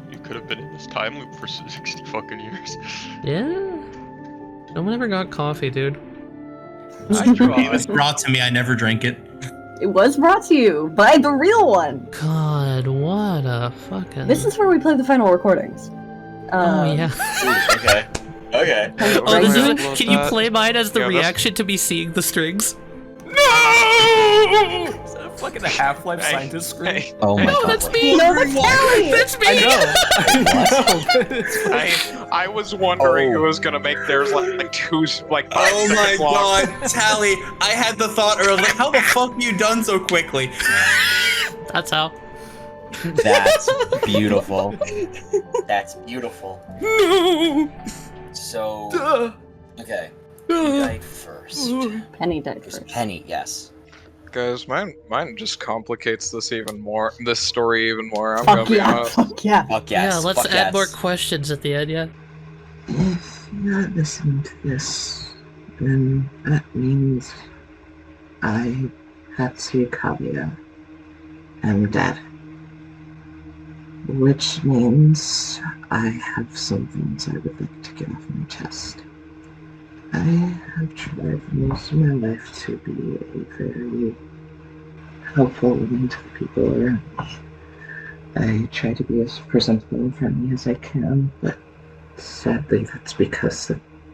You could have been in this time loop for 60 fucking years. Yeah. No one ever got coffee, dude. It was brought to me, I never drank it. It was brought to you by the real one. God, what a fucking... This is where we play the final recordings. Oh, yeah. Okay. Okay. Oh, this is... Can you play mine as the reaction to me seeing the strings? No! Is that a fucking Half-Life scientist scream? Oh my god. That's me! No, that's Tali! That's me! I was wondering who was gonna make theirs two 5 Oh my seconds long. god, Tali! I had the thought earlier, how the fuck have you done so quickly? That's how. That's beautiful. That's beautiful. No! So, okay. Who died first? Penny died first. Penny, yes. Guys, mine just complicates this even more. This story even more. I'm Fuck gonna be yeah, honest. fuck yeah. Fuck yes. Yeah, let's fuck add yes. more questions at the end, yeah? If you're listening to this, then that means I, Patsy Kalia, am dead. Which means I have some things I would like to get off my chest. I have tried most of my life to be a very helpful woman to the people around me. I try to be as presentable and friendly as I can, but sadly that's because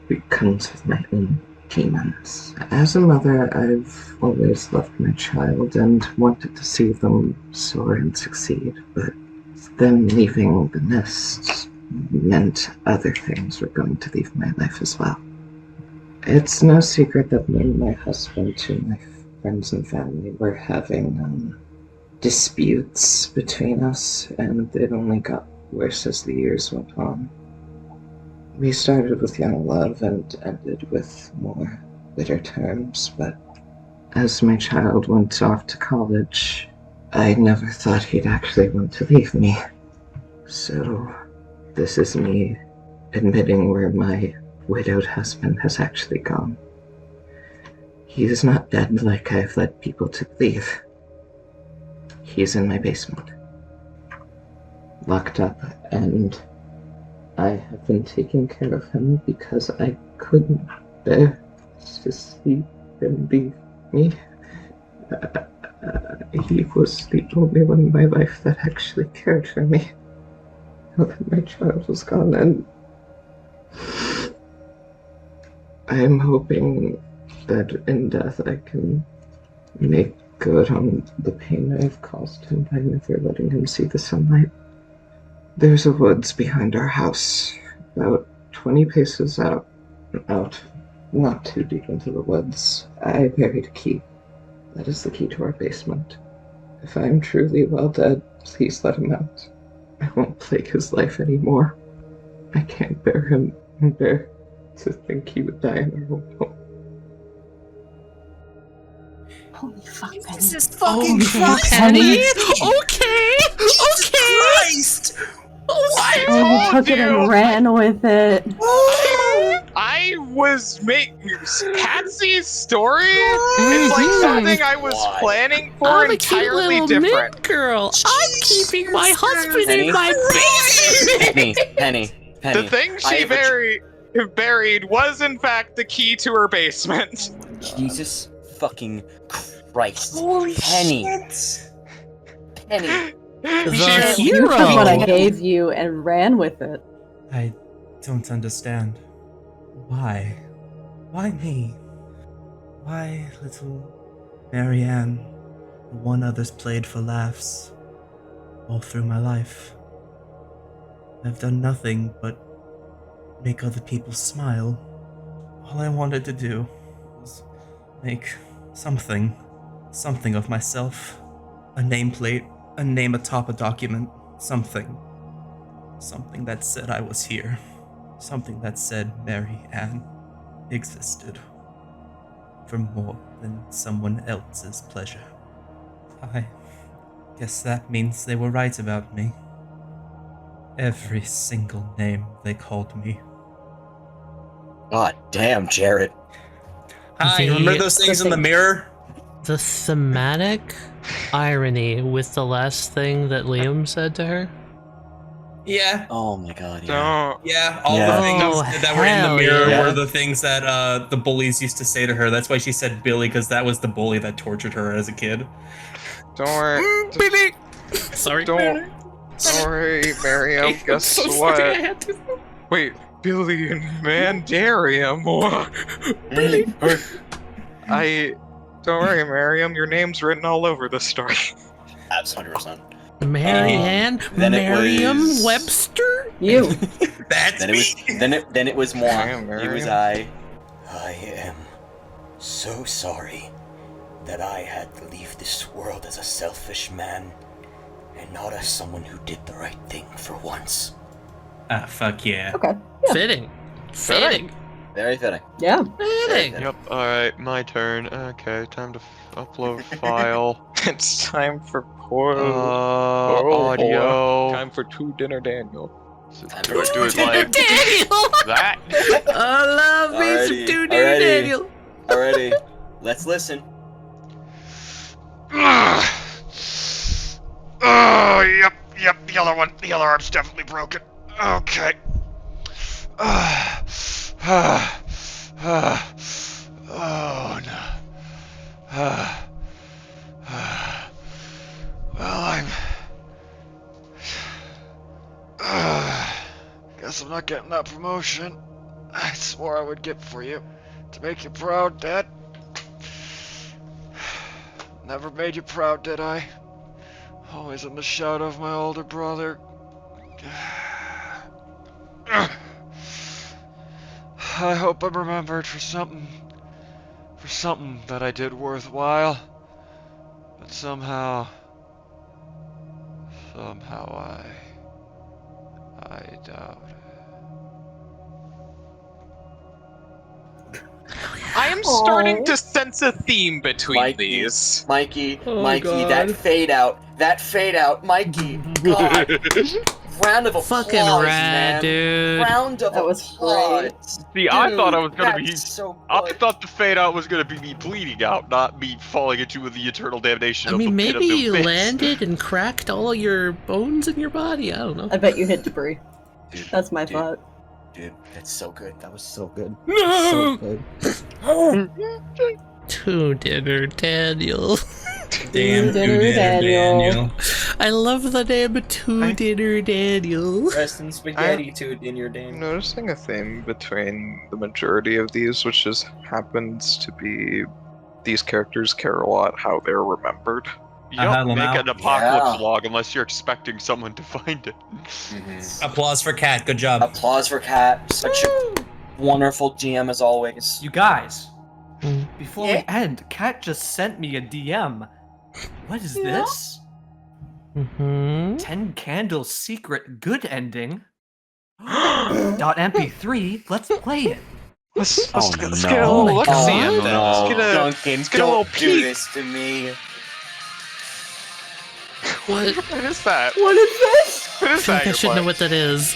it comes with my own humans. As a mother, I've always loved my child and wanted to see them soar and succeed, but them leaving the nest meant other things were going to leave my life as well. It's no secret that me and my husband, to my friends and family, were having disputes between us, and it only got worse as the years went on. We started with young love and ended with more bitter terms, but as my child went off to college, I never thought he'd actually want to leave me. So, this is me admitting where my widowed husband has actually gone. He is not dead like I've led people to believe. He's in my basement, locked up, and I have been taking care of him because I couldn't bear to see him leave me. He was the only one in my life that actually cared for me. Now that my child was gone, and I'm hoping that in death I can make good on the pain I've caused him by never letting him see the sunlight. There's a woods behind our house, about 20 paces out, not too deep into the woods. I buried a key. That is the key to our basement. If I'm truly well dead, please let him out. I won't plague his life anymore. I can't bear to think he would die in our own home. Holy fuck, Penny. Jesus fucking Christ, Penny. Okay! Christ! Oh, you took it and ran with it. I was making Patsy's story. It's like something I was planning for I'm a cute entirely little different. mint girl. I'm keeping my husband in my basement. Penny. The thing she buried was in fact the key to her basement. Jesus fucking Christ. Holy Penny. shit. Penny. The You hero. took what I gave you and ran with it. I don't understand. Why? Why me? Why little Marianne, the one others played for laughs, all through my life? I've done nothing but make other people smile. All I wanted to do was make something of myself. A nameplate, a name atop a document, something. Something that said I was here. Something that said Mary Ann existed. For more than someone else's pleasure. I guess that means they were right about me. Every single name they called me. God damn, Jared. Hi, remember those things in the mirror? The thematic irony with the last thing that Liam said to her. Yeah. Oh my god, yeah. Yeah, all the things that were in the hell mirror yeah. were the things that the bullies used to say to her. That's why she said Billy, because that was the bully that tortured her as a kid. Don't worry. Billy! Sorry. Don't worry, Miriam. Guess so what? sorry, I had to. Wait, Billy and Mandarium. Billy. Don't worry, Miriam. Your name's written all over the story. That's 100%. Marianne? Then it Merriam was- Webster? You. That's Then it was then it was moi. Damn, It was Marion. I am so sorry that I had to leave this world as a selfish man and not as someone who did the right thing for once. Ah, fuck yeah. Okay. Yeah. Fitting. Very fitting. Yeah. Fitting. Yep, alright, my turn. Okay, time to upload file. It's time for poor Audio. Time for two dinner Daniel. Do it like Daniel! that. I love me some Alrighty, two alrighty. Daniel. Alrighty, let's listen. Oh, yep, the other one. The other arm's definitely broken. Okay. Oh no. Well, guess I'm not getting that promotion I swore I would get for you. To make you proud, Dad. Never made you proud, did I? Always in the shadow of my older brother. I hope I'm remembered for something that I did worthwhile. But somehow I doubt it. I am starting to sense a theme between these. Mikey, Oh, God. that fade out, Mikey. God. Round of applause, Fucking rad, man. dude. Round of applause. See, I thought I was gonna be. So I thought the fade out was gonna be me bleeding out, not me falling into the eternal damnation I of mean, the pit of maybe the you abyss. landed and cracked all your bones in your body. I don't know. I bet you hit debris. Dude, That's my thought. Dude, that's so good. That was so good. No! So good. To dinner, Daniel. Damn, Dinner, Daniel. I love the name To Dinner, Daniel. Rest in spaghetti, dude, in your I'm damn. noticing a theme between the majority of these, which just happens to be these characters care a lot how they're remembered. You don't make an apocalypse log unless you're expecting someone to find it. Applause for Kat. Good job. Applause for Kat. Such a wonderful GM as always. You guys, before we end, Kat just sent me a DM. What is this? 10 Candles Secret Good Ending. .mp3. Let's play it. Let's get a little Oh my look-see at God. that. Duncan, Let's get a little don't do peek. this to me. What is that? What is this? What I is feel like that? I should know what that is.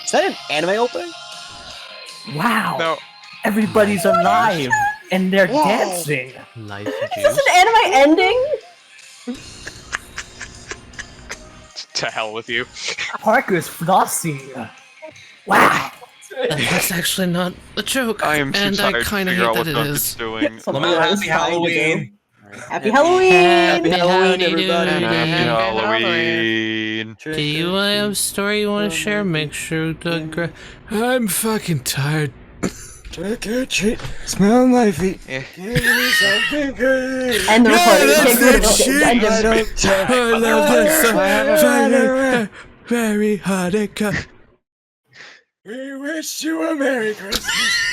Is that an anime opening? Wow. No. Everybody's alive and they're dancing. Life Is this an anime ending? To hell with you. Parker's flossing. Wow. That's actually not a joke. I am too and tired I to kind of figure hate out that what it Duncan's is. doing. Somebody else Happy is trying to do. Halloween. Happy Halloween! Happy Halloween, Halloween, everybody. Happy Halloween. Halloween. Do you have a story you want to share? Make sure to I'm fucking tired. Trick or treat, smell my feet. And the recording. that's Take rid of that it. shit. End I it. don't I love this song. Very hard to cut. We wish you a Merry Christmas.